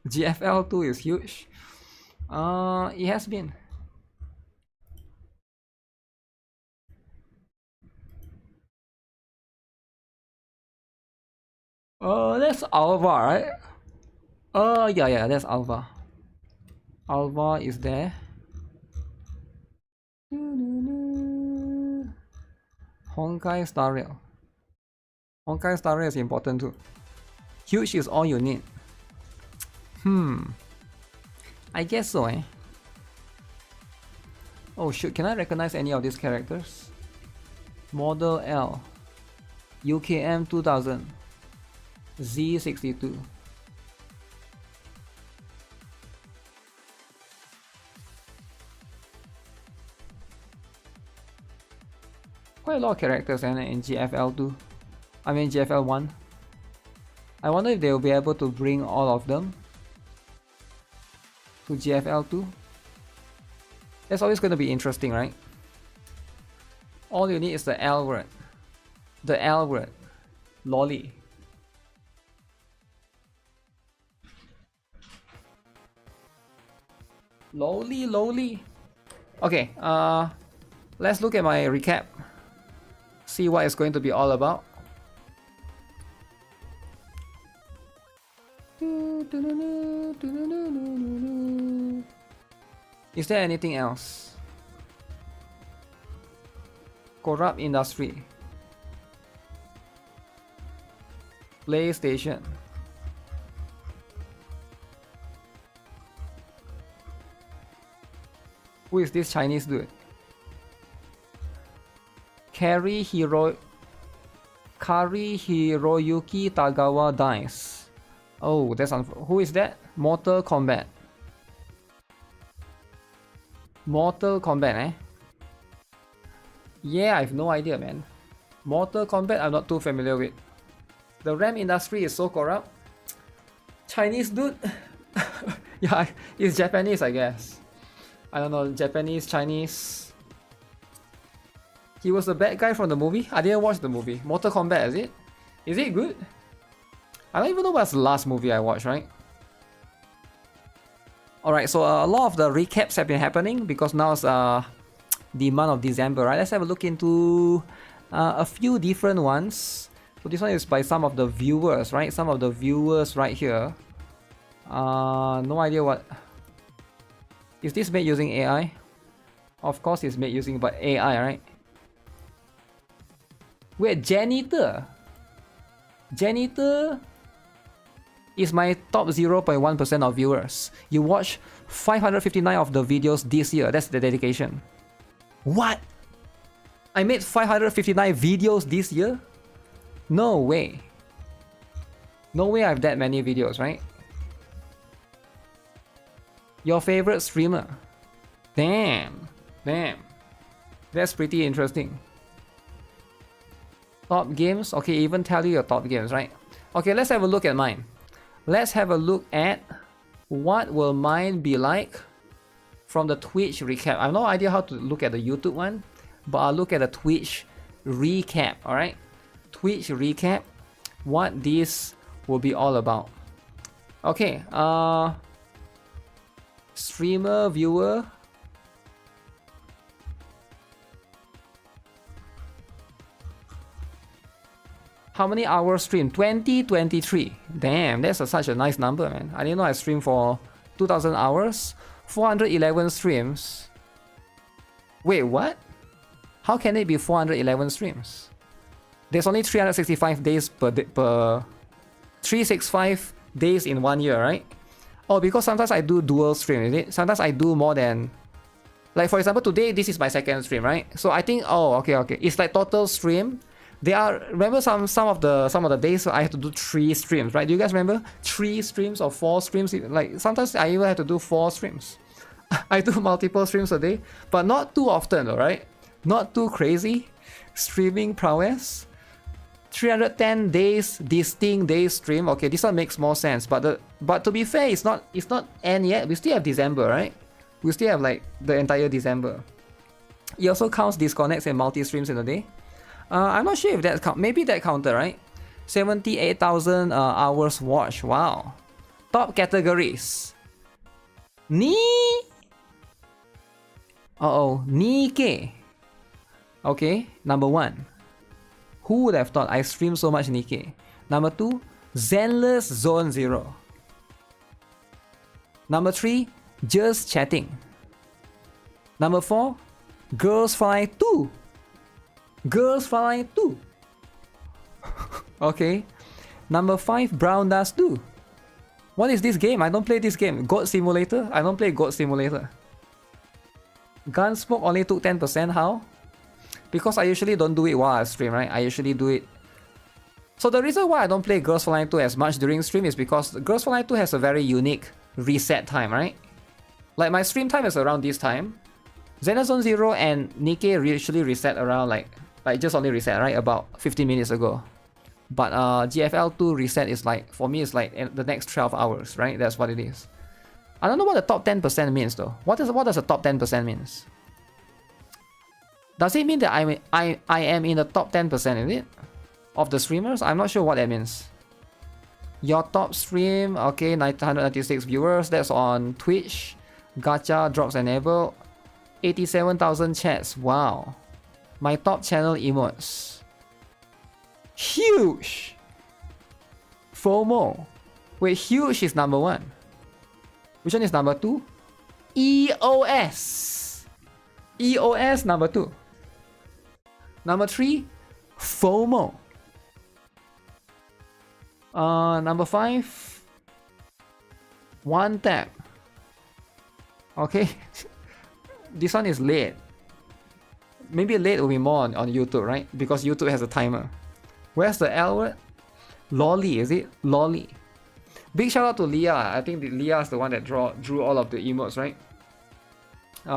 GFL 2 is huge. It has been. That's Alva, right? Yeah, that's Alva. Alva is there. Honkai Star Rail. Honkai Star Rail is important too. Huge is all you need. I guess so, eh? Oh shoot, can I recognize any of these characters? Model L. UKM 2000. Z62. Quite a lot of characters in GFL2. I mean GFL1. I wonder if they will be able to bring all of them to GFL2. That's always going to be interesting, right? All you need is the L word. The L word. Lolly. Lowly. Okay, let's look at my recap. See what it's going to be all about. Is there anything else? Corrupt industry. PlayStation. Who is this Chinese dude? Kari Hiroyuki Tagawa dies. Oh, that's who is that? Mortal Kombat. Mortal Kombat, eh? Yeah, I have no idea, man. Mortal Kombat, I'm not too familiar with. The RAM industry is so corrupt. Chinese dude? Yeah, it's Japanese, I guess. I don't know, Japanese, Chinese. He was the bad guy from the movie? I didn't watch the movie. Mortal Kombat, is it? Is it good? I don't even know what's the last movie I watched, right? Alright, so a lot of the recaps have been happening because now it's the month of December, right? Let's have a look into a few different ones. So this one is by some of the viewers, right? Some of the viewers right here. No idea what... Is this made using AI? Of course it's made using by AI, right? Wait, Janitor? Janitor is my top 0.1% of viewers. You watch 559 of the videos this year. That's the dedication. What? I made 559 videos this year? No way. No way I have that many videos, right? Your favorite streamer? Damn. That's pretty interesting. Top games? Okay, even tell you your top games, right? Okay, let's have a look at mine. Let's have a look at what will mine be like from the Twitch recap. I have no idea how to look at the YouTube one, but I'll look at the Twitch recap, alright? Twitch recap, what this will be all about. Okay, streamer, viewer. How many hours stream? 2023. Damn, that's such a nice number, man. I didn't know I streamed for 2000 hours. 411 streams. Wait, what? How can it be 411 streams? There's only 365 days per 365 days in 1 year, right? Oh, because sometimes I do dual stream, is it? Sometimes I do more than... Like for example, today this is my second stream, right? So I think, oh, okay. It's like total stream. There are, remember some of the days I have to do 3 streams, right? Do you guys remember 3 streams or 4 streams? Like sometimes I even have to do 4 streams. I do multiple streams a day, but not too often, though, right? Not too crazy. Streaming prowess. 310 days, distinct days stream. Okay, this one makes more sense. But to be fair, it's not end yet. We still have December, right? We still have like the entire December. It also counts disconnects and multi streams in a day. I'm not sure if that count. Maybe that counted, right? 78,000 hours watched. Wow. Top categories. NIKKE. Okay, number 1. Who would have thought I stream so much NIKKE? Number 2, Zenless Zone 0. Number 3, just chatting. Number 4, Girls Fly 2. Girls Fly 2. Okay. Number 5, Brown Dust 2. What is this game? I don't play this game. Goat Simulator? I don't play Goat Simulator. Gunsmoke only took 10%. How? Because I usually don't do it while I stream, right? I usually do it. So the reason why I don't play Girls Fly 2 as much during stream is because Girls Fly 2 has a very unique reset time, right? Like my stream time is around this time. Zenless Zone 0 and NIKKE usually reset around like just only reset, right? About 15 minutes ago. But GFL2 reset is like, for me, it's like the next 12 hours, right? That's what it is. I don't know what the top 10% means though. What does the top 10% means? Does it mean that I am in the top 10%, is it? Of the streamers? I'm not sure what that means. Your top stream, okay, 996 viewers. That's on Twitch. Gacha drops enabled. 87,000 chats. Wow. My top channel emotes. Huge. FOMO. Wait, huge is number 1. Which one is number 2? EOS. EOS number 2. Number 3, FOMO. Number 5, one tap. Okay. This one is late. Maybe late will be more on YouTube, right? Because YouTube has a timer. Where's the L word? Lolly, is it? Lolly. Big shout out to Leah. I think Leah is the one that drew all of the emotes, right?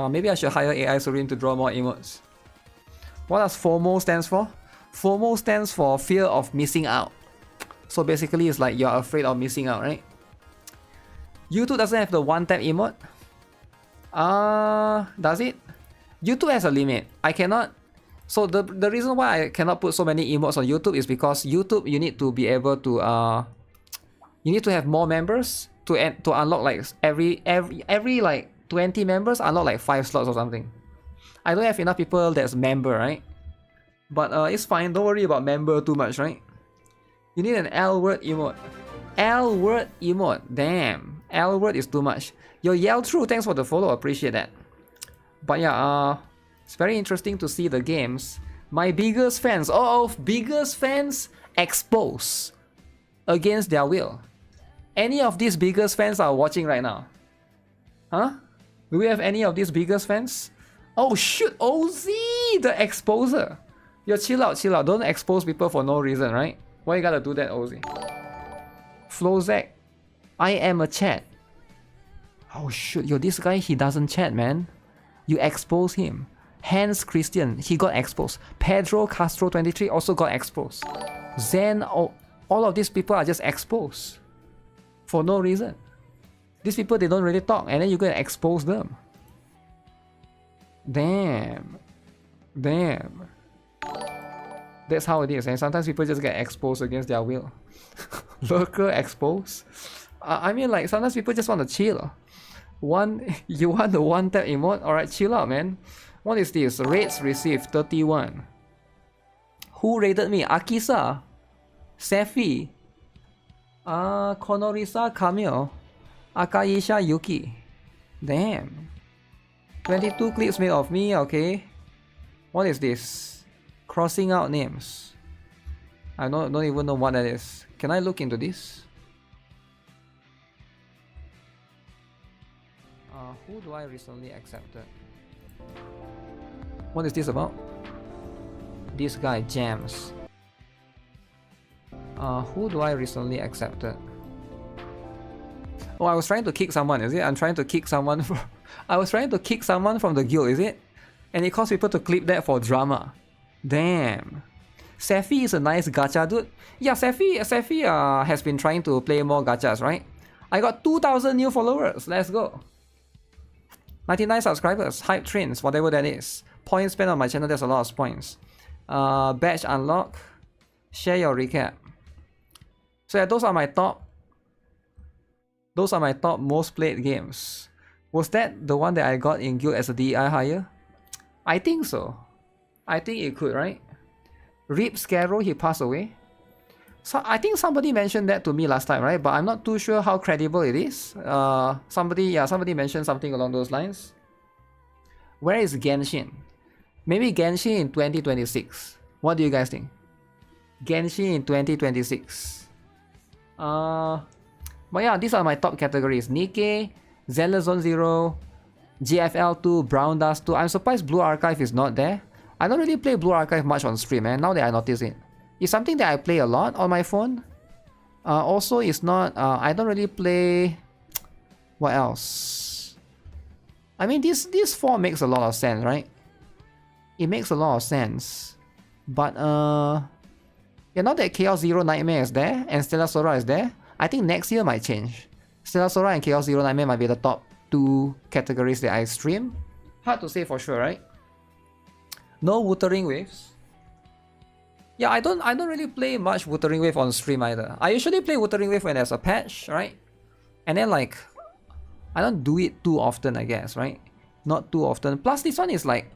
Maybe I should hire AI Surin to draw more emotes. What does FOMO stands for? FOMO stands for fear of missing out. So basically it's like you're afraid of missing out, right? YouTube doesn't have the one tap emote. Does it? YouTube has a limit. I cannot. So the reason why I cannot put so many emotes on YouTube is because YouTube, you need to be able to you need to have more members to unlock like every like 20 members unlock like 5 slots or something. I don't have enough people that's member, right? But it's fine. Don't worry about member too much, right? You need an L word emote. L word emote. Damn. L word is too much. Yo, Yell True, thanks for the follow. Appreciate that. But yeah, it's very interesting to see the games. My biggest fans. Biggest fans expose against their will. Any of these biggest fans are watching right now? Huh? Do we have any of these biggest fans? Oh shoot, OZ, the exposer. Yo, chill out. Don't expose people for no reason, right? Why you gotta do that, OZ? Flozek, I am a chat. Oh shoot, yo, this guy, he doesn't chat, man. You expose him. Hans Christian, he got exposed. Pedro Castro 23 also got exposed. Zen, all of these people are just exposed. For no reason. These people, they don't really talk, and then you go and expose them. Damn. That's how it is, and sometimes people just get exposed against their will. Lurker exposed? I mean, like, sometimes people just want to chill. You want the one tap emote? Alright, chill out, man. What is this? Raids received 31. Who raided me? Akisa? Sefi? Konorisa Camille? Akaisha Yuki? Damn. 22 clips made of me, okay. What is this? Crossing out names. I don't even know what that is. Can I look into this? Who do I recently accepted? What is this about? This guy, Jams. Who do I recently accepted? Oh, I was trying to kick someone, is it? I'm trying to kick someone from... I was trying to kick someone from the guild, is it? And it caused people to clip that for drama. Damn. Sefi is a nice gacha dude. Yeah, Sefi has been trying to play more gachas, right? I got 2,000 new followers. Let's go. 99 subscribers. Hype trains, whatever that is. Points spent on my channel, there's a lot of points. Badge unlock. Share your recap. So yeah, those are my top most played games. Was that the one that I got in guild as a DEI hire? I think so. I think it could, right? Rip Scarrow, he passed away. So I think somebody mentioned that to me last time, right? But I'm not too sure how credible it is. Somebody mentioned something along those lines. Where is Genshin? Maybe Genshin in 2026. What do you guys think? Genshin in 2026. But yeah, these are my top categories. NIKKE, Zenless Zone 0, GFL2, Brown Dust 2. I'm surprised Blue Archive is not there. I don't really play Blue Archive much on stream, man. Now that I notice it. It's something that I play a lot on my phone. Also, it's not... I don't really play... What else? I mean, this 4 makes a lot of sense, right? It makes a lot of sense. But, yeah, now that Chaos Zero Nightmare is there and Stellar Sora is there, I think next year might change. Stellar Sora and Chaos Zero Nightmare might be the top 2 categories that I stream. Hard to say for sure, right? No Wuthering Waves. Yeah, I don't really play much Wuthering Wave on stream either. I usually play Wuthering Wave when there's a patch, right? And then like, I don't do it too often, I guess, right? Not too often. Plus this one is like,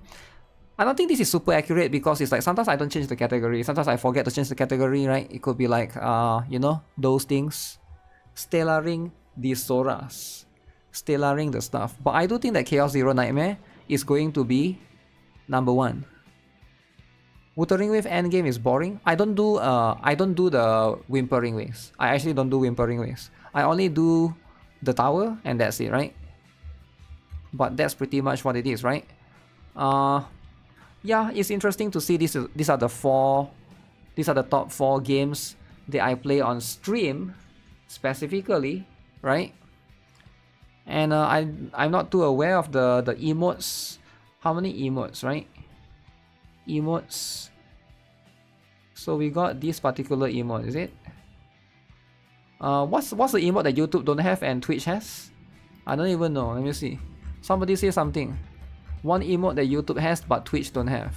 I don't think this is super accurate because it's like sometimes I don't change the category. Sometimes I forget to change the category, right? It could be like, you know, those things. Stellaring the Soras. Stellaring the stuff. But I do think that Chaos Zero Nightmare is going to be number 1. Wuthering Wave endgame is boring. I don't do the Whimpering Waves. I actually don't do Whimpering Waves. I only do the tower and that's it, right? But that's pretty much what it is, right? Yeah, it's interesting to see these are the top 4 games that I play on stream specifically, right? And I'm not too aware of the emotes. How many emotes, right? Emotes. So we got this particular emote, is it? What's the emote that YouTube don't have and Twitch has? I don't even know. Let me see. Somebody say something. One emote that YouTube has but Twitch don't have.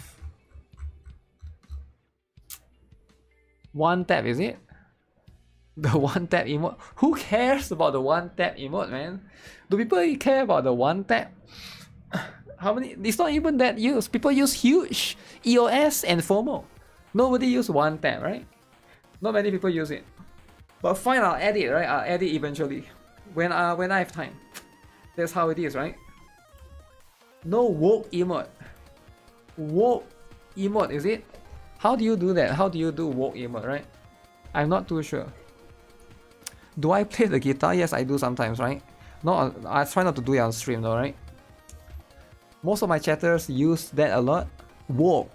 One tap, is it? The one tap emote. Who cares about the one tap emote, man? Do people care about the one tap? How many? It's not even that used. People use huge, EOS and FOMO. Nobody use one tap, right? Not many people use it. But fine, I'll add it, right? I'll add it eventually. When I have time. That's how it is, right? No woke emote. Woke emote, is it? How do you do that? How do you do woke emote, right? I'm not too sure. Do I play the guitar? Yes, I do sometimes, right? No, I try not to do it on stream though, right? Most of my chatters use that a lot. Woke.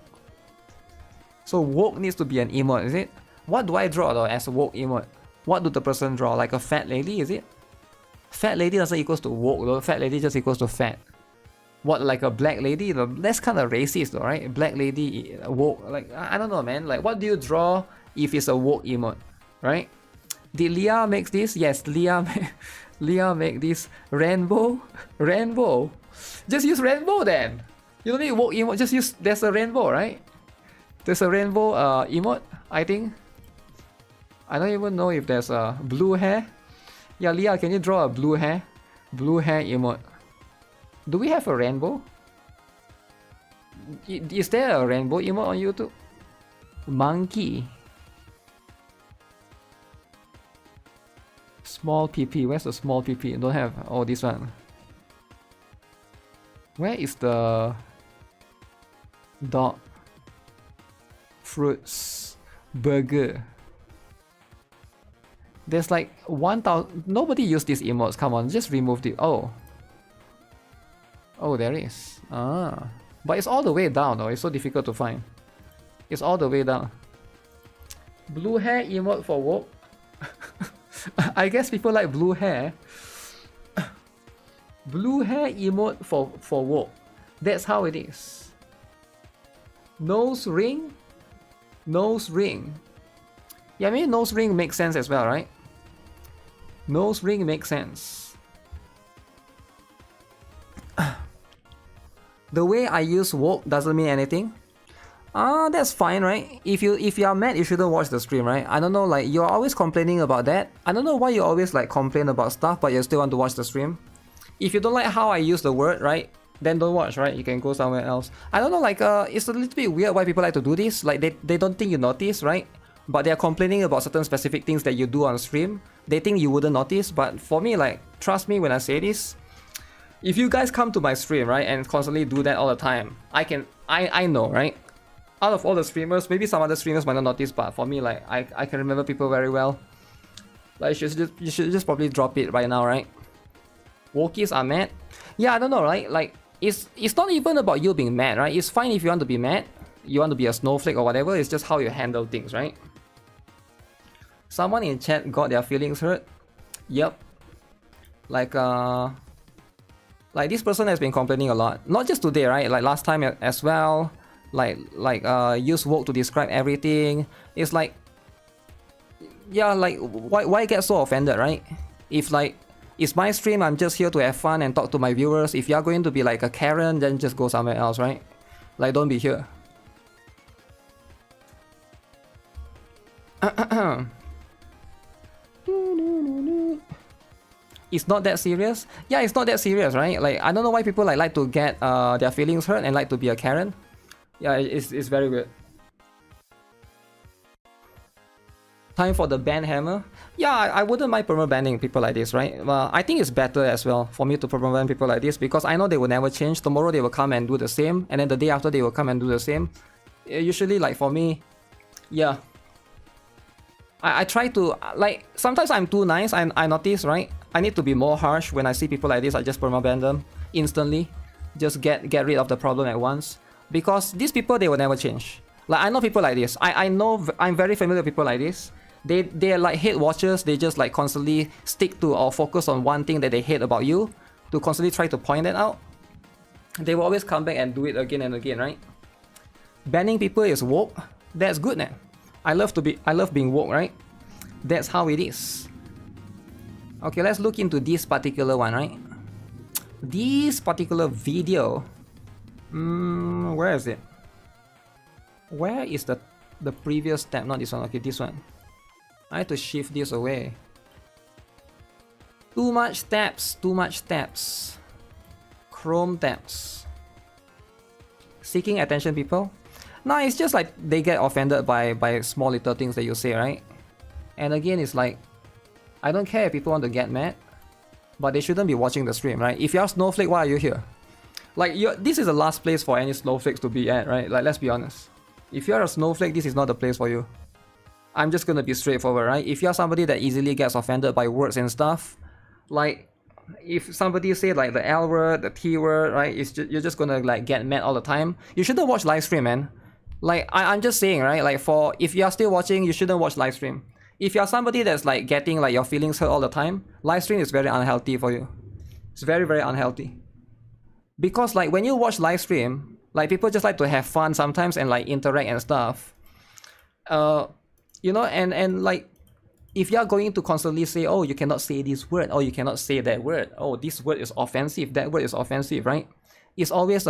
So woke needs to be an emote, is it? What do I draw though as a woke emote? What do the person draw? Like a fat lady, is it? Fat lady doesn't equals to woke though. Fat lady just equals to fat. What, like a black lady? That's kind of racist though, right? Black lady, woke. Like, I don't know, man. Like, what do you draw if it's a woke emote, right? Did Leah make this? Yes, Leah make this. Rainbow? Rainbow? Just use rainbow then. You don't need woke emote. Just use, there's a rainbow, right? There's a rainbow emote, I think. I don't even know if there's a blue hair. Yeah, Leah, can you draw a blue hair? Blue hair emote. Do we have a rainbow? Is there a rainbow emote on YouTube? Monkey. Small PP. Where's the small PP? Don't have. Oh, this one. Where is the dog? Fruits. Burger. There's like 1,000. Nobody used these emotes. Come on, just remove it. Oh. Oh, there is. Ah. But it's all the way down though. It's so difficult to find. It's all the way down. Blue hair emote for woke. I guess people like blue hair. Blue hair emote for woke. That's how it is. Nose ring. Nose ring. Yeah, I mean nose ring makes sense as well, right? Nose ring makes sense. The way I use woke doesn't mean anything. That's fine, right? If you are mad, you shouldn't watch the stream, right? I don't know, like you're always complaining about that. I don't know why you always like complain about stuff, but you still want to watch the stream. If you don't like how I use the word, right? Then don't watch, right? You can go somewhere else. I don't know, like it's a little bit weird why people like to do this. Like they don't think you notice, right? but they're complaining about certain specific things that you do on stream. They think you wouldn't notice, but for me, like, trust me when I say this, if you guys come to my stream, right, and constantly do that all the time, I know, right? Out of all the streamers, maybe some other streamers might not notice, but for me, like, I can remember people very well. Like, you should just probably drop it right now, right? Wokies are mad? Yeah, I don't know, right? Like, it's not even about you being mad, right? It's fine if you want to be mad, you want to be a snowflake or whatever, it's just how you handle things, right? Someone in chat got their feelings hurt? Yep. Like this person has been complaining a lot. Not just today, right? Like last time as well. Use woke to describe everything. It's like, yeah, like why get so offended, right? If like it's my stream, I'm just here to have fun and talk to my viewers. If you're going to be like a Karen, then just go somewhere else, right? Like, don't be here. It's not that serious. Yeah, it's not that serious, right? Like, I don't know why people like to get their feelings hurt and like to be a Karen. Yeah, it's very weird. Time for the ban hammer. Yeah, I wouldn't mind perma banning people like this, right? I think it's better as well for me to perma ban people like this because I know they will never change. Tomorrow they will come and do the same, and then the day after they will come and do the same. Usually, like for me, yeah. I try to, like, sometimes I'm too nice, I notice, right? I need to be more harsh when I see people like this. I just permaban them instantly. Just get rid of the problem at once. Because these people, they will never change. Like, I know people like this. I know, I'm very familiar with people like this. They're like hate watchers. They just like constantly stick to or focus on one thing that they hate about you to constantly try to point that out. They will always come back and do it again and again, right? Banning people is woke. That's good, man. I love being woke, right? That's how it is. Okay, let's look into this particular one, right? This particular video. Where is it? Where is the previous tab? Not this one. Okay, this one. I have to shift this away. Too much tabs. Too much tabs. Chrome tabs. Seeking attention, people. No, it's just like they get offended by small little things that you say, right? And again, it's like, I don't care if people want to get mad, but they shouldn't be watching the stream, right? If you're a snowflake, why are you here? Like, this is the last place for any snowflakes to be at, right? Like, let's be honest. If you're a snowflake, this is not the place for you. I'm just gonna be straightforward, right? If you're somebody that easily gets offended by words and stuff, like, if somebody say like the L word, the T word, right? You're just gonna like get mad all the time. You shouldn't watch live stream, man. Like, I'm just saying, right? Like, if you're still watching, you shouldn't watch live stream. If you're somebody that's like getting like your feelings hurt all the time, live stream is very unhealthy for you. It's very, very unhealthy. Because like when you watch live stream, like people just like to have fun sometimes and like interact and stuff. You know, and like if you're going to constantly say, oh, you cannot say this word, or you cannot say that word, oh, this word is offensive, that word is offensive, right? It's always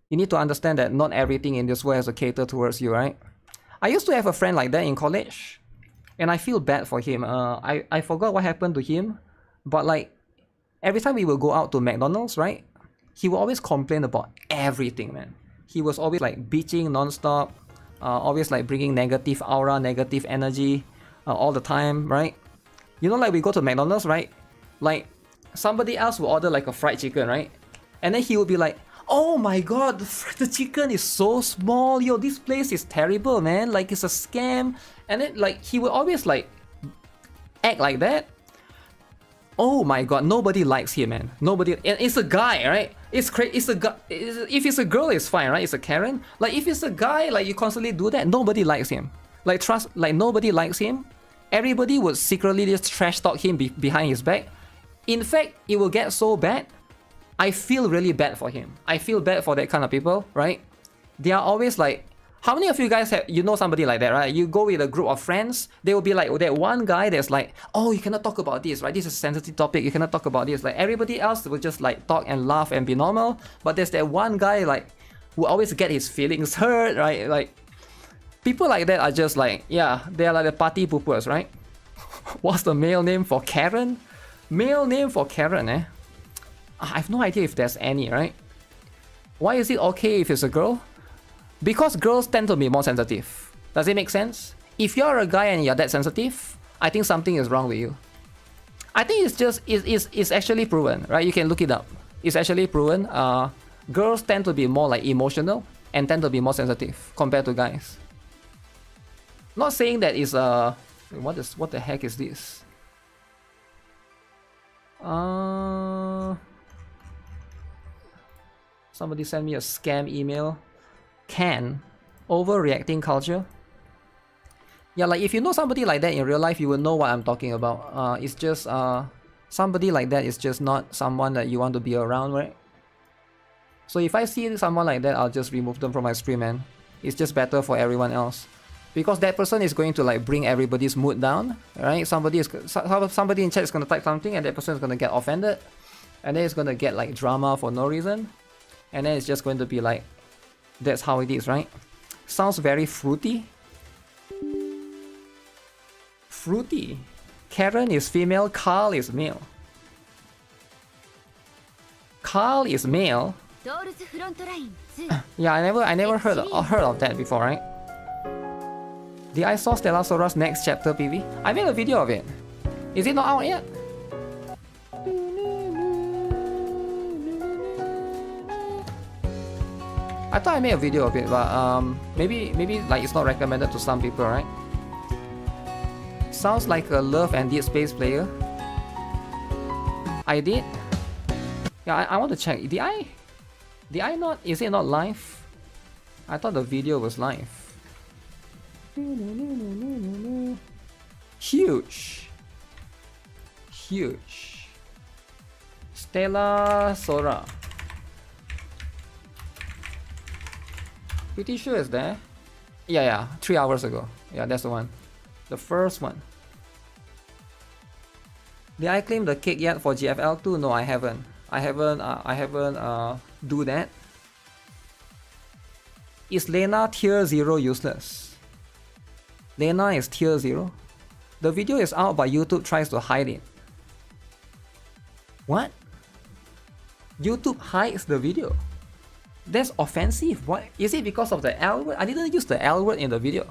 you need to understand that not everything in this world has to cater towards you, right? I used to have a friend like that in college, and I feel bad for him. I forgot what happened to him, but like every time we will go out to McDonald's, right? He will always complain about everything, man. He was always like bitching non-stop, always like bringing negative aura, negative energy all the time, right? You know, like we go to McDonald's, right? Like somebody else will order like a fried chicken, right? And then he will be like, oh my god, the chicken is so small, yo, this place is terrible, man, like it's a scam. And then like he will always like act like that. Oh my god, nobody likes him, man. Nobody. It's a guy, right? It's crazy. It's a guy. If it's a girl, it's fine, right? It's a Karen. Like if it's a guy, like you constantly do that, nobody likes him. Like trust, like nobody likes him. Everybody would secretly just trash talk him behind his back. In fact, it will get so bad. I feel really bad for him. I feel bad for that kind of people, right? They are always like, how many of you guys have, you know somebody like that, right? You go with a group of friends, they will be like, that one guy that's like, oh, you cannot talk about this, right? This is a sensitive topic, you cannot talk about this. Like everybody else will just like talk and laugh and be normal, but there's that one guy like, who always get his feelings hurt, right? Like, people like that are just like, yeah, they are like the party poopers, right? What's the male name for Karen? Male name for Karen, eh? I have no idea if there's any, right? Why is it okay if it's a girl? Because girls tend to be more sensitive. Does it make sense? If you're a guy and you're that sensitive, I think something is wrong with you. I think it's actually proven, right? You can look it up. It's actually proven. Girls tend to be more like emotional and tend to be more sensitive compared to guys. Not saying that it's what the heck is this? Somebody sent me a scam email. Can overreacting culture? Yeah, like if you know somebody like that in real life, you will know what I'm talking about. It's just somebody like that is just not someone that you want to be around, right? So if I see someone like that, I'll just remove them from my stream, man. It's just better for everyone else. Because that person is going to like bring everybody's mood down, right? Somebody in chat is gonna type something and that person is gonna get offended. And then it's gonna get like drama for no reason. And then it's just going to be like, that's how it is, right? Sounds very fruity. Fruity. Karen is female, Carl is male. Carl is male. Yeah, I never heard of that before, right? Did I saw Stella Sora's next chapter PV? I made a video of it. Is it not out yet? I thought I made a video of it, but maybe like it's not recommended to some people, right? Sounds like a Love and Dead Space player. I did. Yeah, I want to check. Did I not? Is it not live? I thought the video was live. Huge. Stella Sora. Pretty sure it's there. Yeah, 3 hours ago. Yeah, that's the one. The first one. Did I claim the cake yet for GFL2? No, I haven't. I haven't do that. Is Lena tier 0 useless? Lena is tier 0. The video is out but YouTube tries to hide it. What? YouTube hides the video? That's offensive. What is it because of the L word? I didn't use the L word in the video.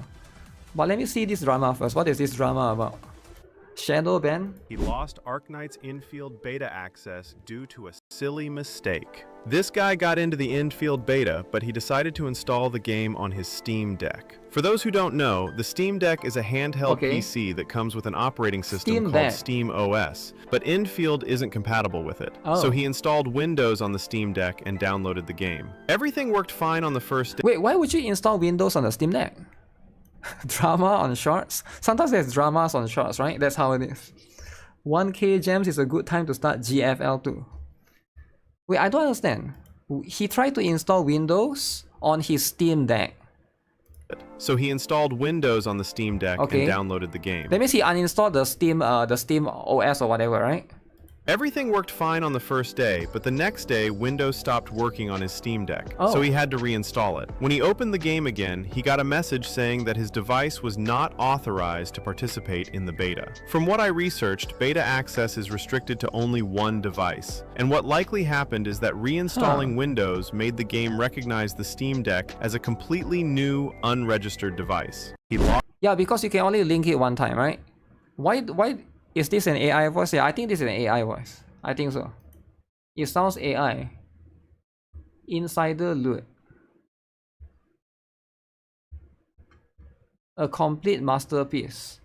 But let me see this drama first. What is this drama about? Shadow ban? He lost Arknight's infield beta access due to a silly mistake. This guy got into the infield beta, but he decided to install the game on his Steam Deck. For those who don't know, the Steam Deck is a handheld PC that comes with an operating system called Steam OS, but infield isn't compatible with it. So he installed Windows on the Steam Deck and downloaded the game. Everything worked fine on the first day. Wait, why would you install Windows on the Steam Deck? Drama on shorts? Sometimes there's dramas on shorts, right? That's how it is. 1K gems is a good time to start GFL2. Wait, I don't understand. He tried to install Windows on his Steam Deck. So he installed Windows on the Steam Deck and downloaded the game. That means he uninstalled the Steam OS or whatever, right? Everything worked fine on the first day, but the next day, Windows stopped working on his Steam Deck, so he had to reinstall it. When he opened the game again, he got a message saying that his device was not authorized to participate in the beta. From what I researched, beta access is restricted to only one device, and what likely happened is that reinstalling Windows made the game recognize the Steam Deck as a completely new, unregistered device. Yeah, because you can only link it one time, right? Why is this an AI voice? Yeah, I think this is an AI voice. I think so. It sounds AI. Insider loot. A complete masterpiece.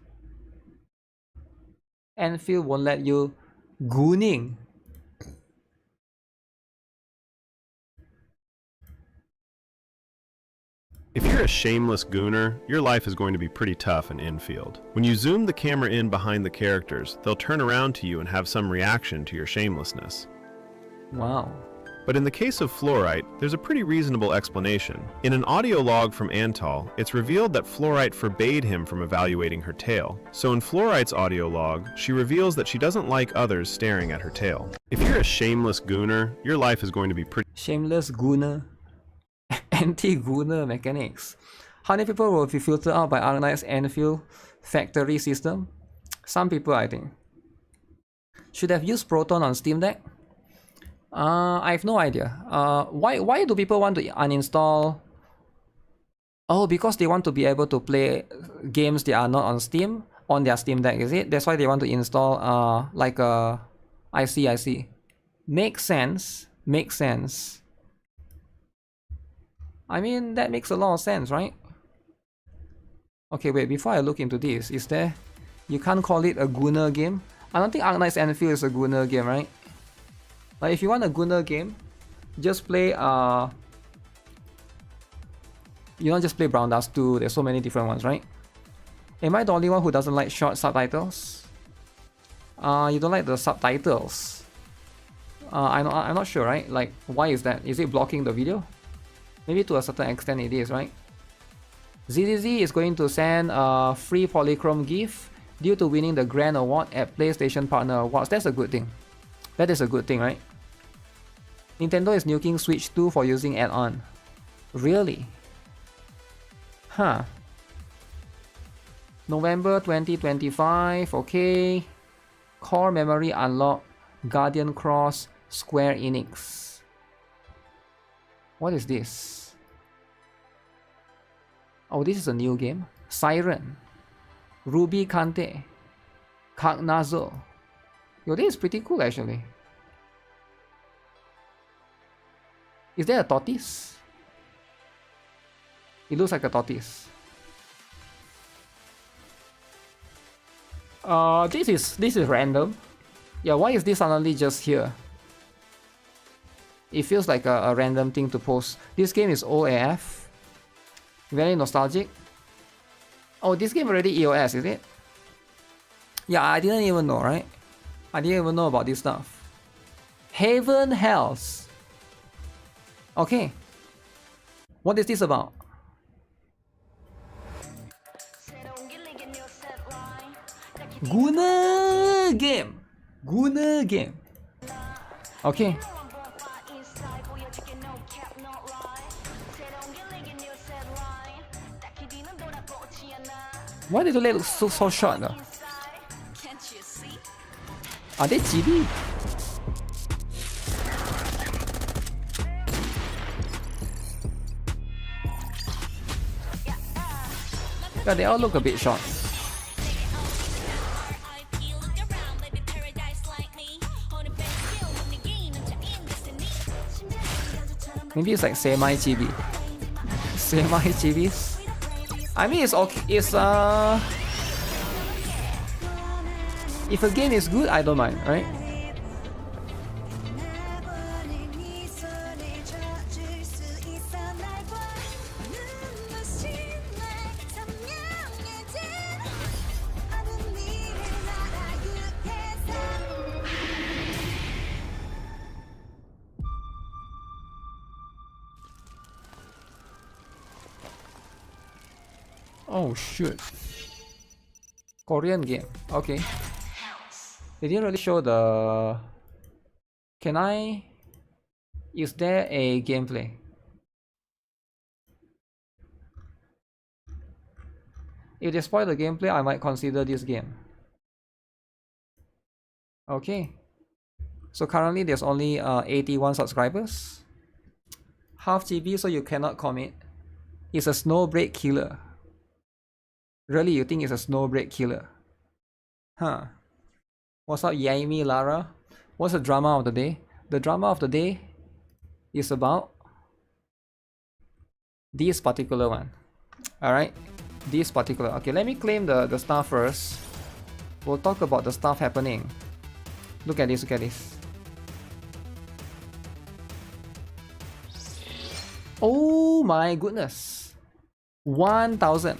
Enfield won't let you gooning. If you're a shameless gooner, your life is going to be pretty tough in infield. When you zoom the camera in behind the characters, they'll turn around to you and have some reaction to your shamelessness. Wow. But in the case of Fluorite, there's a pretty reasonable explanation. In an audio log from Antal, it's revealed that Fluorite forbade him from evaluating her tail. So in Fluorite's audio log, she reveals that she doesn't like others staring at her tail. If you're a shameless gooner, your life is going to be pretty... Shameless gooner. Anti-gooner mechanics. How many people will be filtered out by Arknight's Enfield factory system? Some people, I think. Should have used Proton on Steam Deck? I have no idea. Why do people want to uninstall Oh, because they want to be able to play games that are not on Steam on their Steam Deck, is it? That's why they want to install like a... I see. Makes sense. I mean, that makes a lot of sense, right? Okay, wait, before I look into this, is there... You can't call it a Gunner game? I don't think Arknight's Enfield is a Gunner game, right? Like, if you want a Gunner game, just play, you don't just play Brown Dust 2, there's so many different ones, right? Am I the only one who doesn't like short subtitles? You don't like the subtitles? I'm not sure, right? Like, why is that? Is it blocking the video? Maybe to a certain extent it is, right? ZZZ is going to send a free Polychrome gift due to winning the Grand Award at PlayStation Partner Awards. That's a good thing. That is a good thing, right? Nintendo is nuking Switch 2 for using add-on. Really? Huh. November 2025, okay. Core Memory Unlock, Guardian Cross, Square Enix. What is this? Oh, this is a new game. Siren, Ruby Kante, Kagnazo. Yo, this is pretty cool actually. Is there a tortoise? It looks like a tortoise. This is random. Yeah, why is this suddenly just here? It feels like a random thing to post. This game is old AF. Very nostalgic. Oh, this game already EOS, is it? Yeah, I didn't even know, right? I didn't even know about this stuff. Haven Hells. Okay. What is this about? Gunner game. Okay. Why did the leg look so short though? Are they chibi? Yeah, they all look a bit short. Maybe it's like semi-chibi. Semi-chibis? I mean, it's okay. It's if a game is good, I don't mind, right? Oh shoot. Korean game. Okay. They didn't really show the... Can I... Is there a gameplay? If they spoil the gameplay, I might consider this game. Okay. So currently there's only 81 subscribers. Half GB, so you cannot commit. It's a snowbreak killer. Really, you think it's a snowbreak killer? Huh. What's up, Yaimi Lara? What's the drama of the day? The drama of the day is about this particular one. Alright? This particular... Okay, let me claim the stuff first. We'll talk about the stuff happening. Look at this, look at this. Oh my goodness. 1,000.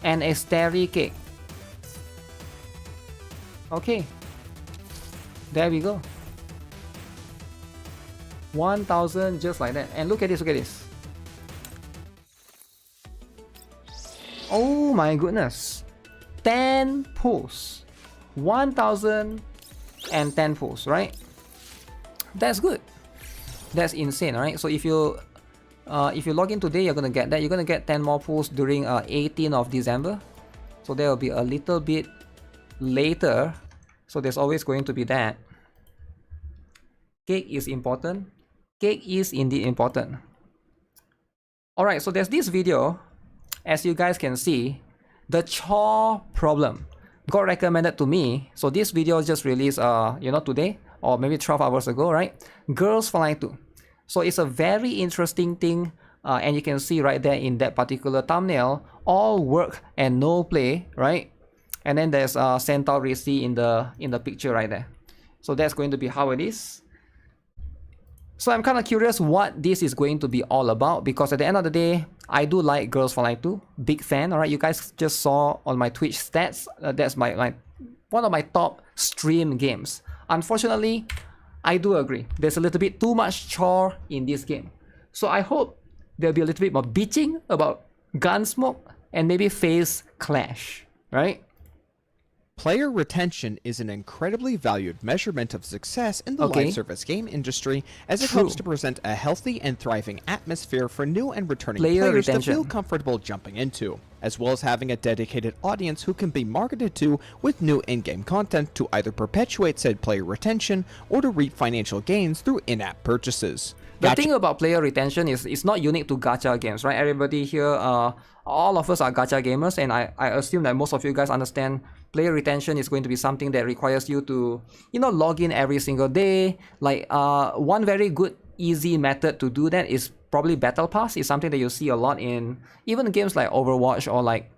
And a starry cake. Okay. There we go. 1,000 just like that. And look at this, look at this. Oh my goodness. 10 pulls. 1,010 pulls, right? That's good. That's insane, right? So if you log in today, you're gonna get that. You're gonna get 10 more pulls during 18th of December. So there will be a little bit later. So there's always going to be that. Cake is important. Cake is indeed important. Alright, so there's this video, as you guys can see, the chore problem got recommended to me. So this video just released today or maybe 12 hours ago, right? Girls Flying 2. So it's a very interesting thing, and you can see right there in that particular thumbnail, all work and no play, right? And then there's Centaur Risi in the picture right there. So that's going to be how it is. So I'm kind of curious what this is going to be all about, because at the end of the day, I do like Girls Flying 2, big fan. Alright, you guys just saw on my Twitch stats, that's my one of my top stream games. Unfortunately, I do agree, there's a little bit too much chore in this game. So I hope there'll be a little bit more bitching about Gunsmoke and maybe phase clash, right? Player retention is an incredibly valued measurement of success in the live service game industry, as it helps to present a healthy and thriving atmosphere for new and returning players to feel comfortable jumping into, as well as having a dedicated audience who can be marketed to with new in-game content to either perpetuate said player retention or to reap financial gains through in-app purchases. The thing about player retention is it's not unique to gacha games, right? Everybody here, all of us are gacha gamers, and I assume that most of you guys understand player retention is going to be something that requires you to, log in every single day. Like, one very good, easy method to do that is probably Battle Pass. It's something that you see a lot in even games like Overwatch or like,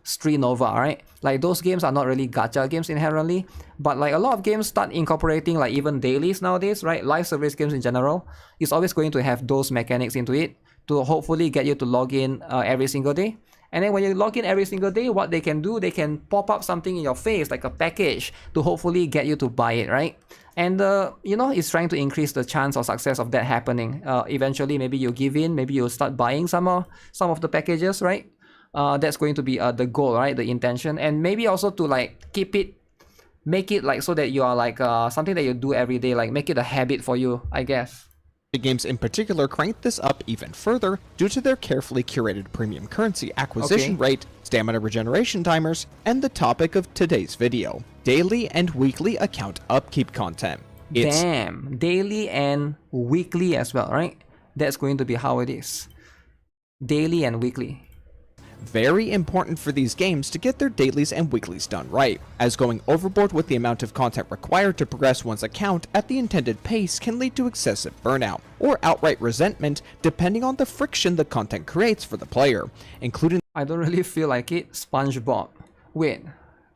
Street Nova, right? Like those games are not really gacha games inherently, but like a lot of games start incorporating like even dailies nowadays, right? Live service games in general, it's always going to have those mechanics into it to hopefully get you to log in every single day. And then when you log in every single day, what they can do, they can pop up something in your face like a package to hopefully get you to buy it, right? And it's trying to increase the chance of success of that happening. Eventually, maybe you give in, maybe you'll start buying some of the packages, right? That's going to be the goal, right? The intention. And maybe also to like make it like so that you are like something that you do every day, like make it a habit for you, I guess. The games in particular crank this up even further due to their carefully curated premium currency acquisition rate, stamina regeneration timers, and the topic of today's video, daily and weekly account upkeep content. Damn, daily and weekly as well, right? That's going to be how it is. Daily and weekly. Very important for these games to get their dailies and weeklies done right, as going overboard with the amount of content required to progress one's account at the intended pace can lead to excessive burnout, or outright resentment depending on the friction the content creates for the player, including I don't really feel like it. SpongeBob. Wait,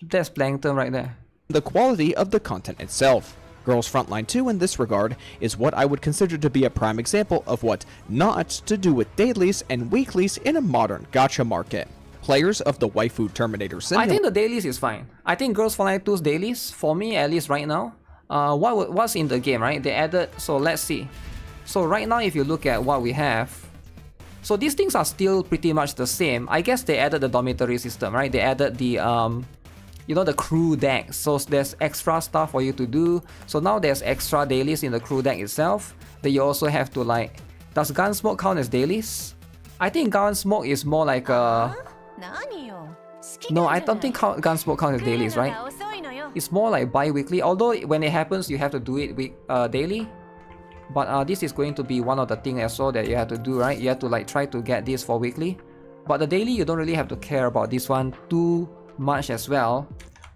that's Plankton right there. The quality of the content itself. Girls Frontline 2 in this regard is what I would consider to be a prime example of what not to do with dailies and weeklies in a modern gacha market. Players of the waifu Terminator Zenless. I think the dailies is fine. I think Girls Frontline 2's dailies, for me at least right now, what's in the game, right? They added, so let's see. So right now if you look at what we have, so these things are still pretty much the same. I guess they added the dormitory system, right? They added the the crew deck, so there's extra stuff for you to do. So now there's extra dailies in the crew deck itself that you also have to like. Does Gunsmoke count as dailies? I think Gunsmoke is more like a... No, I don't think Gunsmoke counts as dailies, right? It's more like bi-weekly, although when it happens you have to do it daily. But this is going to be one of the things as well that you have to do, right? You have to like try to get this for weekly. But the daily you don't really have to care about this one too much as well.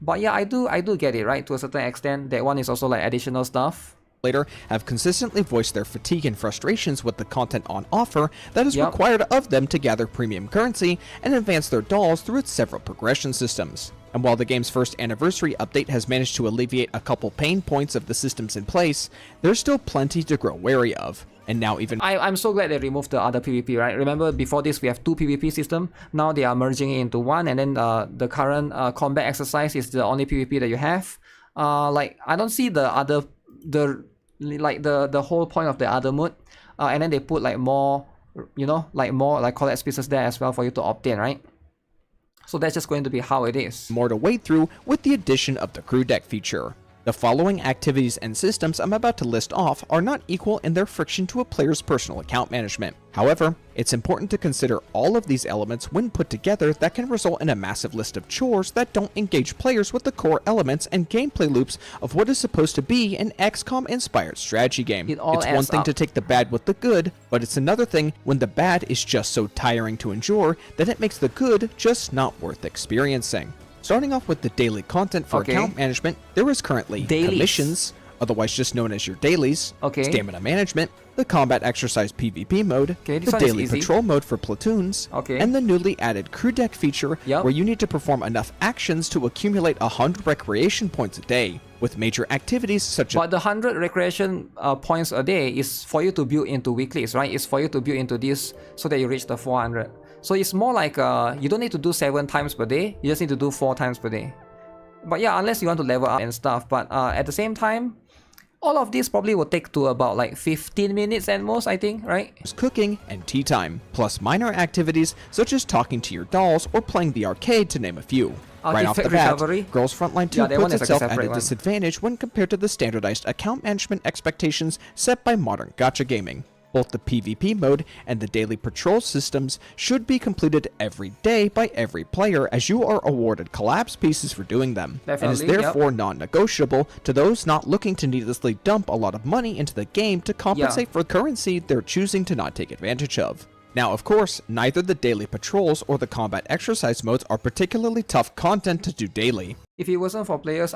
But yeah, I do get it, right? To a certain extent, that one is also like additional stuff. Later have consistently voiced their fatigue and frustrations with the content on offer that is required of them to gather premium currency and advance their dolls through its several progression systems. And while the game's first anniversary update has managed to alleviate a couple pain points of the systems in place, there's still plenty to grow wary of. And now even I'm so glad they removed the other PvP, right? Remember before this we have two PvP system, now they are merging it into one, and then the current combat exercise is the only PvP that you have. Like I don't see the other the whole point of the other mode, and then they put like more, more like collect pieces there as well for you to obtain, right? So that's just going to be how it is. More to wade through with the addition of the crew deck feature. The following activities and systems I'm about to list off are not equal in their friction to a player's personal account management. However, it's important to consider all of these elements when put together that can result in a massive list of chores that don't engage players with the core elements and gameplay loops of what is supposed to be an XCOM-inspired strategy game. It's one thing to take the bad with the good, but it's another thing when the bad is just so tiring to endure that it makes the good just not worth experiencing. Starting off with the daily content for account management, there is currently commissions, otherwise just known as your dailies, stamina management, the combat exercise PvP mode, the daily patrol mode for platoons, and the newly added crew deck feature where you need to perform enough actions to accumulate 100 recreation points a day, with major activities such as... But the 100 recreation points a day is for you to build into weeklies, right? It's for you to build into this so that you reach the 400. So it's more like you don't need to do 7 times per day, you just need to do 4 times per day. But yeah, unless you want to level up and stuff, but at the same time, all of this probably will take to about like 15 minutes at most, I think, right? Cooking and tea time, plus minor activities such as talking to your dolls or playing the arcade to name a few. Right off the bat, Girls Frontline 2 puts itself at a disadvantage when compared to the standardized account management expectations set by modern gacha gaming. Both the PvP mode and the daily patrol systems should be completed every day by every player, as you are awarded collapse pieces for doing them, and is therefore non-negotiable to those not looking to needlessly dump a lot of money into the game to compensate for currency they're choosing to not take advantage of. Now, of course, neither the daily patrols or the combat exercise modes are particularly tough content to do daily. If it wasn't for players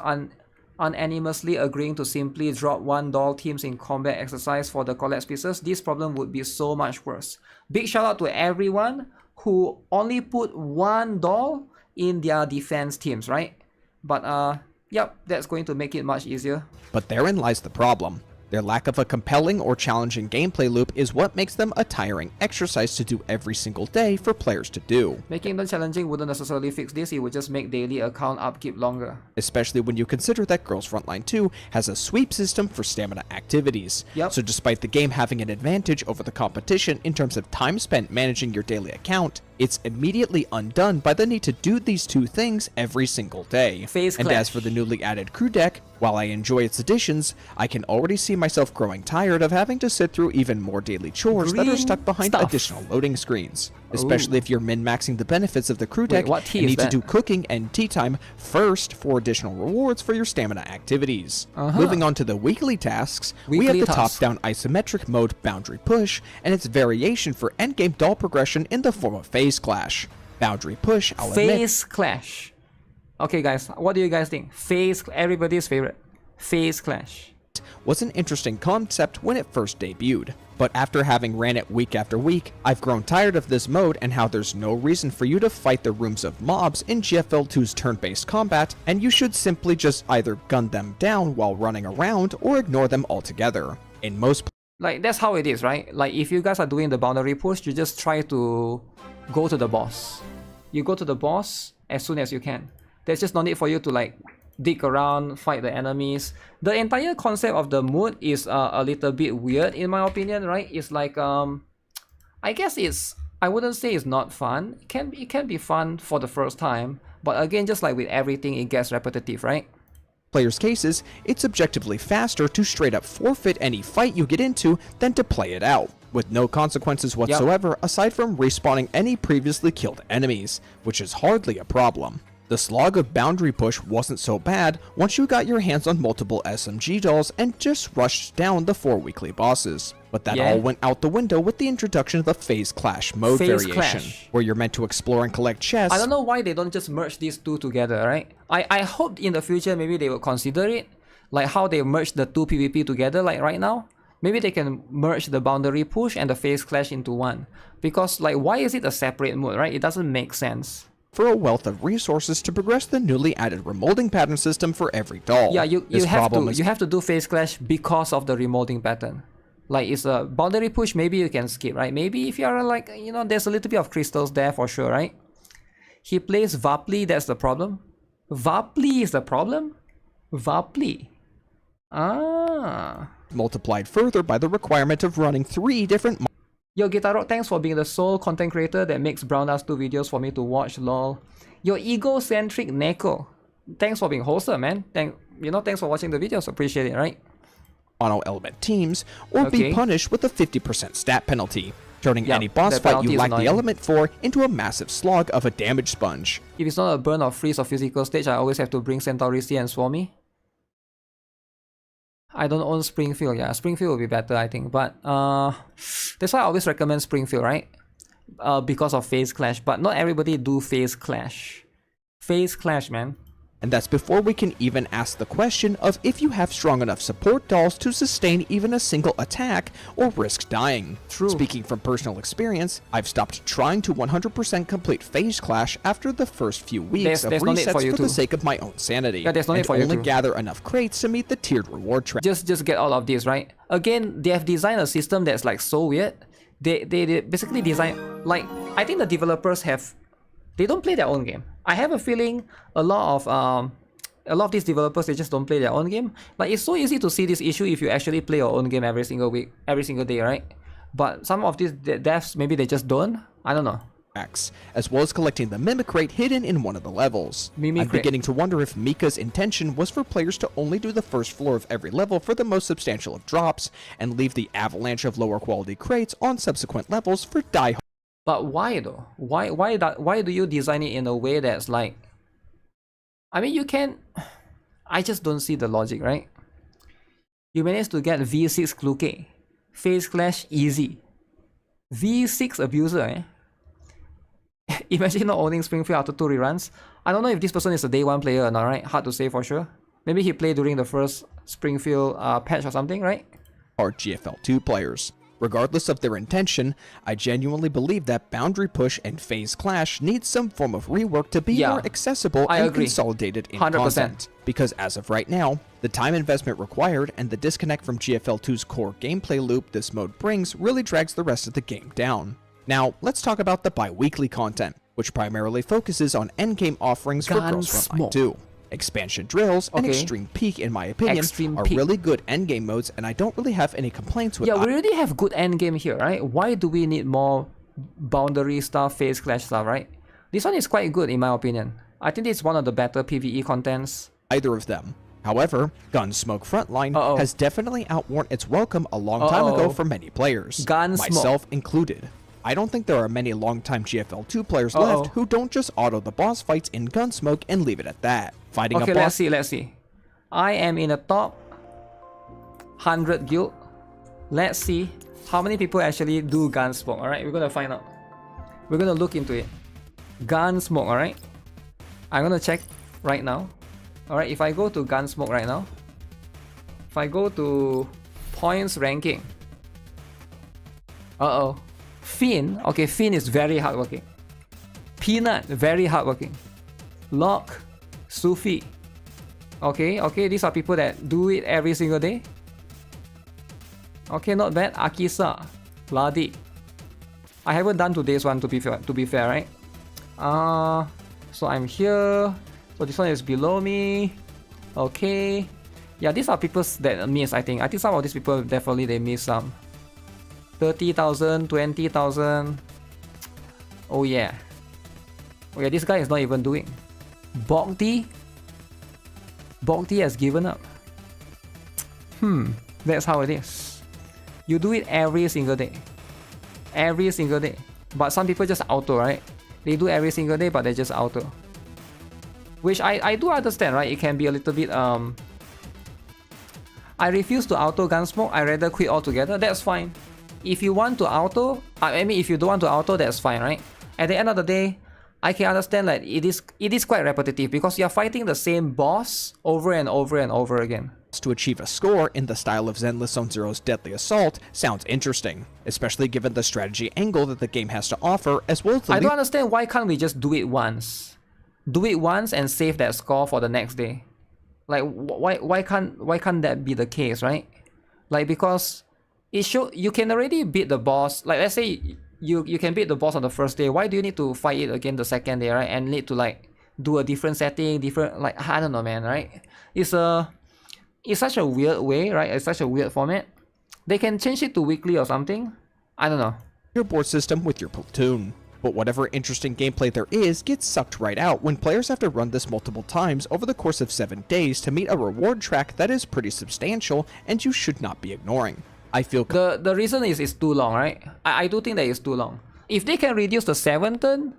unanimously agreeing to simply drop 1 doll teams in combat exercise for the collapse pieces, this problem would be so much worse. Big shout out to everyone who only put 1 doll in their defense teams, right? But yep, that's going to make it much easier. But therein lies the problem. Their lack of a compelling or challenging gameplay loop is what makes them a tiring exercise to do every single day for players to do. Making them challenging wouldn't necessarily fix this, it would just make daily account upkeep longer. Especially when you consider that Girls Frontline 2 has a sweep system for stamina activities. So despite the game having an advantage over the competition in terms of time spent managing your daily account, it's immediately undone by the need to do these 2 things every single day. And as for the newly added crew deck, while I enjoy its additions, I can already see myself growing tired of having to sit through even more daily chores that are stuck behind additional loading screens. Especially if you're min-maxing the benefits of the crew deck and need to do cooking and tea time first for additional rewards for your stamina activities. Moving on to the weekly tasks, we have the top-down isometric mode Boundary Push and its variation for endgame doll progression in the form of Phase Clash. Boundary Push, I'll admit... Phase Clash. Okay guys, what do you guys think? Everybody's favorite. Phase Clash was an interesting concept when it first debuted, but after having ran it week after week, I've grown tired of this mode and how there's no reason for you to fight the rooms of mobs in GFL2's turn-based combat, and you should simply just either gun them down while running around or ignore them altogether. In most like, that's how it is, right? Like, if you guys are doing the boundary push, you just try to go to the boss. You go to the boss as soon as you can. There's just no need for you to like dig around, fight the enemies. The entire concept of the mood is a little bit weird in my opinion, right? It's like I guess I wouldn't say it's not fun. It can be fun for the first time, but again, just like with everything, it gets repetitive, right? Players' cases, it's objectively faster to straight up forfeit any fight you get into than to play it out, with no consequences whatsoever aside from respawning any previously killed enemies, which is hardly a problem. The slog of Boundary Push wasn't so bad once you got your hands on multiple SMG dolls and just rushed down the 4 weekly bosses. But that all went out the window with the introduction of the Phase Clash mode variation, where you're meant to explore and collect chests. I don't know why they don't just merge these 2 together, right? I hope in the future maybe they will consider it, like how they merge the 2 PvP together like right now. Maybe they can merge the Boundary Push and the Phase Clash into one. Because like, why is it a separate mode, right? It doesn't make sense. For a wealth of resources to progress the newly added remolding pattern system for every doll. Yeah, you have to do Phase Clash because of the remolding pattern. Like, it's a boundary push, maybe you can skip, right? Maybe if you are like, you know, there's a little bit of crystals there for sure, right? He plays Vapli, that's the problem. Vapli is the problem? Vapli. Ah. Multiplied further by the requirement of running 3 different... Yo, GuitarRock, thanks for being the sole content creator that makes Brown Ass 2 videos for me to watch, lol. Yo, egocentric NIKKE, thanks for being wholesome, man. you know, thanks for watching the videos. Appreciate it, right? Mono element teams, or be punished with a 50% stat penalty, turning any boss fight you lack the element for into a massive slog of a damage sponge. If it's not a burn or freeze or physical stage, I always have to bring Centauri C and Swarmy. I don't own Springfield. Yeah, Springfield will be better, I think. But that's why I always recommend Springfield, right? Because of phase clash. But not everybody do phase clash. Phase clash, man. And that's before we can even ask the question of if you have strong enough support dolls to sustain even a single attack or risk dying. True. Speaking from personal experience, I've stopped trying to 100% complete Phase Clash after the first few weeks of resets for the sake of my own sanity. Yeah, there's no need for you only gather enough crates to meet the tiered reward track. Just get all of this, right? Again, they have designed a system that's like so weird. They basically design, like, I think the developers have, they don't play their own game. I have a feeling a lot of these developers, they just don't play their own game. Like, it's so easy to see this issue if you actually play your own game every single week, every single day, right? But some of these devs, maybe they just don't. I don't know. As well as collecting the Mimic Crate hidden in one of the levels. I'm beginning to wonder if Mika's intention was for players to only do the first floor of every level for the most substantial of drops, and leave the avalanche of lower quality crates on subsequent levels for die. But why though? Why do you design it in a way that's like, I mean, you can, I just don't see the logic, right? You managed to get V6 Kluke, Phase Clash easy, V6 Abuser, eh? Imagine not owning Springfield after 2 reruns. I don't know if this person is a day 1 player or not, right? Hard to say for sure. Maybe he played during the first Springfield patch or something, right? Or GFL2 players. Regardless of their intention, I genuinely believe that Boundary Push and Phase Clash need some form of rework to be more accessible and consolidated in 100%. Content. Because as of right now, the time investment required and the disconnect from GFL2's core gameplay loop this mode brings really drags the rest of the game down. Now, let's talk about the bi-weekly content, which primarily focuses on endgame offerings for Girls Frontline 2. Expansion Drills and Extreme Peak, in my opinion, are really good endgame modes, and I don't really have any complaints with. Yeah, we already have good endgame here, right? Why do we need more boundary stuff, Phase Clash stuff, right? This one is quite good in my opinion. I think it's one of the better PvE contents. Either of them. However, Gunsmoke Frontline has definitely outworn its welcome a long time ago for many players, myself included. I don't think there are many long-time GFL2 players left who don't just auto the boss fights in Gunsmoke and leave it at that. Fighting a boss. Let's see. I am in the top 100 guild. Let's see how many people actually do Gunsmoke, alright? We're gonna find out. We're gonna look into it. Gunsmoke, alright? I'm gonna check right now. Alright, if I go to Gunsmoke right now, if I go to points ranking, Finn, okay, Finn is very hardworking. Peanut, very hardworking. Locke, Sufi, okay, these are people that do it every single day. Okay, not bad. Akisa, Vladi. I haven't done today's one to be fair, right? So I'm here. So this one is below me. Okay. Yeah, these are people that miss, I think. I think some of these people definitely they miss some. 30,000, 20,000. Oh yeah. Oh yeah, this guy is not even doing. Bogdi has given up. That's how it is. You do it every single day. Every single day. But some people just auto, right? They do every single day, but they just auto. Which I do understand, right? It can be a little bit I refuse to auto Gunsmoke. I rather quit altogether. That's fine. If you want to auto, I mean, if you don't want to auto, that's fine, right? At the end of the day, I can understand that it is quite repetitive because you're fighting the same boss over and over and over again. To achieve a score in the style of Zenless Zone Zero's Deadly Assault sounds interesting, especially given the strategy angle that the game has to offer, as well as the... I don't understand why can't we just do it once? Do it once and save that score for the next day. Like, why can't that be the case, right? Like, because you can already beat the boss. Like, let's say you can beat the boss on the first day. Why do you need to fight it again the second day, right? And need to like do a different setting, like, I don't know, man, right? It's such a weird way, right? It's such a weird format. They can change it to weekly or something. I don't know. Your board system with your platoon. But whatever interesting gameplay there is gets sucked right out when players have to run this multiple times over the course of 7 days to meet a reward track that is pretty substantial and you should not be ignoring. I feel the reason is it's too long, right? I do think that it's too long. If they can reduce the 7 turn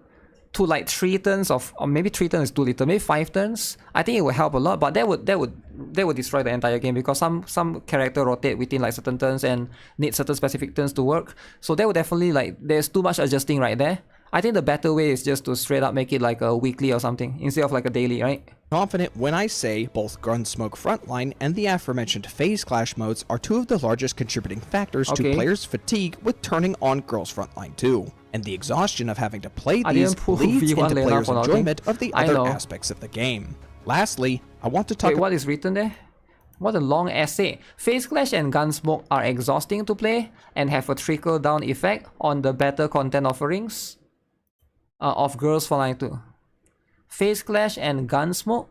to like 3 turns or maybe 3 turns is too little, maybe 5 turns, I think it would help a lot. But that would destroy the entire game because some character rotate within like certain turns and need certain specific turns to work. So that would definitely like there's too much adjusting right there. I think the better way is just to straight up make it like a weekly or something instead of like a daily, right? Confident when I say both Gunsmoke Frontline and the aforementioned Phase Clash modes are 2 of the largest contributing factors to players' fatigue with turning on Girls Frontline 2. And the exhaustion of having to play these leads into players' enjoyment of the other aspects of the game. Lastly, I want to talk about... Wait, what is written there? What a long essay. Phase Clash and Gunsmoke are exhausting to play and have a trickle-down effect on the better content offerings of Girls Frontline 2. Phase Clash and Gunsmoke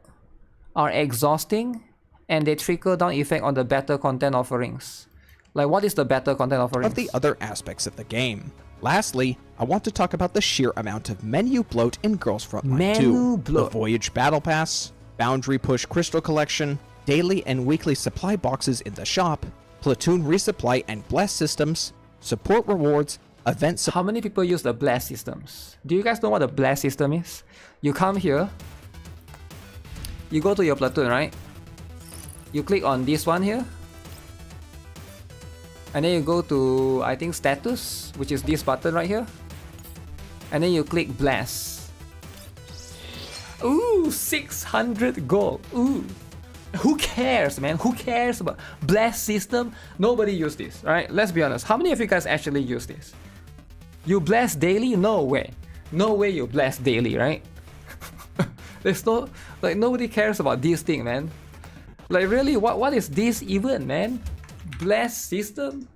are exhausting and they trickle down effect on the better content offerings. Like, what is the better content offerings? Of the other aspects of the game. Lastly, I want to talk about the sheer amount of menu bloat in Girls Frontline 2. The Voyage Battle Pass, Boundary Push Crystal Collection, daily and weekly supply boxes in the shop, platoon resupply and blast systems, support rewards, events. How many people use the blast systems? Do you guys know what the blast system is? You come here, you go to your platoon, right? You click on this one here, and then you go to, I think, status, which is this button right here, and then you click blast. Ooh, 600 gold. Ooh, who cares, man? Who cares about blast system? Nobody use this, right? Let's be honest. How many of you guys actually use this? You blast daily? No way. No way you blast daily, right? There's no, like, nobody cares about this thing, man. Like, really, what is this even, man? Blast system?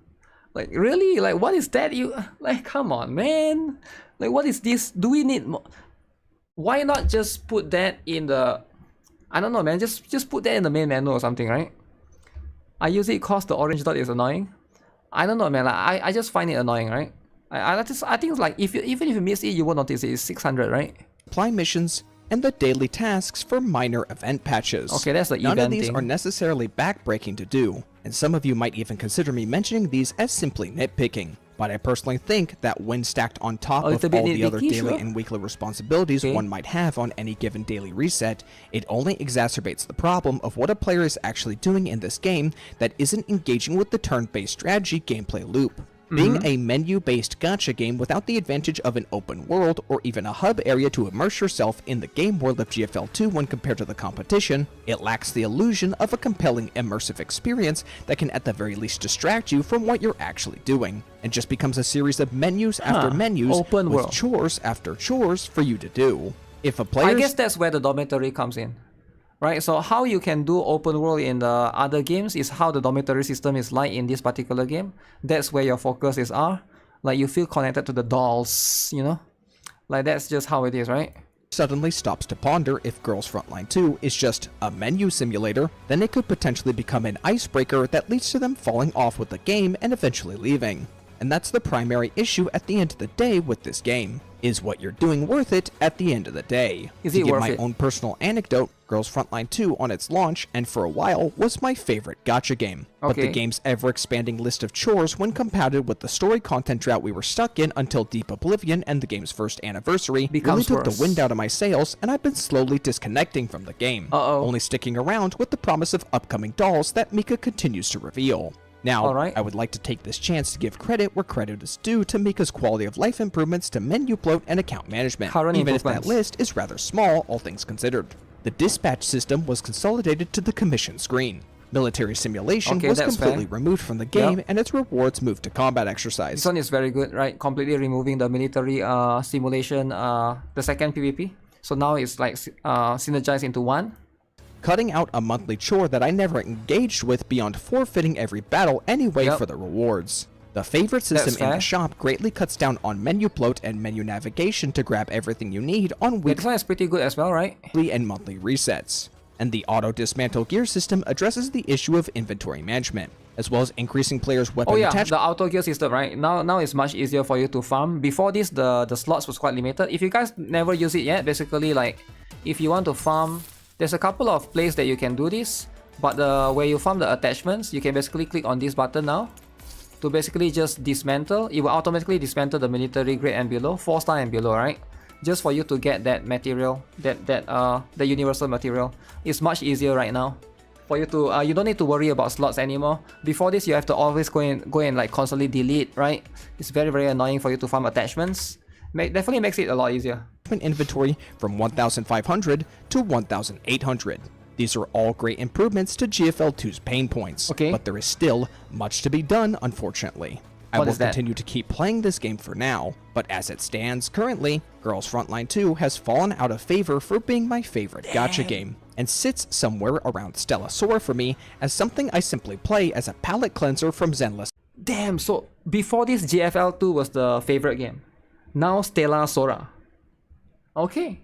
Like, really? Like, what is that? You, like, come on, man. Like, what is this? Do we need more? Why not just put that in the, I don't know, man, just put that in the main menu or something, right? I use it because the orange dot is annoying. I don't know, man, like, I just find it annoying, right? I think it's like, even if you miss it, you won't notice it. It's 600, right? Apply missions and the daily tasks for minor event patches. Okay, that's the event thing. None of these are necessarily backbreaking to do, and some of you might even consider me mentioning these as simply nitpicking. But I personally think that when stacked on top of all the other daily and weekly responsibilities one might have on any given daily reset, it only exacerbates the problem of what a player is actually doing in this game that isn't engaging with the turn-based strategy gameplay loop. Being a menu-based gacha game without the advantage of an open world or even a hub area to immerse yourself in the game world of GFL2 when compared to the competition, it lacks the illusion of a compelling immersive experience that can at the very least distract you from what you're actually doing, and just becomes a series of menus after menus with chores after chores for you to do. If a player, I guess that's where the dormitory comes in. Right, so how you can do open world in the other games is how the dormitory system is like in this particular game. That's where your focus is are. Like, you feel connected to the dolls, you know? Like, that's just how it is, right? Suddenly stops to ponder if Girls Frontline 2 is just a menu simulator, then it could potentially become an icebreaker that leads to them falling off with the game and eventually leaving. And that's the primary issue at the end of the day with this game. Is what you're doing worth it at the end of the day? Is it worth it? To give my own personal anecdote, Girls Frontline 2 on its launch, and for a while, was my favorite gacha game. But the game's ever-expanding list of chores, when compounded with the story content drought we were stuck in until Deep Oblivion and the game's first anniversary, really took the wind out of my sails, and I've been slowly disconnecting from the game. Only sticking around with the promise of upcoming dolls that NIKKE continues to reveal. Now, I would like to take this chance to give credit where credit is due to NIKKE's quality of life improvements to menu bloat and account management, even if that list is rather small, all things considered. The dispatch system was consolidated to the commission screen. Military simulation was completely removed from the game, and its rewards moved to combat exercise. This one is very good, right? Completely removing the military simulation, the second PvP. So now it's like synergized into one. Cutting out a monthly chore that I never engaged with beyond forfeiting every battle anyway for the rewards. The favorite system in the shop greatly cuts down on menu bloat and menu navigation to grab everything you need on weekly this one is pretty good as well, right? And monthly resets. And the auto dismantle gear system addresses the issue of inventory management. as well as increasing players' weapon Oh yeah, attachment. the auto gear system, right? Now it's much easier for you to farm. Before this, the slots was quite limited. If you guys never use it yet, basically like if you want to farm, there's a couple of places that you can do this. But where you farm the attachments, you can basically click on this button now to basically just dismantle. It will automatically dismantle the military grade and below, 4-star and below, right? Just for you to get that material, the universal material. It's much easier right now. For you to, you don't need to worry about slots anymore. Before this, you have to always go and like constantly delete, right? It's very, very annoying for you to farm attachments. Definitely makes it a lot easier. Inventory from 1,500 to 1,800. These are all great improvements to GFL2's pain points, but there is still much to be done, unfortunately. I will continue to keep playing this game for now, but as it stands currently, Girls Frontline 2 has fallen out of favor for being my favorite gacha game, and sits somewhere around Stella Sora for me as something I simply play as a palate cleanser from Zenless. Damn, so before this, GFL2 was the favorite game. Now Stella Sora. Okay.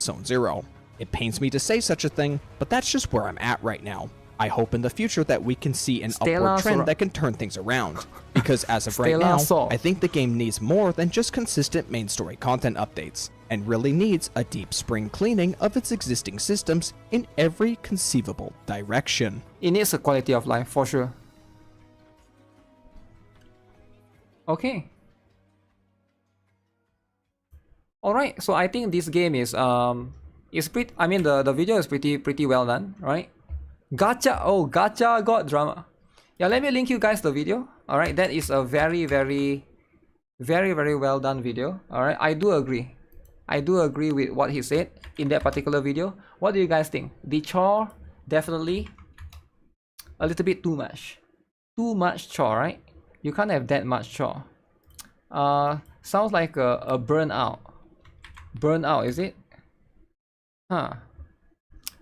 Zone Zero. It pains me to say such a thing, but that's just where I'm at right now. I hope in the future that we can see an upward trend that can turn things around. Because as of right now, I think the game needs more than just consistent main story content updates, and really needs a deep spring cleaning of its existing systems in every conceivable direction. It needs a quality of life, for sure. Okay. Alright, so I think this game is pretty, I mean the video is pretty well done, right? Gacha, oh, Gacha got drama. Yeah, let me link you guys the video. Alright, that is a very well done video. Alright, I do agree with what he said in that particular video. What do you guys think? The chore, definitely a little bit too much. Too much chore, right? You can't have that much chore. Sounds like a burnout. Burnout, is it? Huh.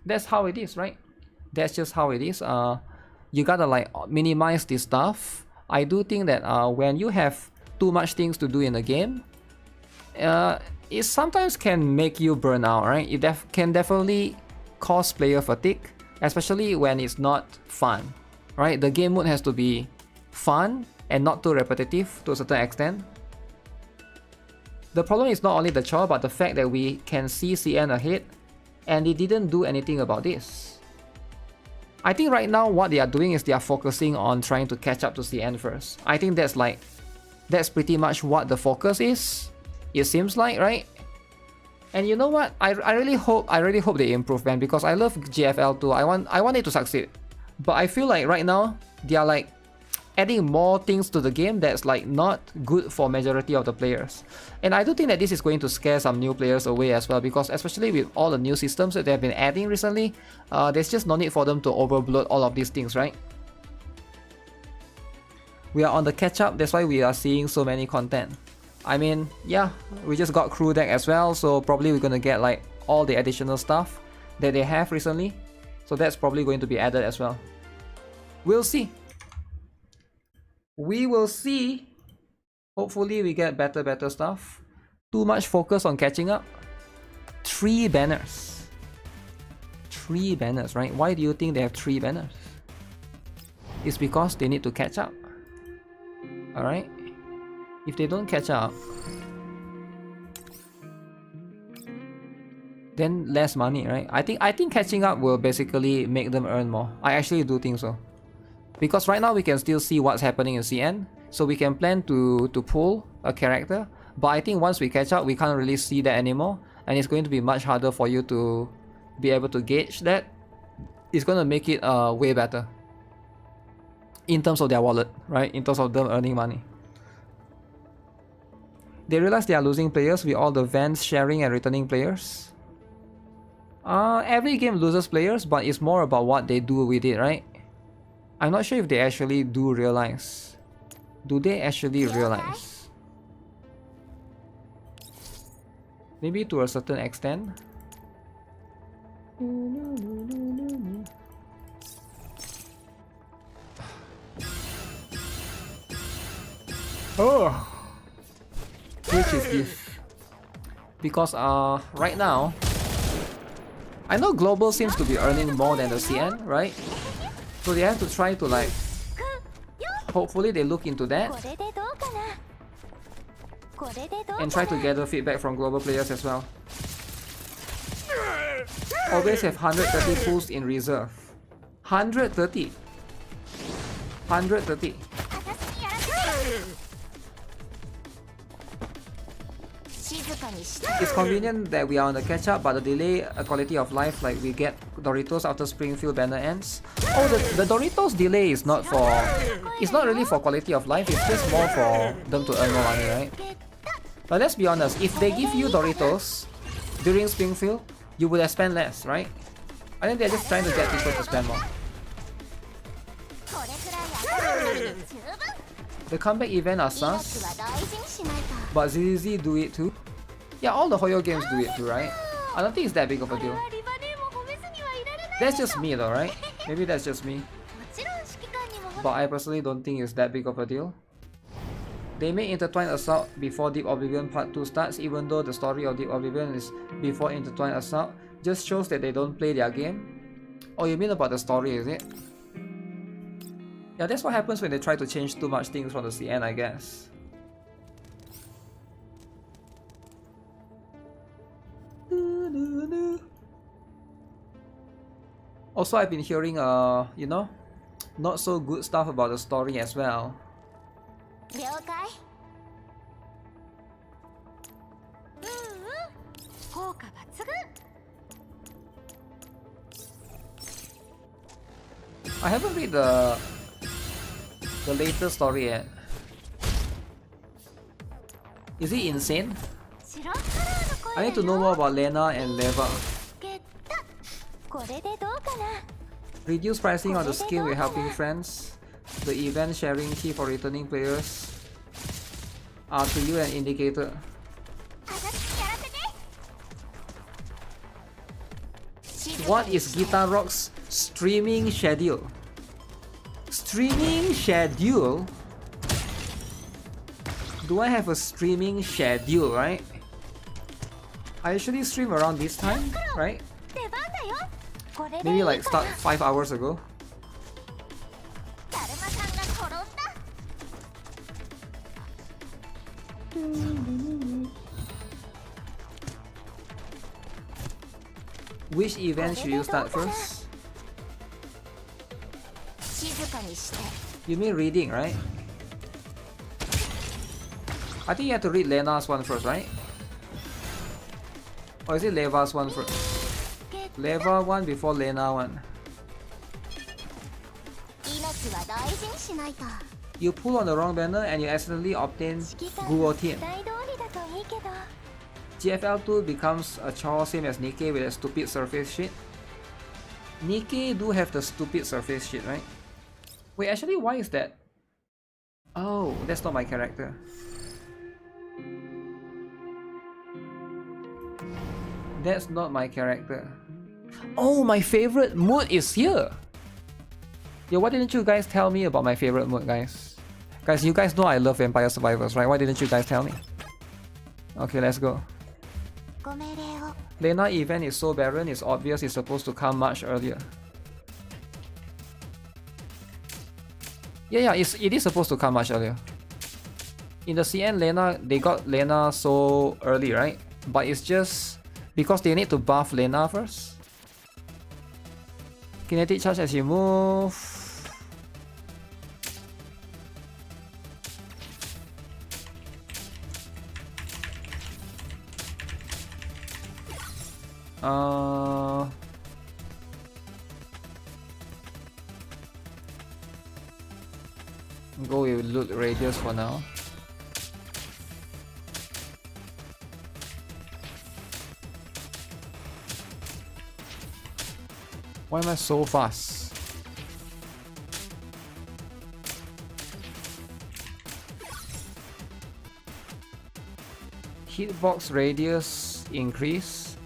That's how it is, right? That's just how it is. You gotta like minimize this stuff. I do think that when you have too much things to do in a game, it sometimes can make you burn out, right? It can definitely cause player fatigue, especially when it's not fun, right? The game mode has to be fun and not too repetitive to a certain extent. The problem is not only the chore, but the fact that we can see CN ahead and they didn't do anything about this. I think right now what they are doing is they are focusing on trying to catch up to CN first. I think that's pretty much what the focus is. It seems like, right? And you know what? I really hope they improve, man, because I love GFL2. I want it to succeed. But I feel like right now they are like adding more things to the game that's like not good for majority of the players. And I do think that this is going to scare some new players away as well, because especially with all the new systems that they have been adding recently, there's just no need for them to overload all of these things, right? We are on the catch up, that's why we are seeing so many content. I mean, yeah, we just got crew deck as well, so probably we're gonna get like all the additional stuff that they have recently. So that's probably going to be added as well. We'll see. We will see. Hopefully we get better stuff. Too much focus on catching up. 3 banners. 3 banners, right? Why do you think they have 3 banners? It's because they need to catch up. Alright? If they don't catch up, then less money, right? I think catching up will basically make them earn more. I actually do think so. Because right now we can still see what's happening in CN, so we can plan to pull a character, but I think once we catch up we can't really see that anymore, and it's going to be much harder for you to be able to gauge that. It's going to make it way better in terms of their wallet, right? In terms of them earning money. They realize they are losing players with all the vans sharing and returning players. Every game loses players, but it's more about what they do with it, right? I'm not sure if they actually do realize. Do they actually realize? Maybe to a certain extent. Oh, which is this? Because right now, I know Global seems to be earning more than the CN, right? So they have to try to like Hopefully they look into that and try to gather feedback from global players as well. Always have 130 pools in reserve. 130. 130. It's convenient that we are on the catch up, but the delay quality of life, like we get Doritos after Springfield banner ends. Oh, the Doritos delay is not for... It's not really for quality of life, it's just more for them to earn more money, right? But let's be honest, if they give you Doritos during Springfield, you would have spent less, right? I think they're just trying to get people to spend more. The comeback event are sus, but ZZ do it too. Yeah, all the Hoyo games do it too, right? I don't think it's that big of a deal. That's just me though, right? Maybe that's just me. But I personally don't think it's that big of a deal. They may intertwine Assault before Deep Oblivion Part 2 starts, even though the story of Deep Oblivion is before intertwine Assault. Just shows that they don't play their game. Oh, you mean about the story, is it? Yeah, that's what happens when they try to change too much things from the CN, I guess. Also, I've been hearing, you know, not so good stuff about the story as well. I haven't read the latest story yet. Is it insane? I need to know more about Lena and Leva. Reduce pricing on the skill with helping friends. The event sharing key for returning players are to you an indicator. What is GuitarRock's streaming schedule? Streaming schedule? Do I have a streaming schedule, right? I usually stream around this time, right? Maybe like start 5 hours ago. Which event should you start first? You mean reading, right? I think you have to read Lena's one first, right? Or is it Leva's one first? Leva one before Lena one. You pull on the wrong banner and you accidentally obtain Guillotine. GFL2 becomes a chore, same as NIKKE with a stupid surface shit. NIKKE do have the stupid surface shit, right? Wait, actually, why is that? Oh, that's not my character. That's not my character. Oh, my favorite mood is here! Yo, why didn't you guys tell me about my favorite mood, guys? Guys, you guys know I love Vampire Survivors, right? Why didn't you guys tell me? Okay, let's go. Lena event is so barren, it's obvious it's supposed to come much earlier. Yeah, it is supposed to come much earlier. In the CN, they got Lena so early, right? But it's just because they need to buff Lena first. Kinetic charge as you move. Go with loot radius for now. Why am I so fast? Hitbox radius increase.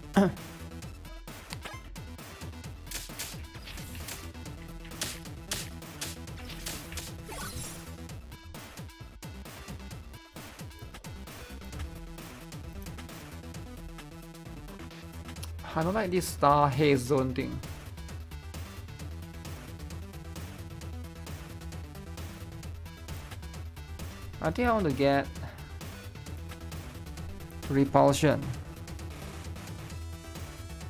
I don't like this star haze zone thing. I think I want to get repulsion.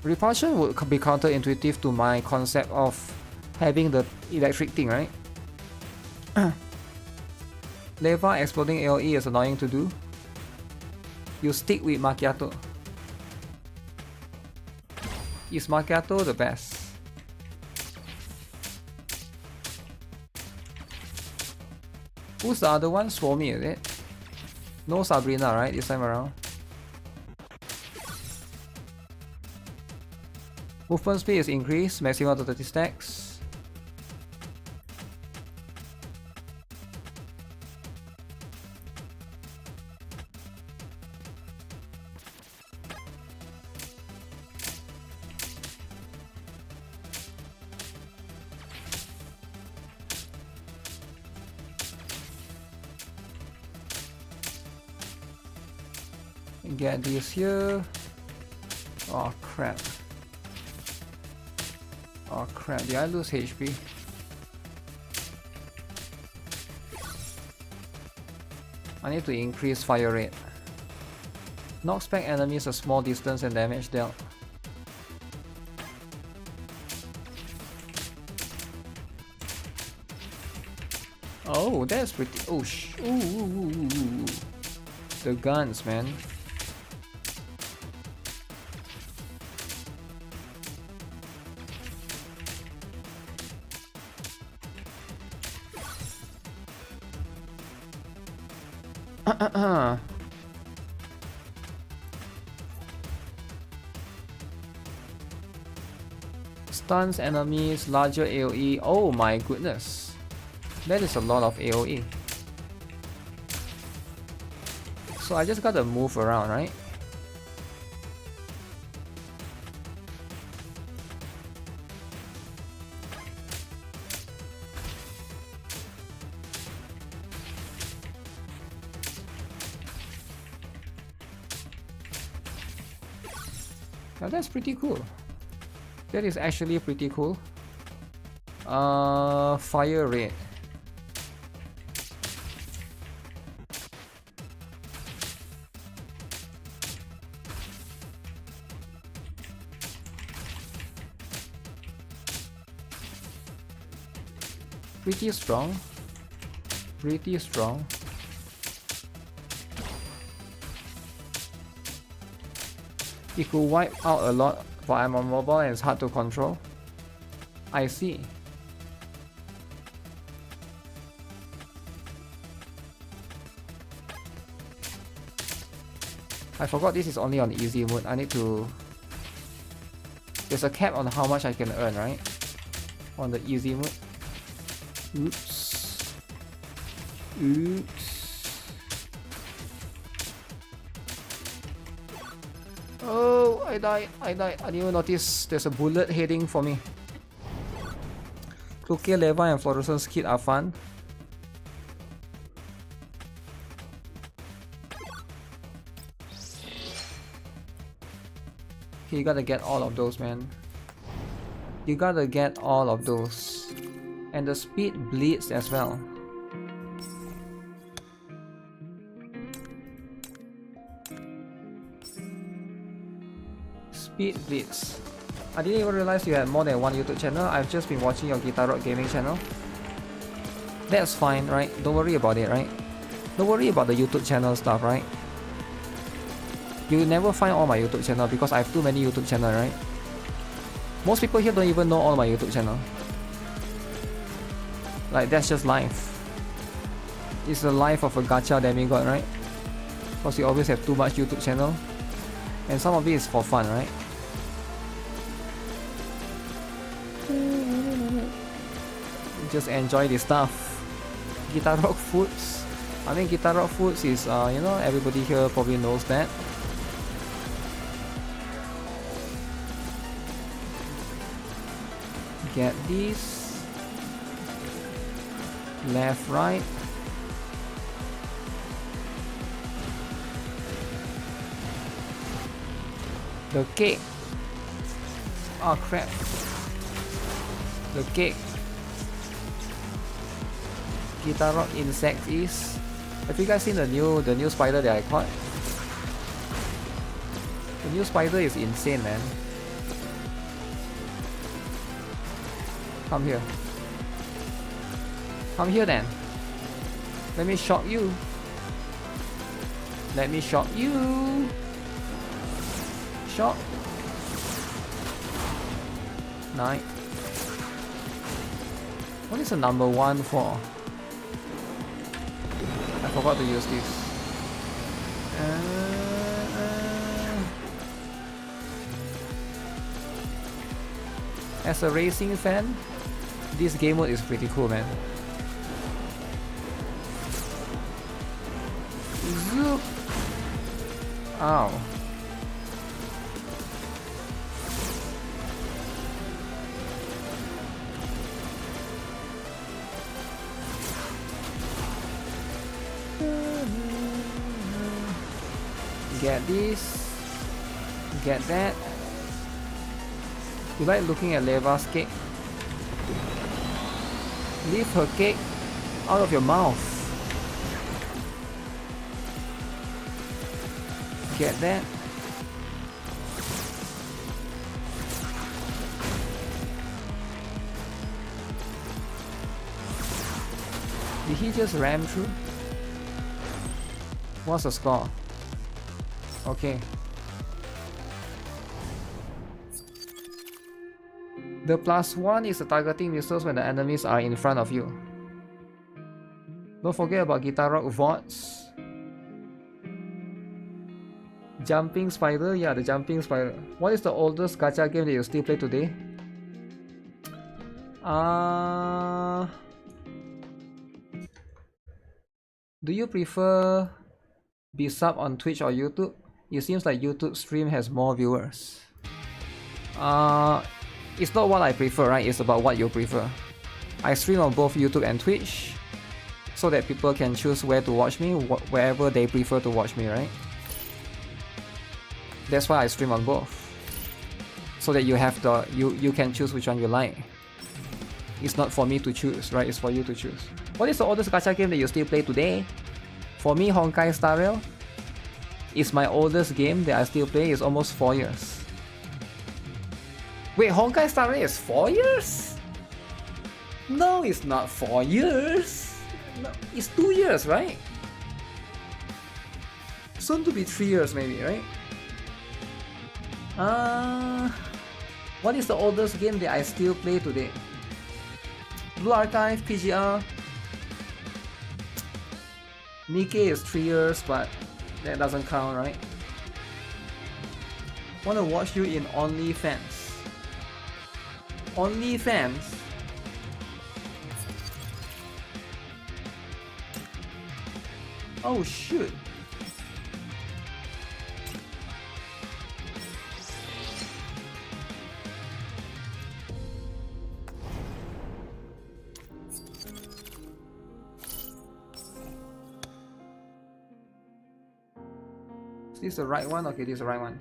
Repulsion would be counterintuitive to my concept of having the electric thing, right? Lava exploding AoE is annoying to do. You stick with Macchiato. Is Macchiato the best? Who's the other one? Swami, is it? No Sabrina, right? This time around. Movement speed is increased, maximum to 30 stacks. Get this here. Oh crap. Oh crap, did I lose HP? I need to increase fire rate. Knocks back enemies a small distance and damage dealt. Oh, that's pretty. Oh ooh. The guns, man. Stuns enemies, larger AoE. Oh my goodness. That is a lot of AoE. So I just gotta move around, right? Now that's pretty cool. That is actually pretty cool. Fire rate. Pretty strong. Pretty strong. It could wipe out a lot, but I'm on mobile and it's hard to control. I see. I forgot this is only on easy mode. I need to... There's a cap on how much I can earn, right? On the easy mode. Oops. Oops. Oh, I died. I didn't even notice there's a bullet heading for me. Cloaky Leva and Fluorescence Kit are fun. You gotta get all of those, man. You gotta get all of those. And the speed bleeds as well. Speed bleeds. I didn't even realize you had more than one YouTube channel. I've just been watching your GuitarRock gaming channel. That's fine, right? Don't worry about it, right? Don't worry about the YouTube channel stuff, right? You'll never find all my YouTube channel because I have too many YouTube channel, right? Most people here don't even know all my YouTube channel. Like, that's just life. It's the life of a gacha demigod, right? Because you always have too much YouTube channel. And some of it is for fun, right? Just enjoy the stuff. GuitarRock Foods. I mean, GuitarRock Foods is, you know, everybody here probably knows that. Get these. Left, right. The cake. Oh crap. The cake. GuitarRock insect is Have you guys seen the new spider that I caught? The new spider is insane, man. Come here. Come here then. Let me shock you. Let me shock you. Shock. Nice. What is the number 1 for? I forgot to use this. As a racing fan, this game mode is pretty cool, man. Zoop. Ow. Get this. Get that. You like looking at Leva's cake? Leave her cake out of your mouth. Get that. Did he just ram through? What's the score? Okay. The +1 is the targeting missiles when the enemies are in front of you. Don't forget about GuitarRock VODs. Jumping Spider, yeah, the Jumping Spider. What is the oldest gacha game that you still play today? Do you prefer be sub on Twitch or YouTube? It seems like YouTube stream has more viewers. It's not what I prefer, right? It's about what you prefer. I stream on both YouTube and Twitch so that people can choose where to watch me, wherever they prefer to watch me, right? That's why I stream on both. So that you have you can choose which one you like. It's not for me to choose, right? It's for you to choose. What is the oldest gacha game that you still play today? For me, Honkai Star Rail is my oldest game that I still play. It's almost 4 years. Wait, Honkai Star Rail is 4 years? No, it's not 4 years. No, it's 2 years, right? Soon to be 3 years maybe, right? What is the oldest game that I still play today? Blue Archive, PGR. NIKKE is 3 years, but that doesn't count, right? Wanna watch you in OnlyFans. OnlyFans? Oh shoot. Is this the right one? Okay, this is the right one.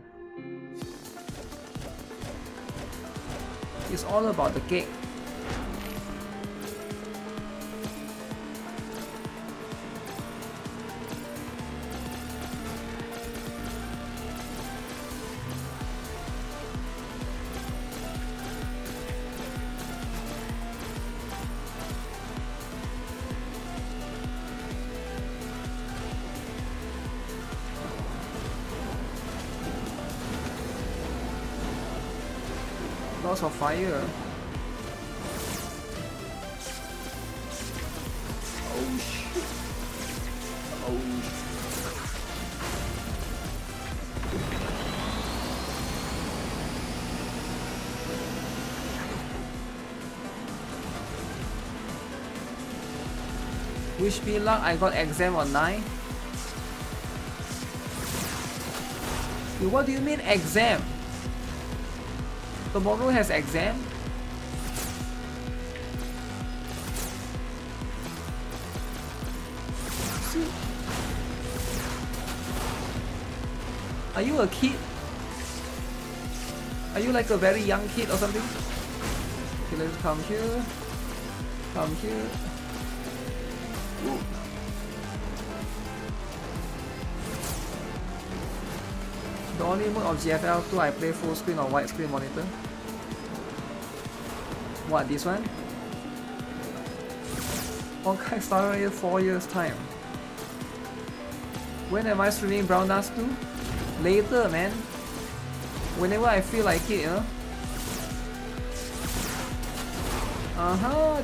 It's all about the cake. Lots of fire. Oh shit. Oh shit. Wish me luck, I got exam on 9. Dude, what do you mean exam? Tomorrow has exam? Are you a kid? Are you like a very young kid or something? Okay, let's come here. Come here. Ooh. The only mode of GFL2 I play full screen or widescreen monitor. What, this one? Honkai started in 4 years time. When am I streaming Brown Dust 2? Later, man. Whenever I feel like it, you know?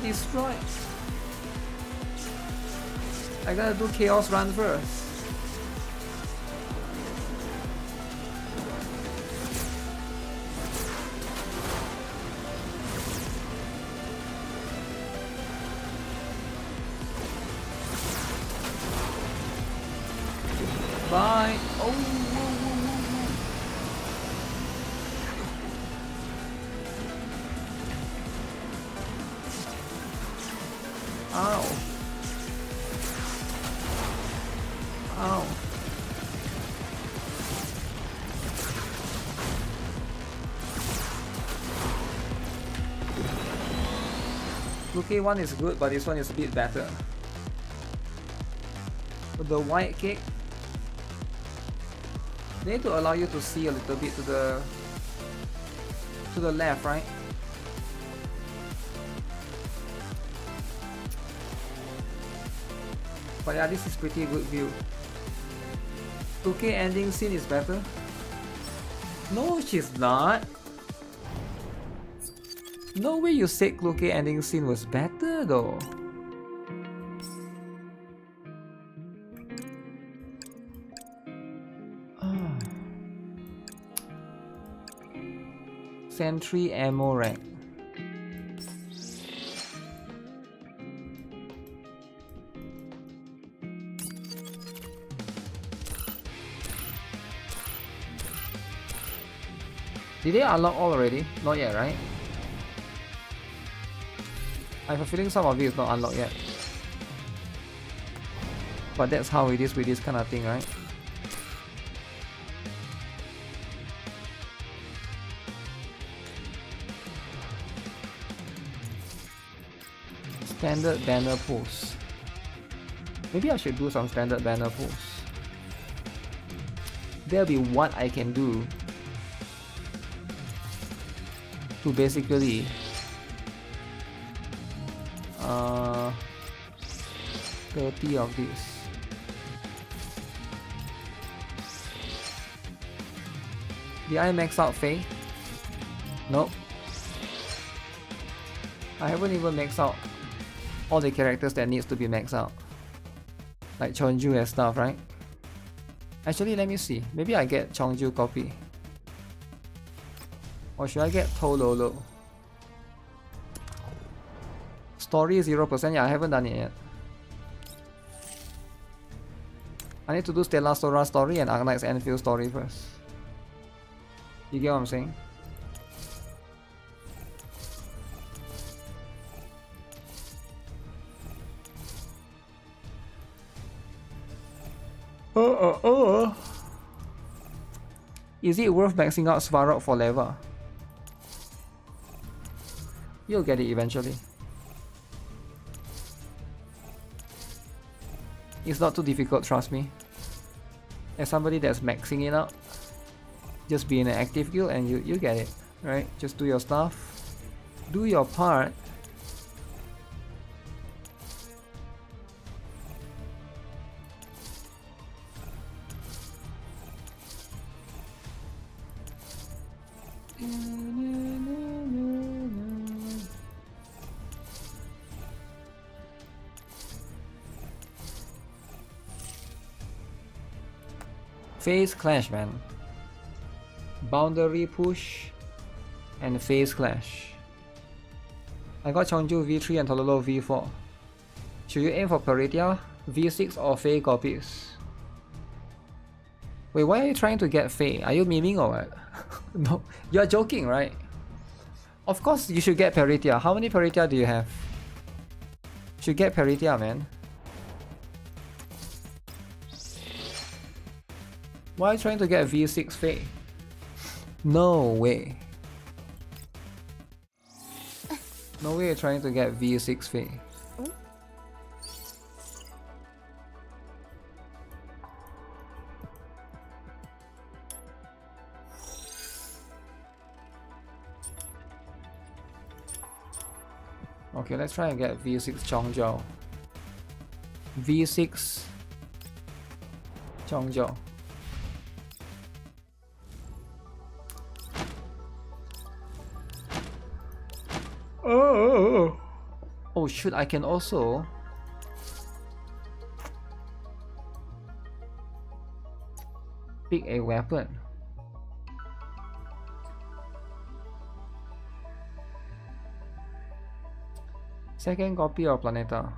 Destroyed. I gotta do Chaos Run first. Bye. Oh, whoa, whoa, whoa. Ow. Ow. Lucky one is good, but this one is a bit better. The white cake, they need to allow you to see a little bit to the left, right? But yeah, this is pretty good view. 2K ending scene is better. No, she's not. No way you said 2K ending scene was better though. Sentry ammo rack. Did they unlock all already? Not yet, right? I have a feeling some of it is not unlocked yet. But that's how it is with this kind of thing, right? Standard banner pulls. Maybe I should do some standard banner pulls. There'll be what I can do to basically 30 of this. Did I max out Faye? Nope. I haven't even maxed out all the characters that needs to be maxed out, like Chonju and stuff, right? Actually, let me see. Maybe I get Chonju copy, or should I get Tololo? Story 0%. Yeah, I haven't done it yet. I need to do Stella Sora story and Arknight's Enfield story first. You get what I'm saying? Is it worth maxing out Svarog for Leva? You'll get it eventually. It's not too difficult, trust me. As somebody that's maxing it out, just be in an active guild and you get it, right? Just do your stuff, do your part. Phase clash, man. Boundary push and phase clash. I got Chonju V3 and Tololo V4. Should you aim for Peritia, V6 or Fae copies? Wait, why are you trying to get Fae? Are you memeing or what? No, you're joking, right? Of course you should get Peritia. How many Peritia do you have? You should get Peritia, man. Why are you trying to get V6 Fae? No way. No way you're trying to get V6 Fae. Okay, let's try and get V6 Chongzhou. V6 Chongzhou. Oh shoot, I can also pick a weapon. Second copy of Planeta.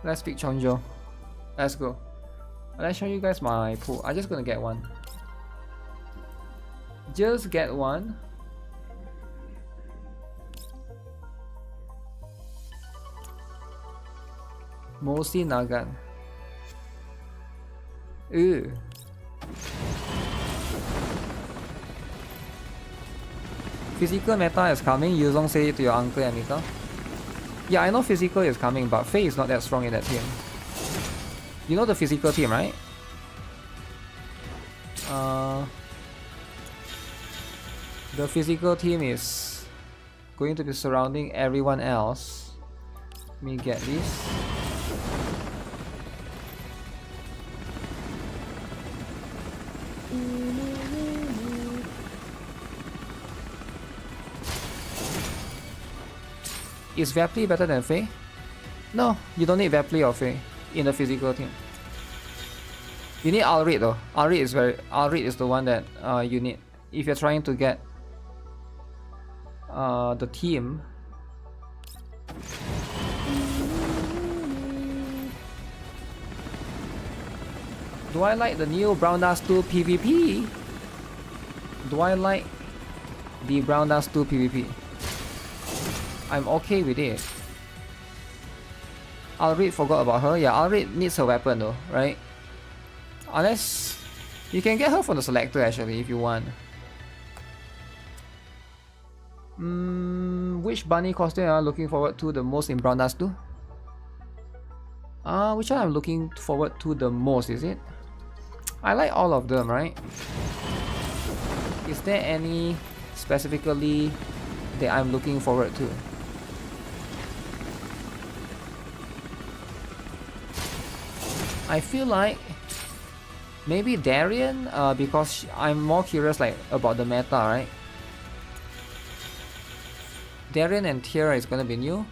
Let's pick Chongzhou. Let's go. Let's show you guys my pool. I'm just gonna get one. Just get one. Mosi Nagan. Ew. Physical meta is coming. You don't say it to your uncle Anita. Yeah, I know physical is coming, but Faye is not that strong in that team. You know the physical team, right? The physical team is going to be surrounding everyone else. Let me get this. Is Vapli better than Faye? No, you don't need Vapli or Faye in the physical team. You need Alrid though. Alrid is the one that you need if you're trying to get the team. Do I like the new Brown Dust 2 PvP? Do I like the Brown Dust 2 PvP? I'm okay with it. Alrid forgot about her. Yeah, Alrid needs a weapon though, right? Unless you can get her from the selector actually if you want. Which bunny costume am I looking forward to the most in Brown Dust 2? Which one I'm looking forward to the most, is it? I like all of them, right? Is there any specifically that I'm looking forward to? I feel like maybe Darien, because I'm more curious like about the meta, right? Darien and Tiara is gonna be new.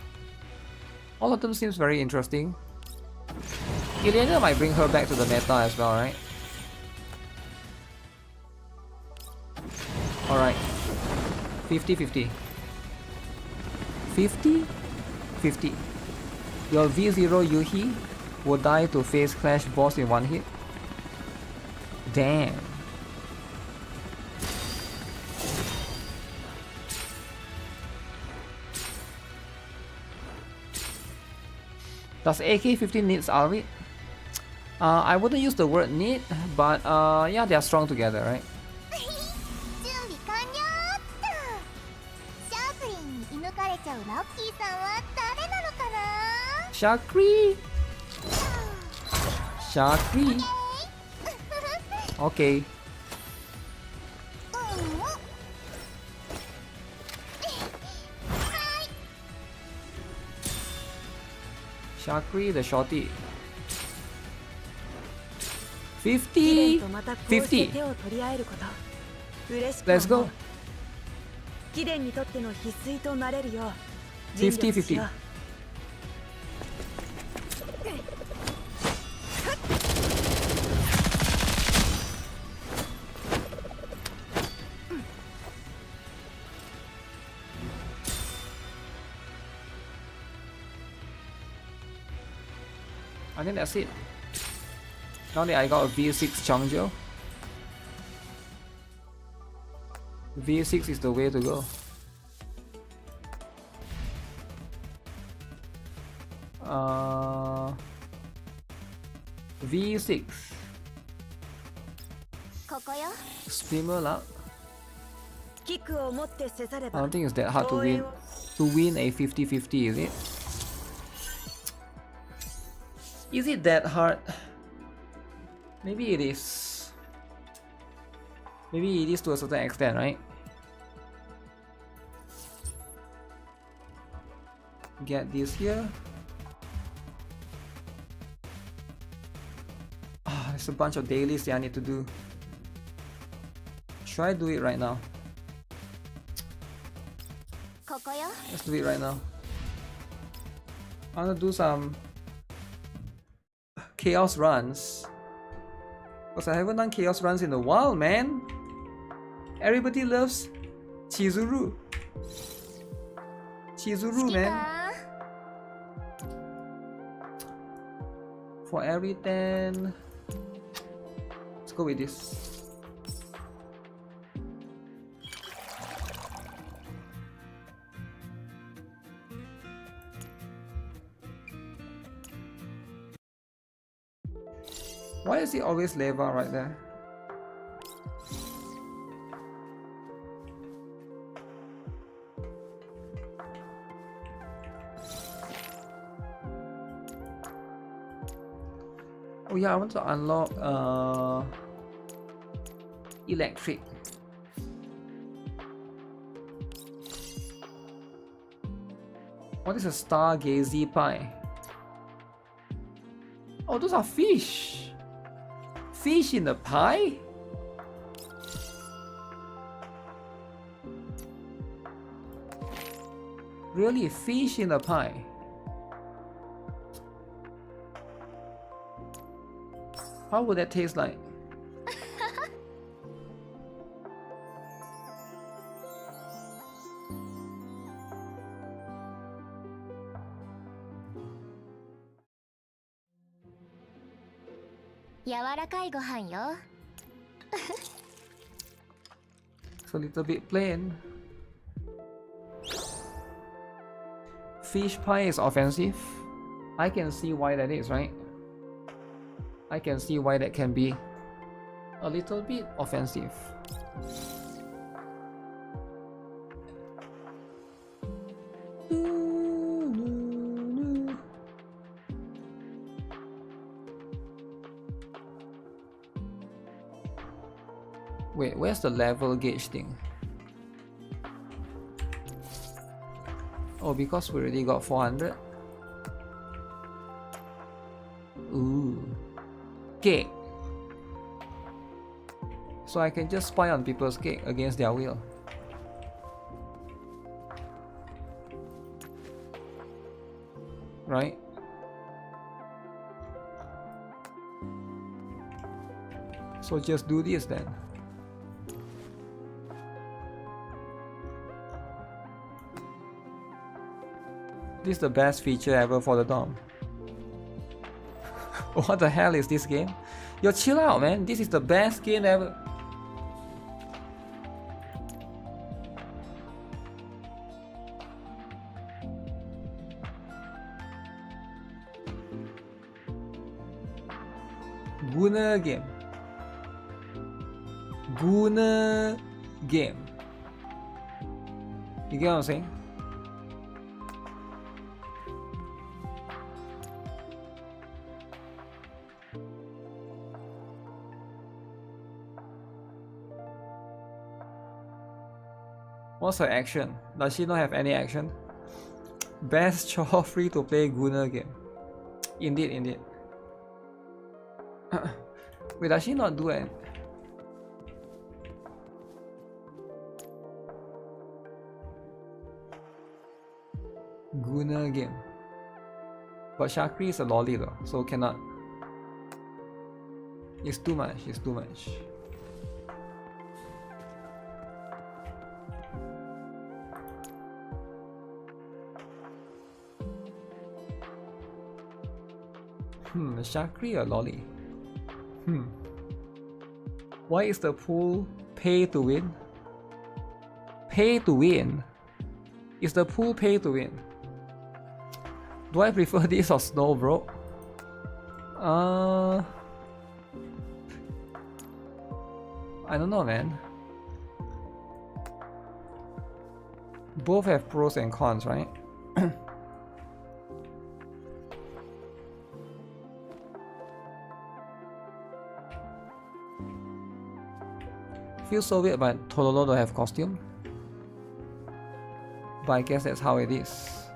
All of them seems very interesting. Ileana might bring her back to the meta as well, right? Alright. 50-50. 50-50. Your V0 Yuhi will die to face Clash boss in one hit. Damn. Does AK-15 needs Alrid? I wouldn't use the word need, but yeah, they are strong together, right? Shakri! Shakri! Okay. Shakri the shorty. 50! 50! Let's go! 50-50. I think that's it. Now that I got a V6 Chongzhou, V6 is the way to go. V6. Streamer luck. I don't think it's that hard to win a 50-50, is it? Is it that hard? Maybe it is. Maybe it is to a certain extent, right? Get this here. Ah, there's a bunch of dailies that I need to do. Should I do it right now? Let's do it right now. I want to do some chaos runs. Because I haven't done chaos runs in a while, man. Everybody loves Chizuru. Chizuru, man. For every 10. Let's go with this. Why is it always lava right there? Oh yeah, I want to unlock electric. What is a stargazy pie? Oh, those are fish. Fish in the pie? Really, fish in the pie? How would that taste like? It's a little bit plain. Fish pie is offensive. I can see why that is, right? I can see why that can be a little bit offensive. Wait, where's the level gauge thing? Oh, because we already got 400. Ooh. Cake. So I can just spy on people's cake against their will. Right? So just do this then. This is the best feature ever for the DOM. What the hell is this game? Yo, chill out, man. This is the best game ever. Guna game. Guna game. You get what I'm saying? What's her action? Does she not have any action? Best chore free to play Guna game. Indeed, indeed. Wait, does she not do it? Guna game. But Shakri is a lolly though, so cannot. It's too much, it's too much. Shakri or lolly? Why is the pool pay to win? Pay to win? Is the pool pay to win? Do I prefer this or snow, bro? I don't know, man. Both have pros and cons, right? Feels so weird, but Tololo don't have costume. But I guess that's how it is.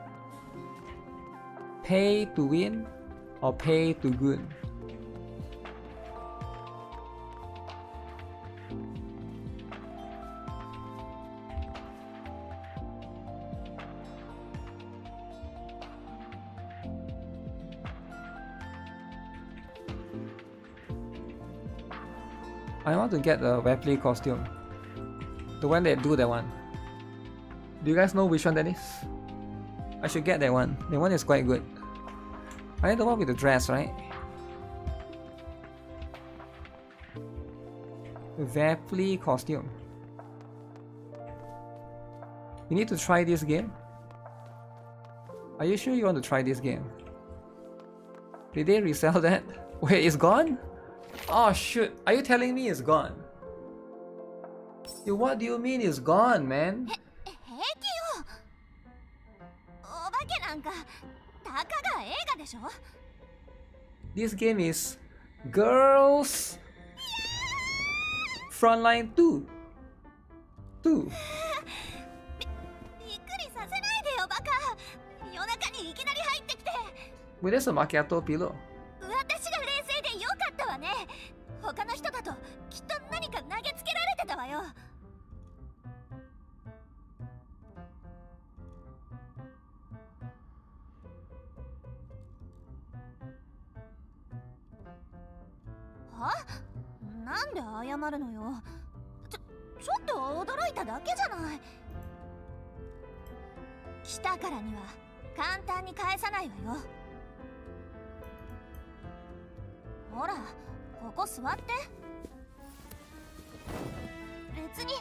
Pay to win or pay to good? I want to get the Wepley costume. The one that do that one. Do you guys know which one that is? I should get that one. That one is quite good. I need the one with the dress, right? Wepley costume. You need to try this game? Are you sure you want to try this game? Did they resell that? Wait, it's gone? Oh shoot, are you telling me it's gone? Dude, what do you mean it's gone, man? This game is Girls Frontline 2. Wait, there's a macchiato pillow. 他の人だときっと何か投げつけられてたわよ。は？なんで謝るのよ。ちょっと驚いただけじゃない。来たからには簡単に返さないわよ。ほら。ここ座って。別に一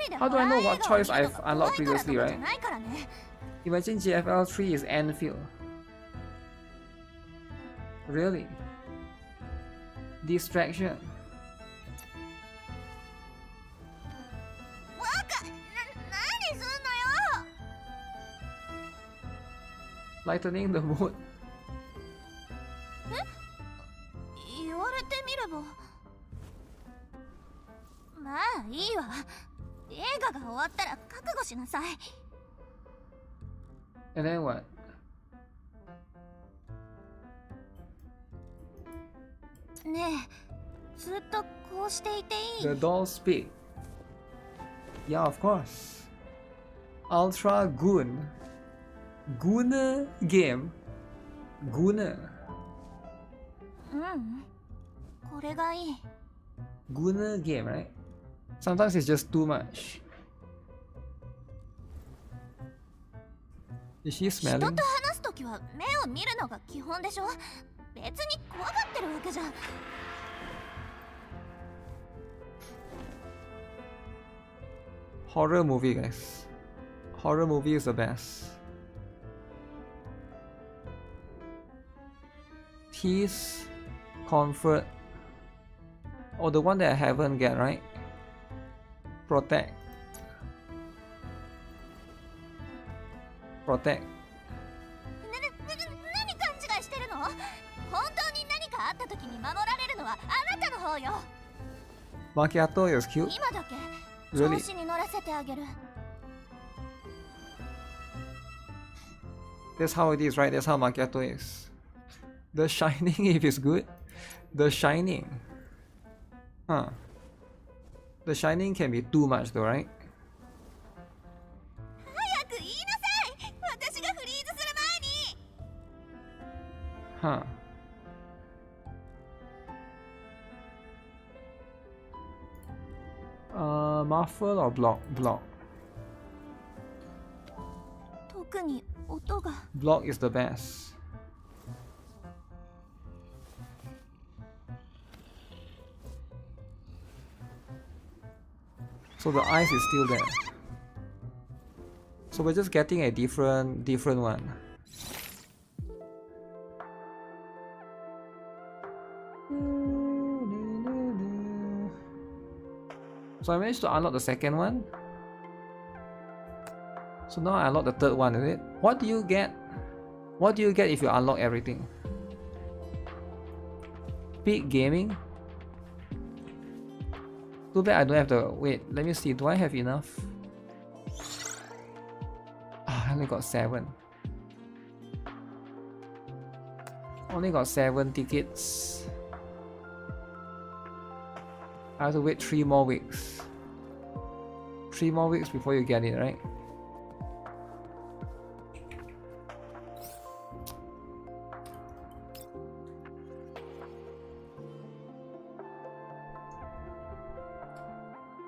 人で How do I know what choice I've unlocked previously, right? Imagine GFL3 is Anfield. Really? Distraction. Lightening the mood. 言われてみれば。まあいいわ。映画が終わったら覚悟しなさい。And then what? ねえ、ずっとこうしていていい？ The dolls speak. Yeah, of course. Ultra Goon. Gooner game. Gooner. これがいい。 Gooner game, right? Sometimes it's just too much. Is she 人 smelling? と話すときは目を見るのが基本でしょ。別に怖がってるわけじゃ。Horror movie, guys. Horror movie is the best. Peace, comfort. Oh, the one that I haven't get, right? Protect. Protect. 何勘違いしてるの？本当に何かあったときに守られるのはあなたの方よ。 Macchiato is cute. 今だけ Really? 調子に乗らせてあげる。 That's how it is, right? That's how Macchiato is. The Shining, if it's good. The Shining. Huh. The Shining can be too much though, right? 早く言いなさい。私がフリーズする前に。 Huh. Muffle or block? Block. 特に音が。 Block is the best. So the ice is still there. So we're just getting a different one. So I managed to unlock the second one. So now I unlock the third one, is it? What do you get? What do you get if you unlock everything? Peak gaming? Too bad I don't have the... Wait, let me see. Do I have enough? I only got 7. Only got 7 tickets. I have to wait 3 more weeks. 3 more weeks before you get it, right?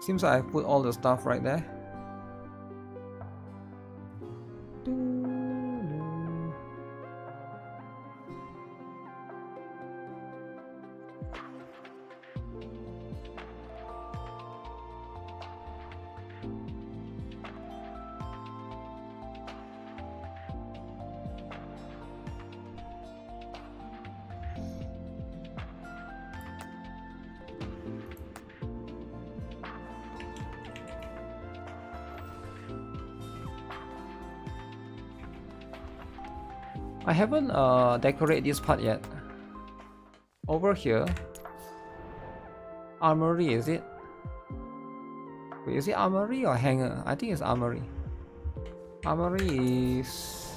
Seems like I put all the stuff right there. I haven't decorated this part yet. Over here, armory, is it? Wait, is it armory or hanger? I think it's armory. Armory is...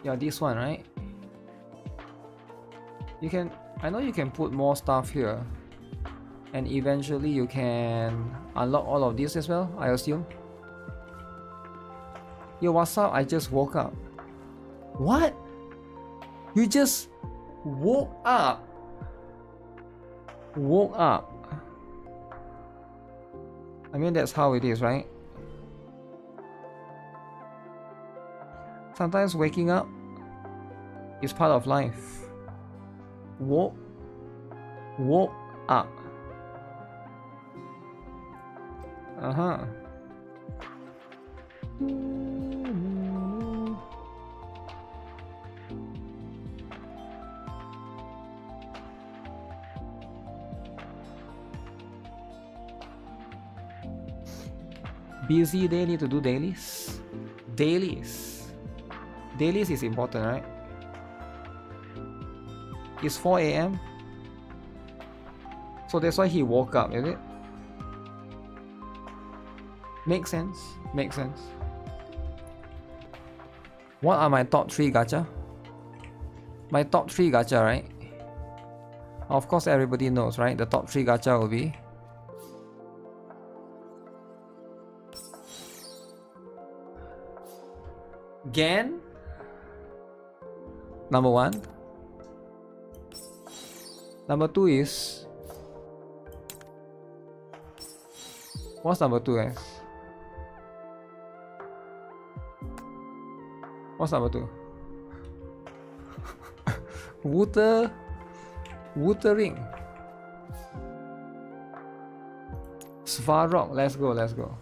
Yeah, this one, right? You can... I know you can put more stuff here. And eventually you can unlock all of this as well, I assume. Yo, what's up? I just woke up. What? You just woke up? Woke up? I mean, that's how it is, right? Sometimes waking up is part of life. Woke up. Busy day, need to do dailies. Dailies is important, right? It's 4 AM. So that's why he woke up, is it? Makes sense. Makes sense. What are my top 3 gacha? My top 3 gacha, right? Of course everybody knows, right? The top 3 gacha will be Gan, number 1. Number 2 is... What's number 2, guys? What's number 2? Wuthering. Svarrock. Let's go, let's go.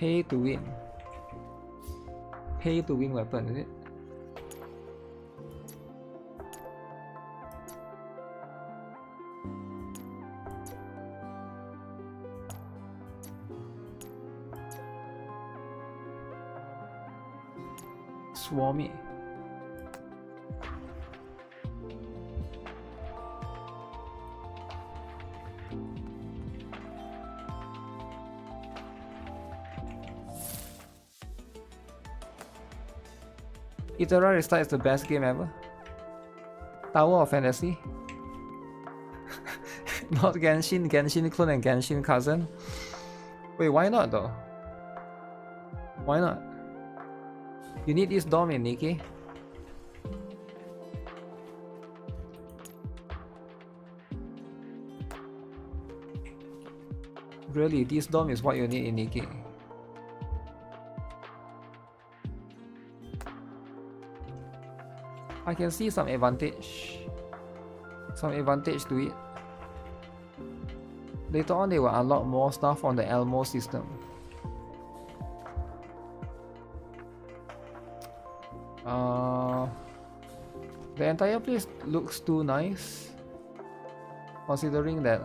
Pay to win. Pay to win weapon, is it? Swarmy. Itera Restart is the best game ever. Tower of Fantasy. Not Genshin, Genshin clone and Genshin cousin. Wait, why not though? Why not? You need this dome in NIKKE. Really, this dome is what you need in NIKKE. I can see some advantage. Some advantage to it. Later on, they will unlock more stuff on the Elmo system. The entire place looks too nice, considering that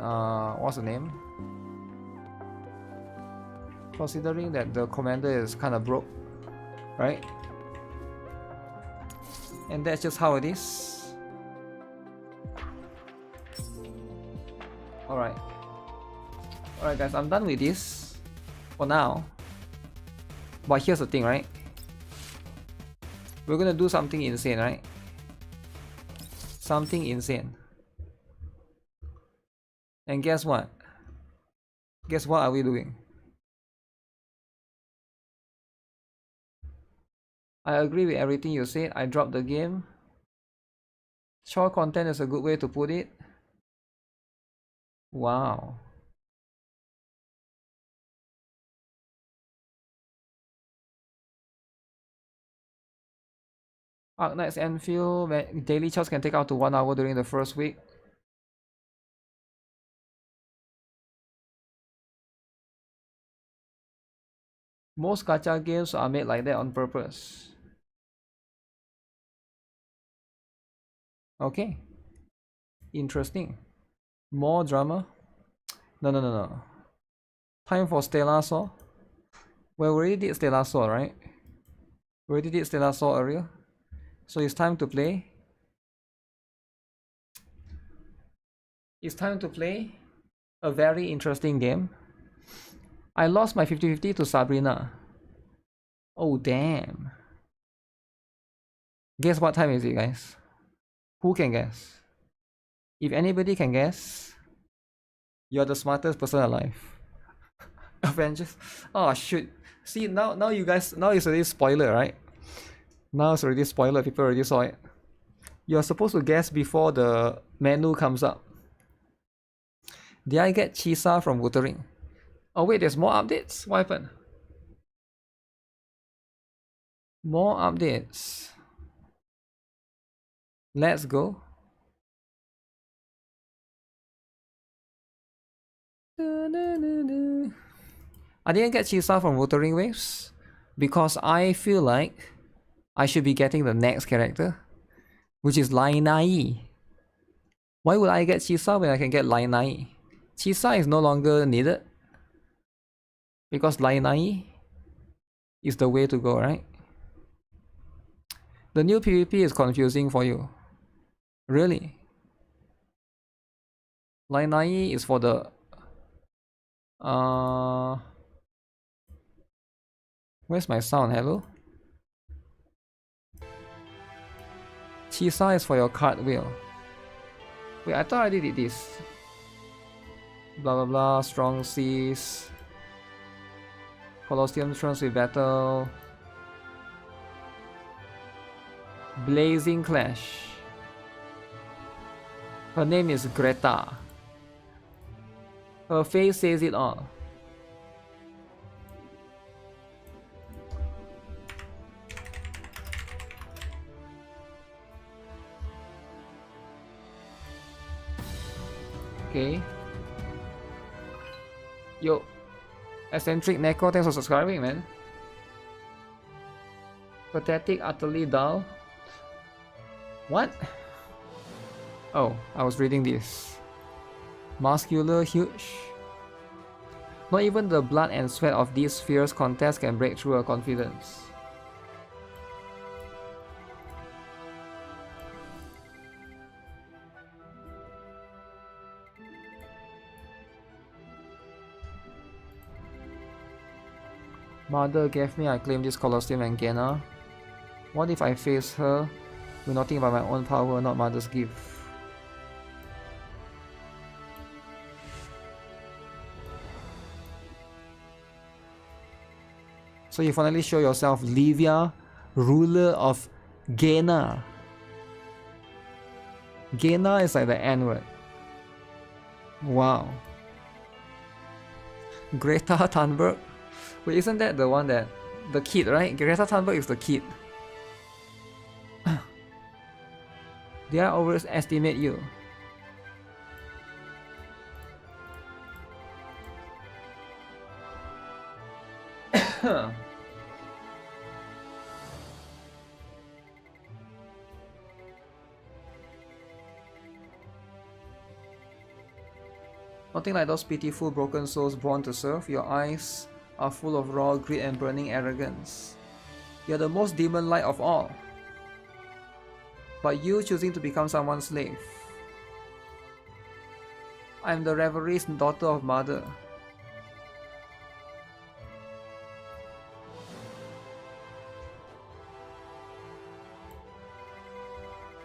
what's the name? Considering that the commander is kind of broke, right? And that's just how it is. Alright. Alright guys, I'm done with this for now. But here's the thing, right? We're gonna do something insane, right? Something insane. And guess what? Guess what are we doing? I agree with everything you said. I dropped the game. Chore content is a good way to put it. Wow. Arknight's Enfield daily chores can take out to 1 hour during the first week. Most gacha games are made like that on purpose. Okay. Interesting. More drama? No. Time for Stellar Saw. Well, we already did Stellar Saw, right? We already did Stellar Saw earlier. So it's time to play. It's time to play a very interesting game. I lost my 50-50 to Sabrina. Oh damn. Guess what time is it, guys? Who can guess? If anybody can guess, you're the smartest person alive. Avengers. Oh shoot. See, now you guys, now it's already spoiler, right? Now it's already spoiler, people already saw it. You're supposed to guess before the menu comes up. Did I get Chisa from Wuthering? Oh wait, there's more updates? What happened? More updates. Let's go. I didn't get Chisa from Wuthering Waves because I feel like I should be getting the next character, which is Lainai. Why would I get Chisa when I can get Lainai? Chisa is no longer needed because Lainai is the way to go, right? The new PvP is confusing for you. Really? Lainai is for the where's my sound? Hello? Chisa is for your cartwheel. Wait, I thought I did this. Blah blah blah, strong seas. Colosseum Thrones with battle. Blazing Clash. Her name is Greta. Her face says it all. Okay. Yo. Eccentric Neko, thanks for subscribing, man. Pathetic, utterly dull. What? Oh, I was reading this. Muscular, huge. Not even the blood and sweat of these fierce contests can break through her confidence. Mother gave me, I claim this Colosseum and Gena. What if I face her with nothing but my own power, not mother's gift? So you finally show yourself, Livia, ruler of Gaina. Gaina is like the N word. Wow. Greta Thunberg. Wait, isn't that the one that... the kid, right? Greta Thunberg is the kid. Did I overestimate you? Nothing like those pitiful broken souls born to serve. Your eyes are full of raw greed and burning arrogance. You're the most demon-like of all. But you choosing to become someone's slave. I'm the revelry's daughter of mother.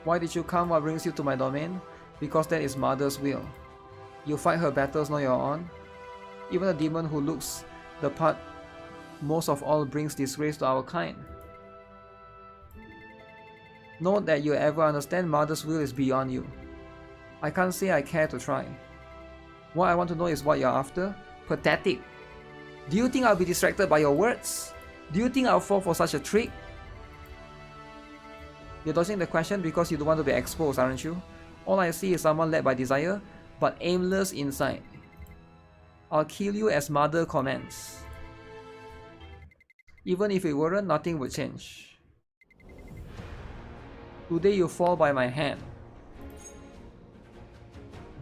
Why did you come? What brings you to my domain? Because that is mother's will. You fight her battles, not your own. Even a demon who looks the part most of all brings disgrace to our kind. Know that you ever understand mother's will is beyond you. I can't say I care to try. What I want to know is what you're after. Pathetic. Do you think I'll be distracted by your words? Do you think I'll fall for such a trick? You're dodging the question because you don't want to be exposed, aren't you? All I see is someone led by desire, but aimless inside. I'll kill you as mother commands. Even if it weren't, nothing would change. Today you fall by my hand.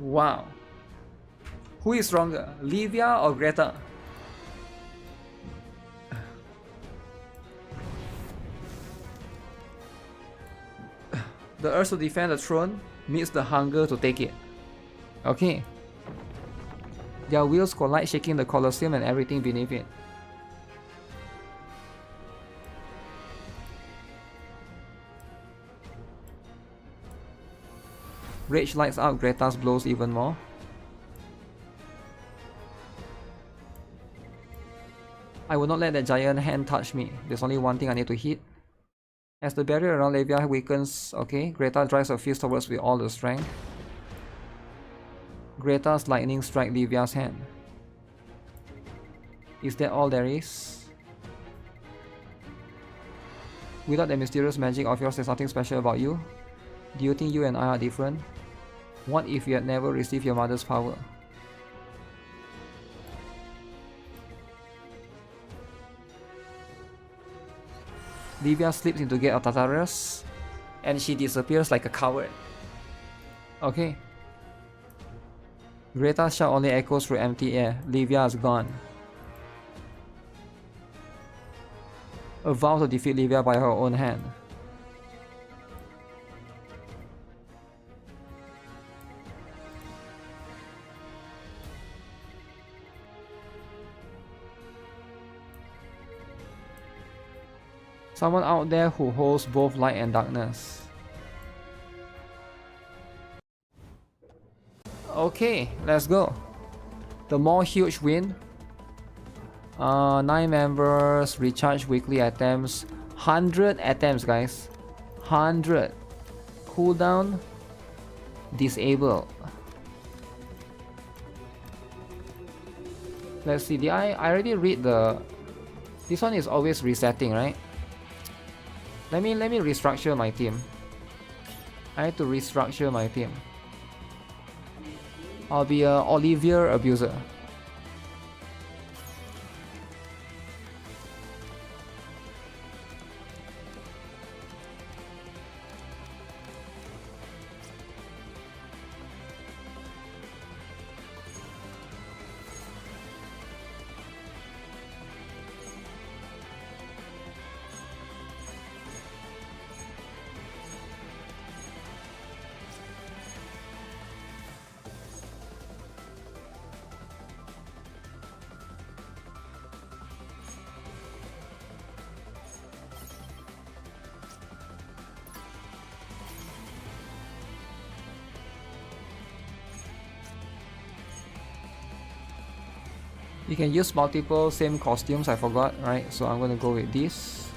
Wow. Who is stronger, Livia or Greta? The urge to defend the throne meets the hunger to take it. Okay. Their wheels collide, shaking the Colosseum and everything beneath it. Rage lights up, Greta's blows even more. I will not let that giant hand touch me. There's only one thing I need to hit. As the barrier around Livia weakens, okay, Greta drives her fist towards with all the strength. Greta's lightning strike Livia's hand. Is that all there is? Without the mysterious magic of yours, there's nothing special about you? Do you think you and I are different? What if you had never received your mother's power? Livia slips into Gate of Tartarus and she disappears like a coward. Okay. Greta's shout only echoes through empty air. Livia is gone. A vow to defeat Livia by her own hand. Someone out there who holds both light and darkness. Okay, let's go. The more huge win. 9 members, recharge weekly items. 100 items, guys. 100. Cooldown. Disable. Let's see, did I already read the... This one is always resetting, right? Let me restructure my team. I need to restructure my team. I'll be a Olivier abuser. You can use multiple same costumes, I forgot, right? So I'm gonna go with this.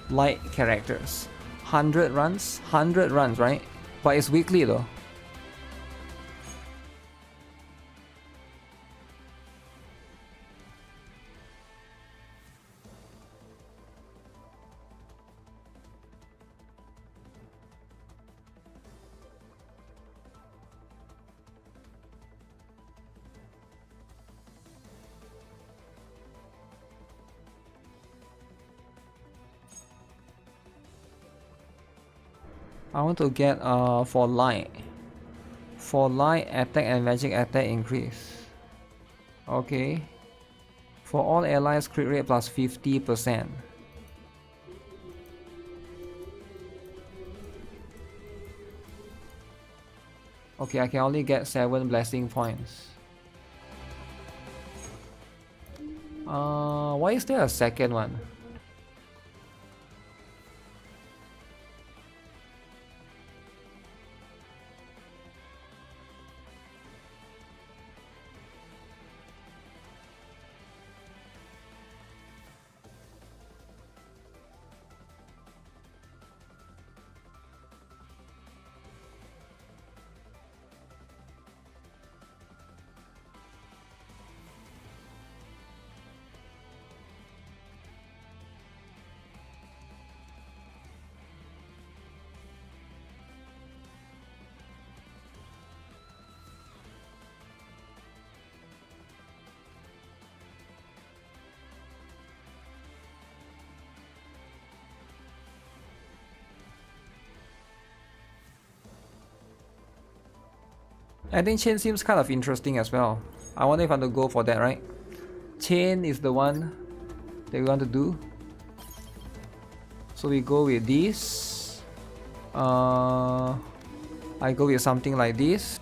Light characters. 100 runs? 100 runs, right? But it's weekly though. I want to get for light. For light, attack and magic attack increase. Okay. For all allies, crit rate plus 50%. Okay, I can only get 7 blessing points. Why is there a second one? I think chain seems kind of interesting as well. I wonder if I want to go for that, right? Chain is the one that we want to do. So we go with this. I go with something like this.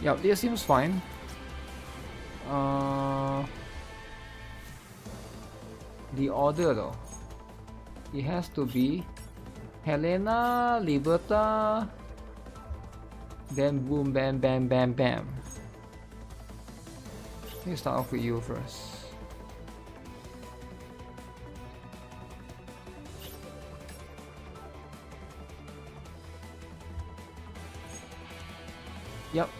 Yep, this seems fine. The order though. It has to be Helena, Liberta, then boom, bam, bam, bam, bam. Let me start off with you first. Yep.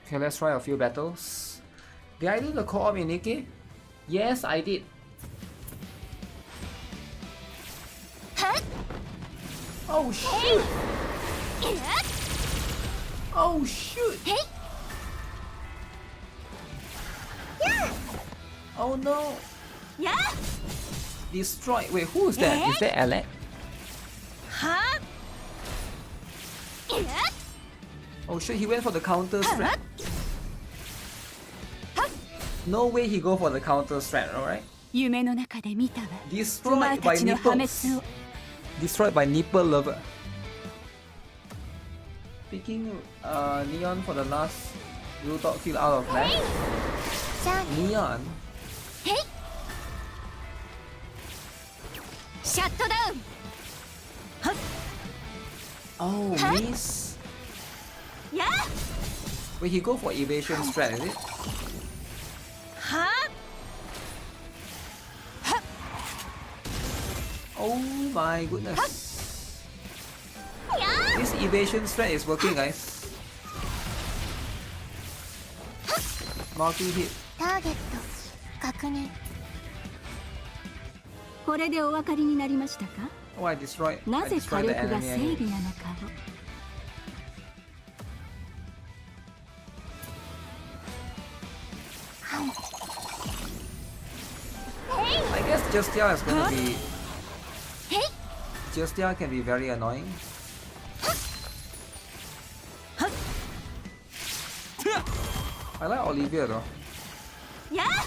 Okay, let's try a few battles. Did I do the co-op in NIKKE? Yes, I did. Oh shoot! Oh shoot! Oh no! Destroy. Wait, who is that? Is that Alec? Oh shit, he went for the counter strat. No way he go for the counter strat, alright? Destroyed by nipples. Destroyed by nipple lover. Picking Neon for the last Rooftop kill out of that. Neon. Oh, miss. Yeah. Wait, he go for evasion strat, is it? Huh? Oh my goodness. Yeah. This evasion strat is working, guys. Multi-hit. ターゲット確認。これでお分かりになりましたか？ Oh, I destroyed the なぜ火力が enemy. 正義なのかを。I guess Justia is gonna be... Hey. Justia can be very annoying. I like Olivia though. Yeah.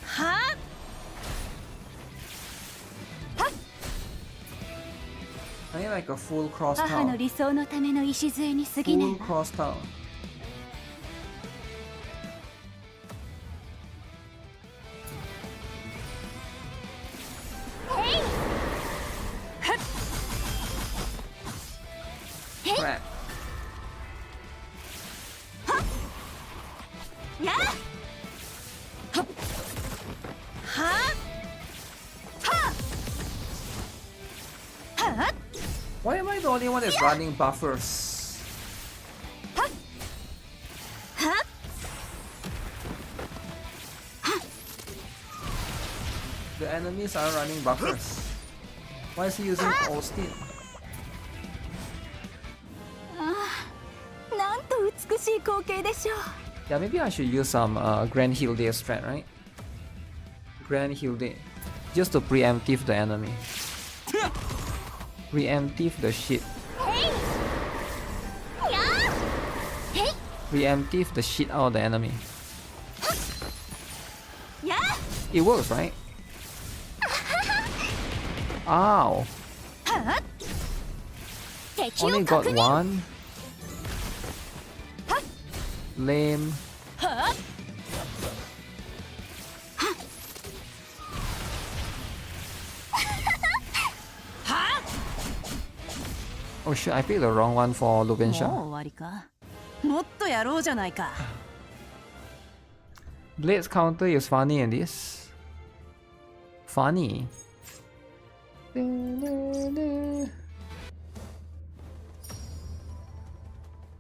Huh? I need like a full cross 母の town. 理想のための礎に過ぎない Full わ。 cross town. Crap. Yeah. Huh? Huh? Huh? Why am I the only one that's running buffers? Huh? The enemies are running buffers. Why is he using Austin? なんと美しい光景でしょう。 Yeah, maybe I should use some Grand Heal Day strat, right? Grand Heal Day. Just to preemptive the enemy. Preemptive the shit. Hey. Yeah. Hey. Preemptive the shit out of the enemy. Yeah. It works, right? Ow. Huh? 敵 Only を got 確認。 one. Lame. Huh? Huh? Oh shit, I picked the wrong one for もう Lubensha. 終わりか。もっとやろうじゃないか。Blade's counter is funny in this. Funny.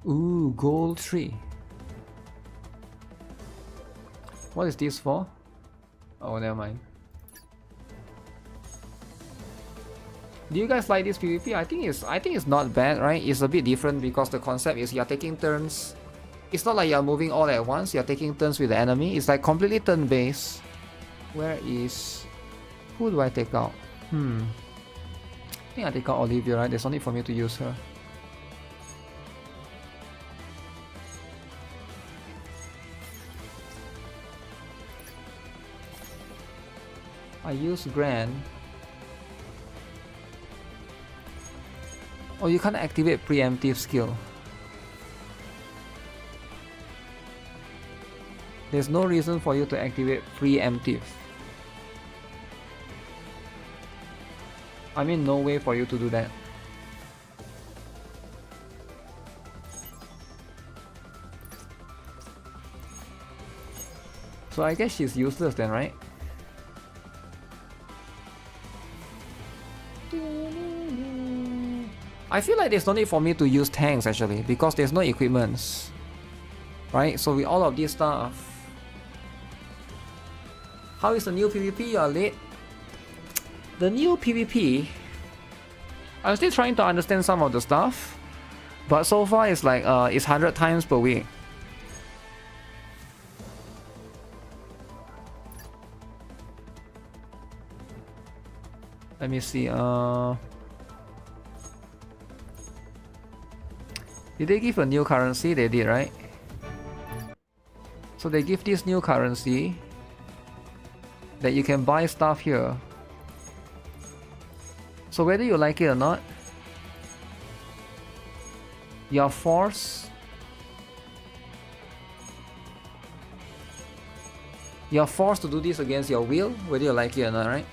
Ooh, gold tree. What is this for? Oh, never mind. Do you guys like this PvP? I think it's not bad, right? It's a bit different because the concept is you're taking turns. It's not like you're moving all at once, you're taking turns with the enemy. It's like completely turn-based. Where is... Who do I take out? I think I take out Olivia, right? There's no need for me to use her. I use Grand. Oh, you can't activate preemptive skill. There's no reason for you to activate preemptive. I mean, no way for you to do that. So I guess she's useless then, right? I feel like there's no need for me to use tanks actually, because there's no equipments. Right? So with all of this stuff. How is the new PvP? You're late. The new PvP, I'm still trying to understand some of the stuff, but so far it's like it's 100 times per week. Let me see. Did they give a new currency? They did, right? So they give this new currency that you can buy stuff here. So whether you like it or not, you're forced to do this against your will, whether you like it or not, right?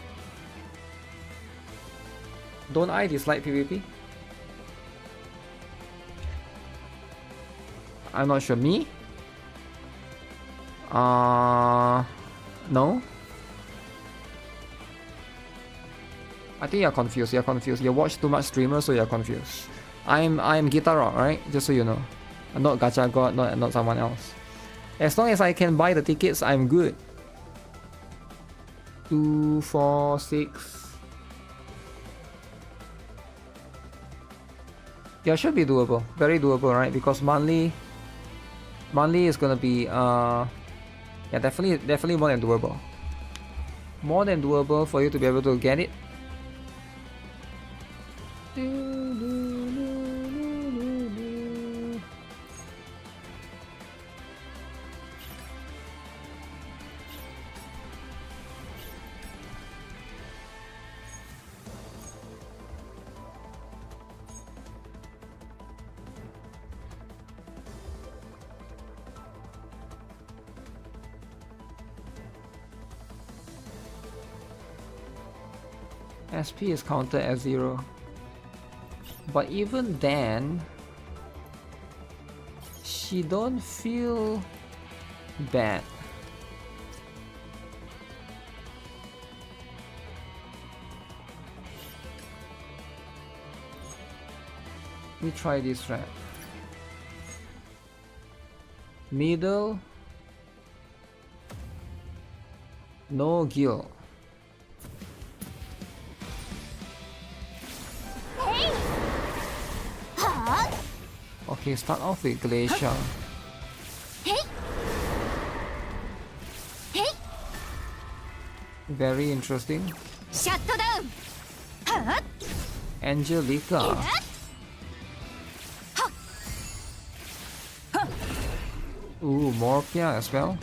Don't I dislike PvP? I'm not sure. Me? No. I think you're confused. You're confused. You watch too much streamers, so you're confused. I'm GuitarRock, right? Just so you know. I'm not Gacha God, not someone else. As long as I can buy the tickets, I'm good. 2, 4, 6. Yeah, should be doable. Very doable, right? Because monthly is gonna be yeah, definitely more than doable. More than doable for you to be able to get it. SP is counted as 0. But even then, she don't feel bad. We try this rap. Middle, no gil. Okay, start off with Glacier. Very interesting. Angelica. Ooh, Morphia as well.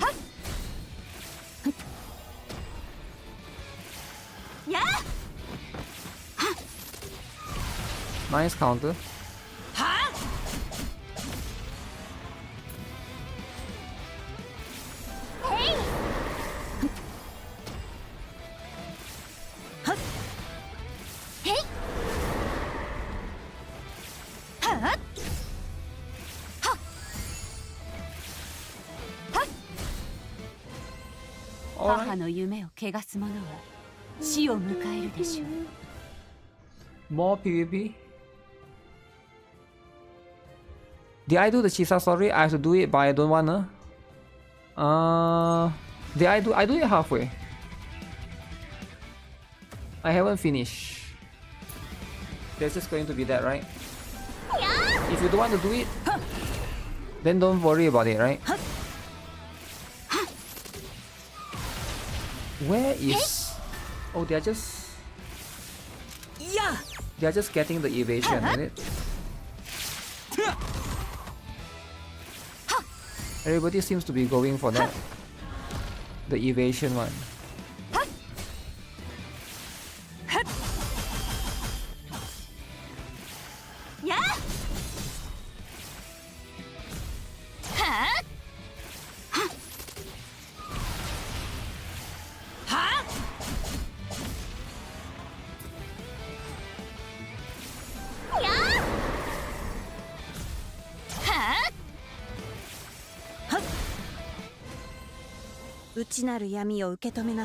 Nice counter. More PvP. Did I do the Chisa story? I have to do it, but I don't wanna. Did I do it halfway. I haven't finished. There's just going to be that, right? If you don't want to do it, then don't worry about it, right? Where is... Oh, they're just getting the evasion, is it? Everybody seems to be going for that. The evasion one.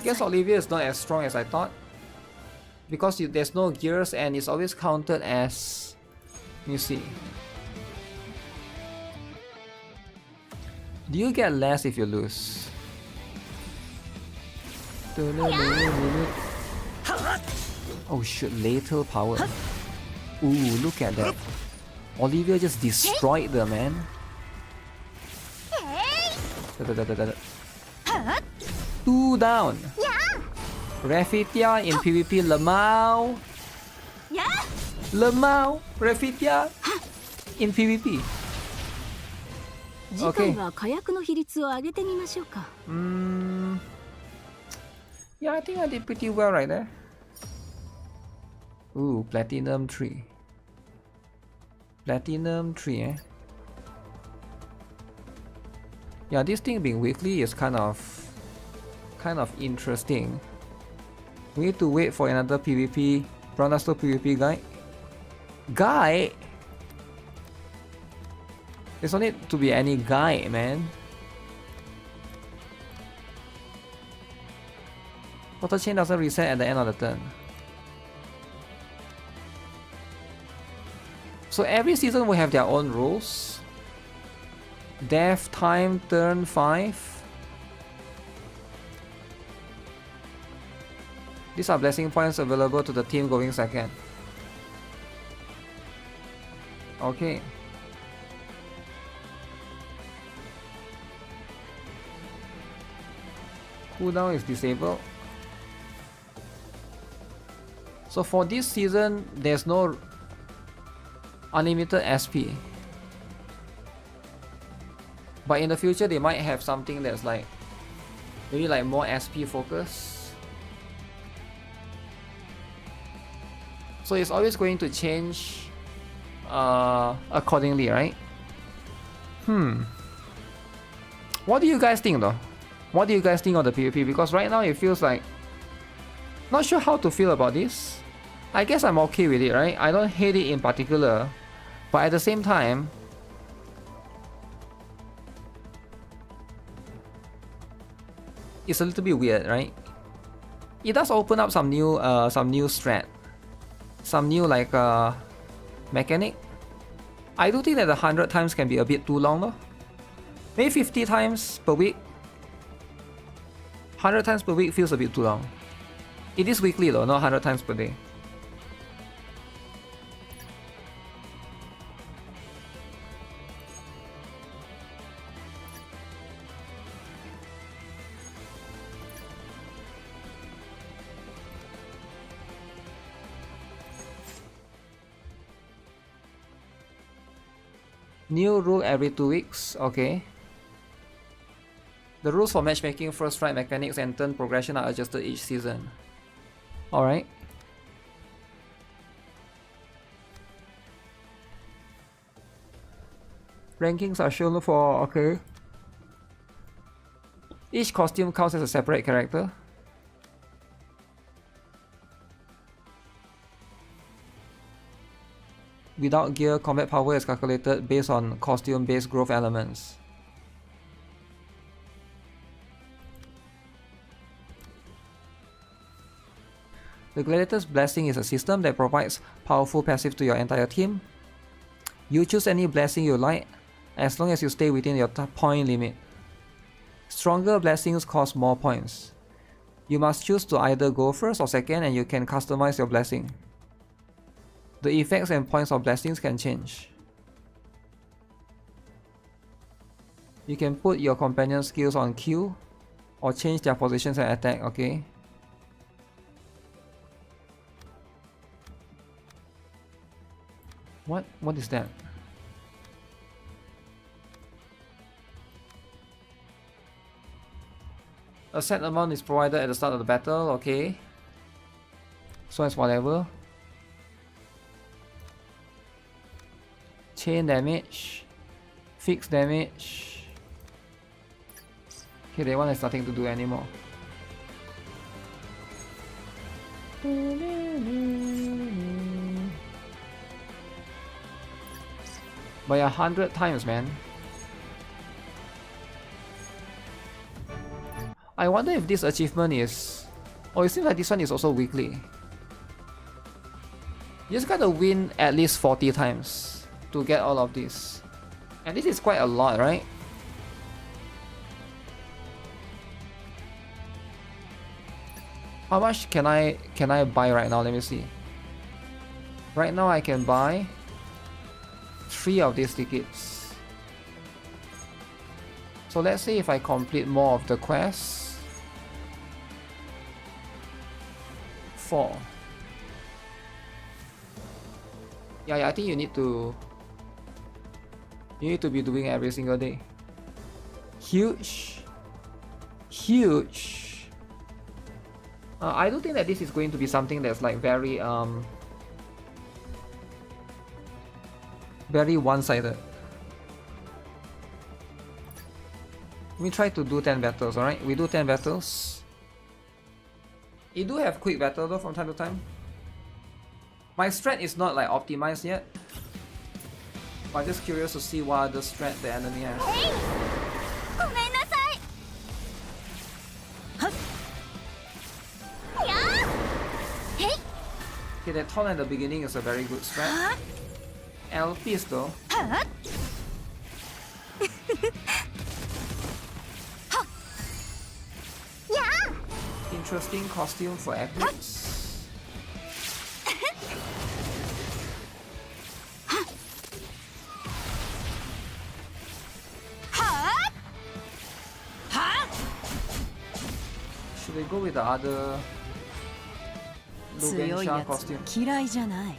Guess Olivia is not as strong as I thought. Because there's no gears and it's always counted as... Let me see. Do you get less if you lose? Oh shit, lethal power. Ooh, look at that. Olivia just destroyed them, man. Two down. Refitia in PvP, Lemao. Lemao, Refitia in PvP. Okay. Yeah, I think I did pretty well right there. Ooh, Platinum 3. Platinum 3, eh? Yeah, this thing being weekly is kind of interesting. We need to wait for another PvP, Brownastor PvP guide. There's no need to be any guy, man. Auto chain doesn't reset at the end of the turn. So every season will have their own rules. Death time turn 5. These are blessing points available to the team going second. Okay. Cooldown is disabled. So for this season, there's no unlimited SP. But in the future, they might have something that's like maybe like more SP focus. So it's always going to change accordingly, right? What do you guys think though? What do you guys think of the PvP? Because right now it feels like not sure how to feel about this. I guess I'm okay with it, right? I don't hate it in particular, but at the same time, it's a little bit weird, right? It does open up some new strat, some new like mechanic. I do think that 100 times can be a bit too long though. Maybe 50 times per week. 100 times per week feels a bit too long. It is weekly though, not 100 times per day. New rule every 2 weeks, okay. The rules for matchmaking, first strike mechanics, and turn progression are adjusted each season. Alright. Rankings are shown for, okay. Each costume counts as a separate character. Without gear, combat power is calculated based on costume-based growth elements. The Gladiator's Blessing is a system that provides powerful passive to your entire team. You choose any blessing you like, as long as you stay within your point limit. Stronger blessings cost more points. You must choose to either go first or second, and you can customize your blessing. The effects and points of blessings can change. You can put your companion skills on Q or change their positions and attack, okay? What is that? A set amount is provided at the start of the battle, okay? So it's whatever. Chain damage, fixed damage. Okay, that one is nothing to do anymore. By 100 times, man. I wonder if this achievement is... Oh, it seems like this one is also weekly. You just gotta win at least 40 times to get all of this. And this is quite a lot, right? How much can I buy right now? Let me see. Right now I can buy 3 of these tickets. So let's say if I complete more of the quests. 4. Yeah, I think you need to be doing every single day. Huge. I do think that this is going to be something that's like very one-sided. We try to do 10 battles, alright? We do 10 battles. You do have quick battle though from time to time. My strat is not like optimized yet. I'm just curious to see what other strat the enemy has. ごめんなさい。やー。へい。 Okay, that taunt at the beginning is a very good strat. LPs though. Interesting costume for Eclipse. Should we go with the other Lugensha costume? 嫌いじゃない。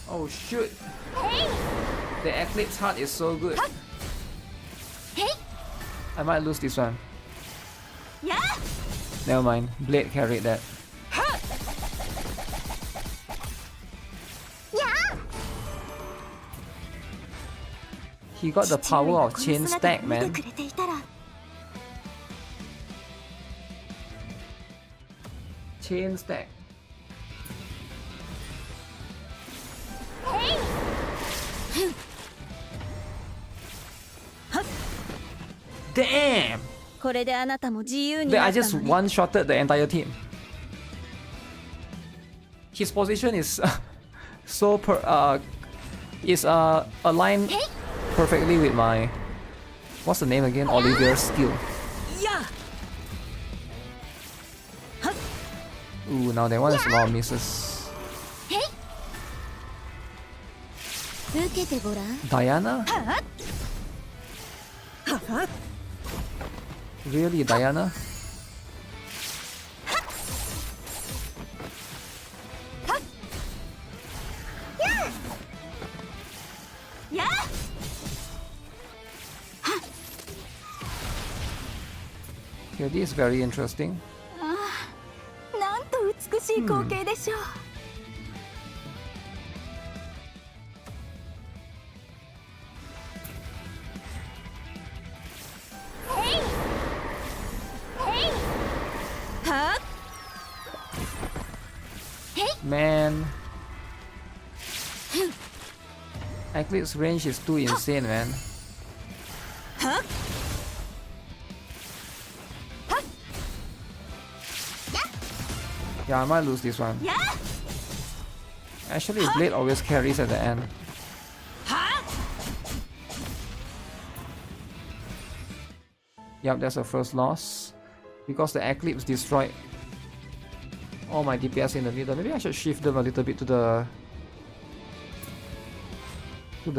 Oh shoot! The Eclipse heart is so good. I might lose this one. Never mind, Blade carried that. He got the power of chain stack, man. Chain stack. Damn! これであなたも自由に I なった just のね。 one-shotted the entire team. His position is so aligned perfectly with my, what's the name again? Olivia's skill. Ooh, now that one is a lot of misses. 受けてごらん。 Diana? Really, Diana? Okay, this is very interesting. なんと美しい光景でしょう。Man, Eclipse range is too insane, man. Yeah, I might lose this one. Actually, Blade always carries at the end. Yep, that's the first loss. Because the Eclipse destroyed all my DPS in the middle. Maybe I should shift them a little bit to the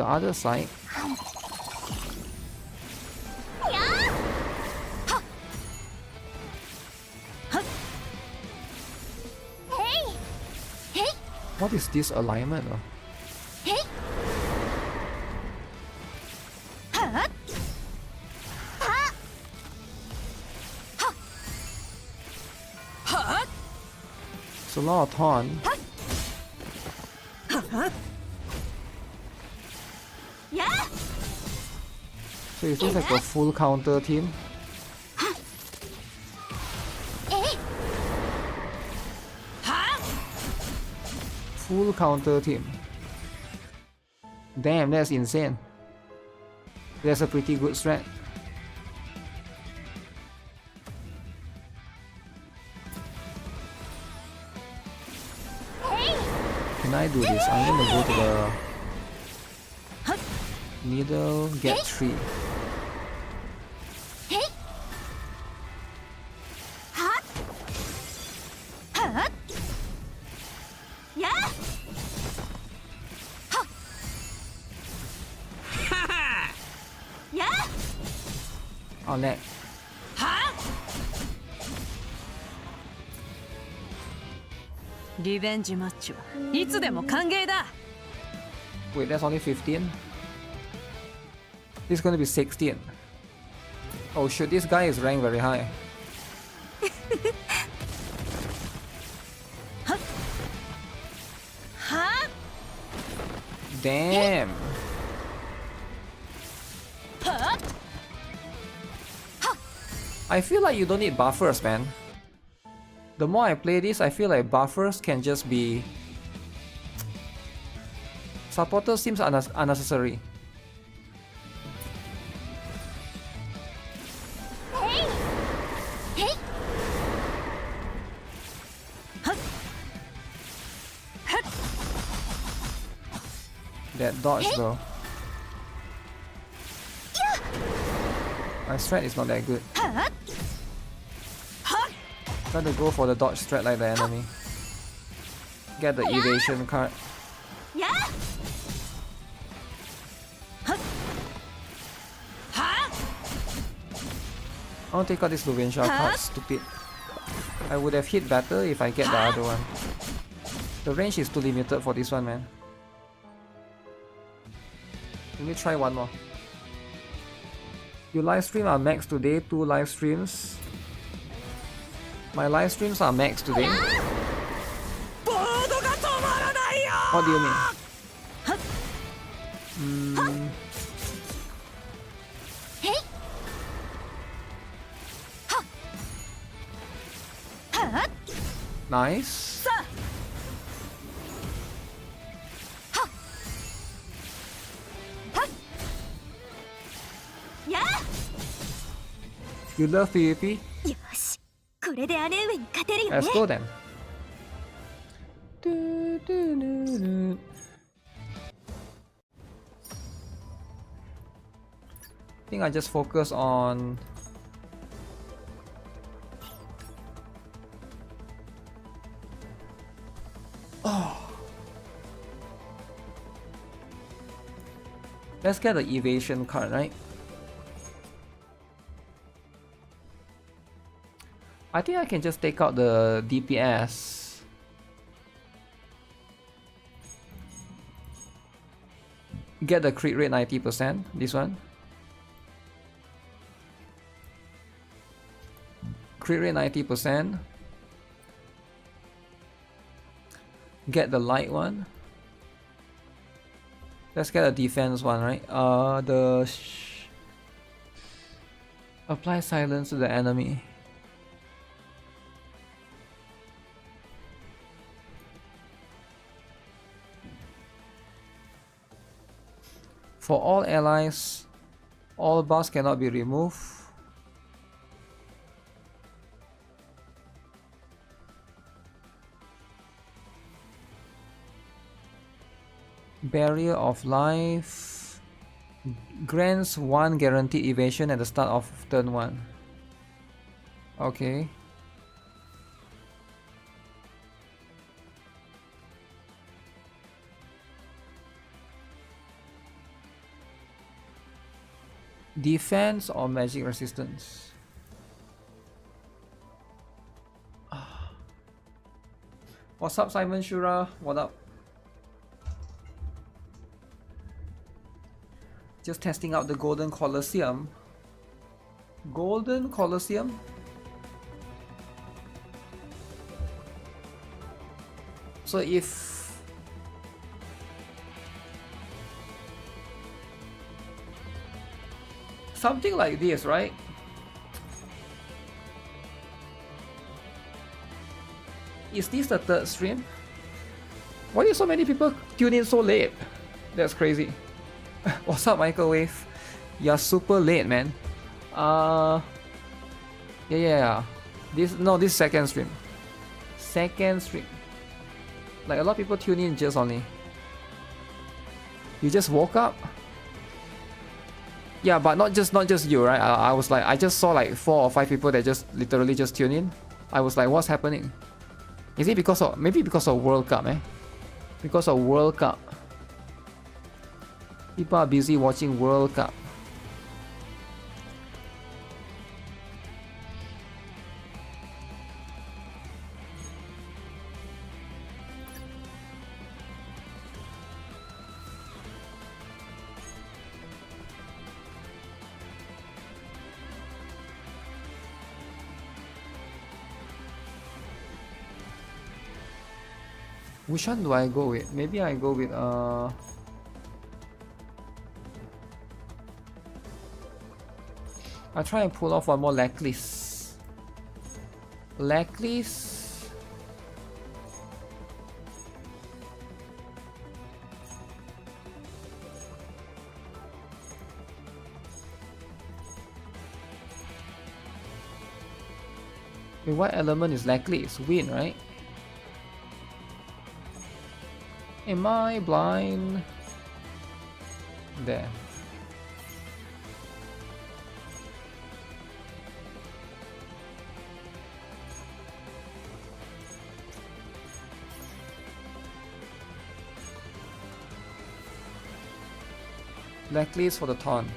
other side. What is this alignment? It's a lot of taunt. So is this like a full counter team? Full counter team. Damn, that's insane. That's a pretty good strat. Can I do this? I'm gonna go to the middle, get 3. Oh, neck. Revenge match はいつでも歓迎だ。 Wait, that's only 15? This is gonna be 16. Oh shoot, this guy is ranked very high. Damn. I feel like you don't need buffers, man. The more I play this, I feel like buffers can just be... Supporter seems unnecessary. That dodge, bro. My strat is not that good. Try to go for the dodge strat like the enemy. Get the evasion card. I want to take out this Luvinsha card, stupid. I would have hit better if I get the other one. The range is too limited for this one, man. Let me try one more. You live stream are max today, 2 live streams. My live streams are max today. What do you mean? Nice. You love PvP? Let's go then. I think I just focus on let's get the evasion card, right? I think I can just take out the DPS. Get the crit rate 90%, this one. Crit rate 90%. Get the light one. Let's get a defense one, right? Apply silence to the enemy. For all allies, all buffs cannot be removed. Barrier of life grants 1 guaranteed evasion at the start of turn 1. Okay. Defense or magic resistance? What's up, Simon Shura? What up? Just testing out the Golden Colosseum. Golden Colosseum? So if something like this, right? Is this the 3rd stream? Why did so many people tune in so late? That's crazy. What's up, Microwave? You're super late, man. Yeah. This is 2nd stream. 2nd stream. Like a lot of people tune in just only. You just woke up? Yeah, but not just you, right? I was like, I just saw like 4 or 5 people that just literally just tune in. I was like, what's happening? Is it because of, maybe because of World Cup, eh? Because of World Cup. People are busy watching World Cup. Which one do I go with? Maybe I go with I'll try and pull off one more Lacklist. Lacklist. Wait, what element is Lacklist? Wind, right? Am I blind? There. Blacklist for the taunt.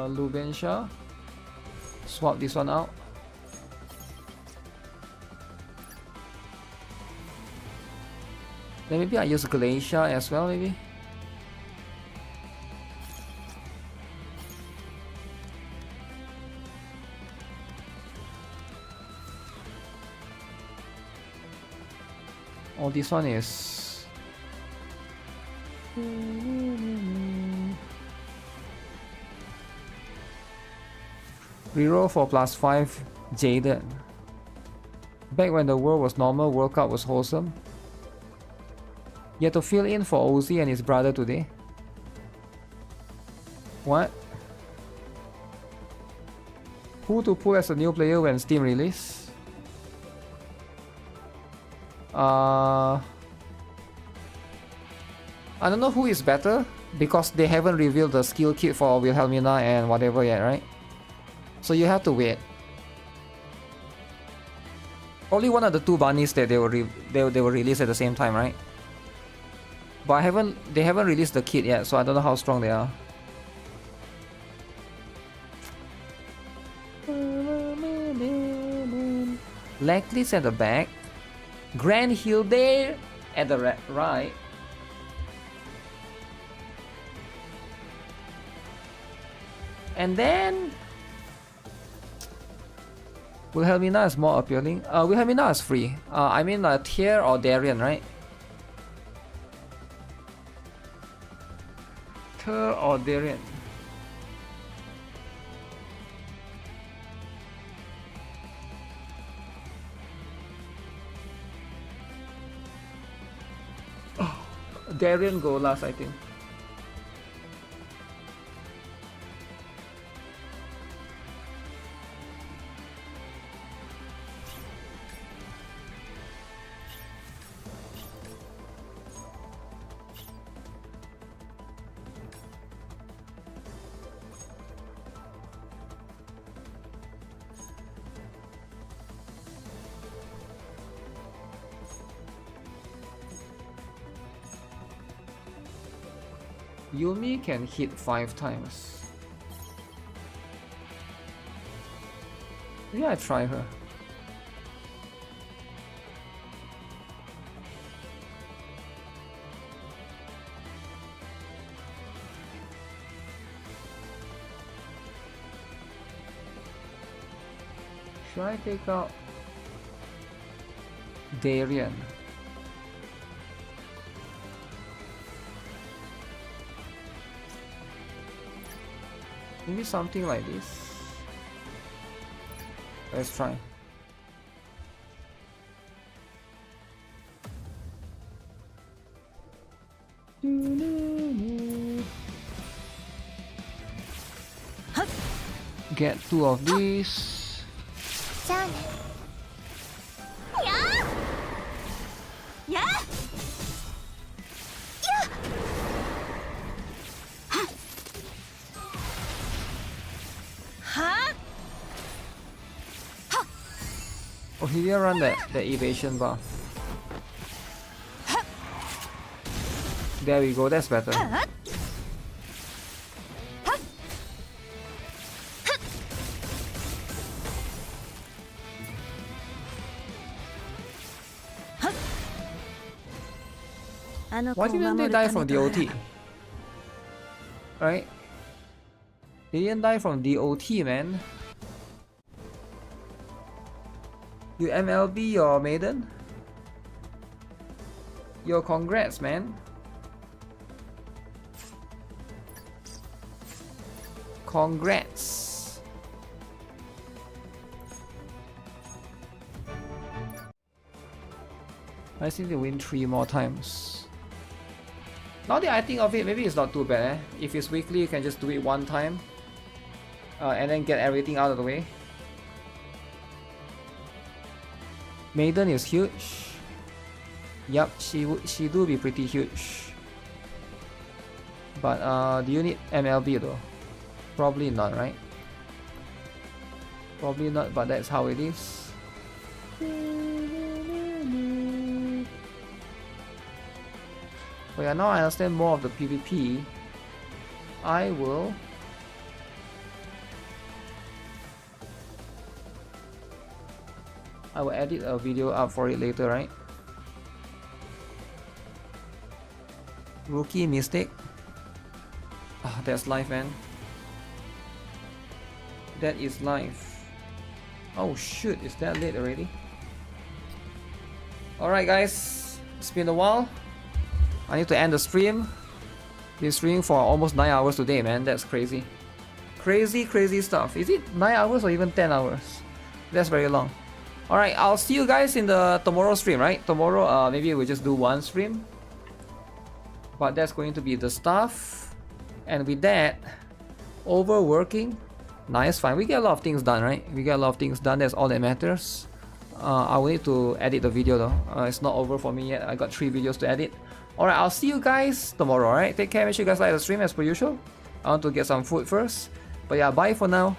Lubensha. Swap this one out. Then maybe I use Glacier as well, maybe. Oh, this one is... Reroll for +5 Jaded. Back when the world was normal, World Cup was wholesome. You have to fill in for Ozzy and his brother today. What? Who to pull as a new player when Steam release? I don't know who is better because they haven't revealed the skill kit for Wilhelmina and whatever yet, right? So you have to wait. Only one of the two bunnies that they will release at the same time, right? But they haven't released the kit yet, so I don't know how strong they are. Lacklist at the back. Grand Hill there at the right. And then Wilhelmina is more appealing. Wilhelmina is free. I mean Tyr or Darien, right? Tyr or Darien. Oh, Darien go last, I think. Yumi can hit 5 times. Maybe I try her. Should I take out Darien? Maybe something like this. Let's try. Get 2 of these. Oh, he didn't run the evasion buff. There we go, that's better. Why didn't they die from DOT? Right? They didn't die from DOT, man. You MLB your maiden? Yo, congrats, man. Congrats. I just need to win 3 more times. Now that I think of it, maybe it's not too bad. If it's weekly, you can just do it 1 time. And then get everything out of the way. Maiden is huge. Yup, she do be pretty huge. But do you need MLB though? Probably not, right? Probably not, but that's how it is. But yeah, now I understand more of the PvP. I will edit a video up for it later, right? Rookie mistake. Ah, that's life, man. That is life. Oh shoot, is that late already? Alright guys, it's been a while. I need to end the stream. Been streaming for almost 9 hours today, man. That's crazy. Crazy stuff. Is it 9 hours or even 10 hours? That's very long. Alright, I'll see you guys in the tomorrow stream, right? Tomorrow, maybe we'll just do 1 stream. But that's going to be the stuff. And with that, overworking. Nice, fine. We get a lot of things done, right? We get a lot of things done. That's all that matters. I will need to edit the video though. It's not over for me yet. I got 3 videos to edit. Alright, I'll see you guys tomorrow, alright? Take care. Make sure you guys like the stream as per usual. I want to get some food first. But yeah, bye for now.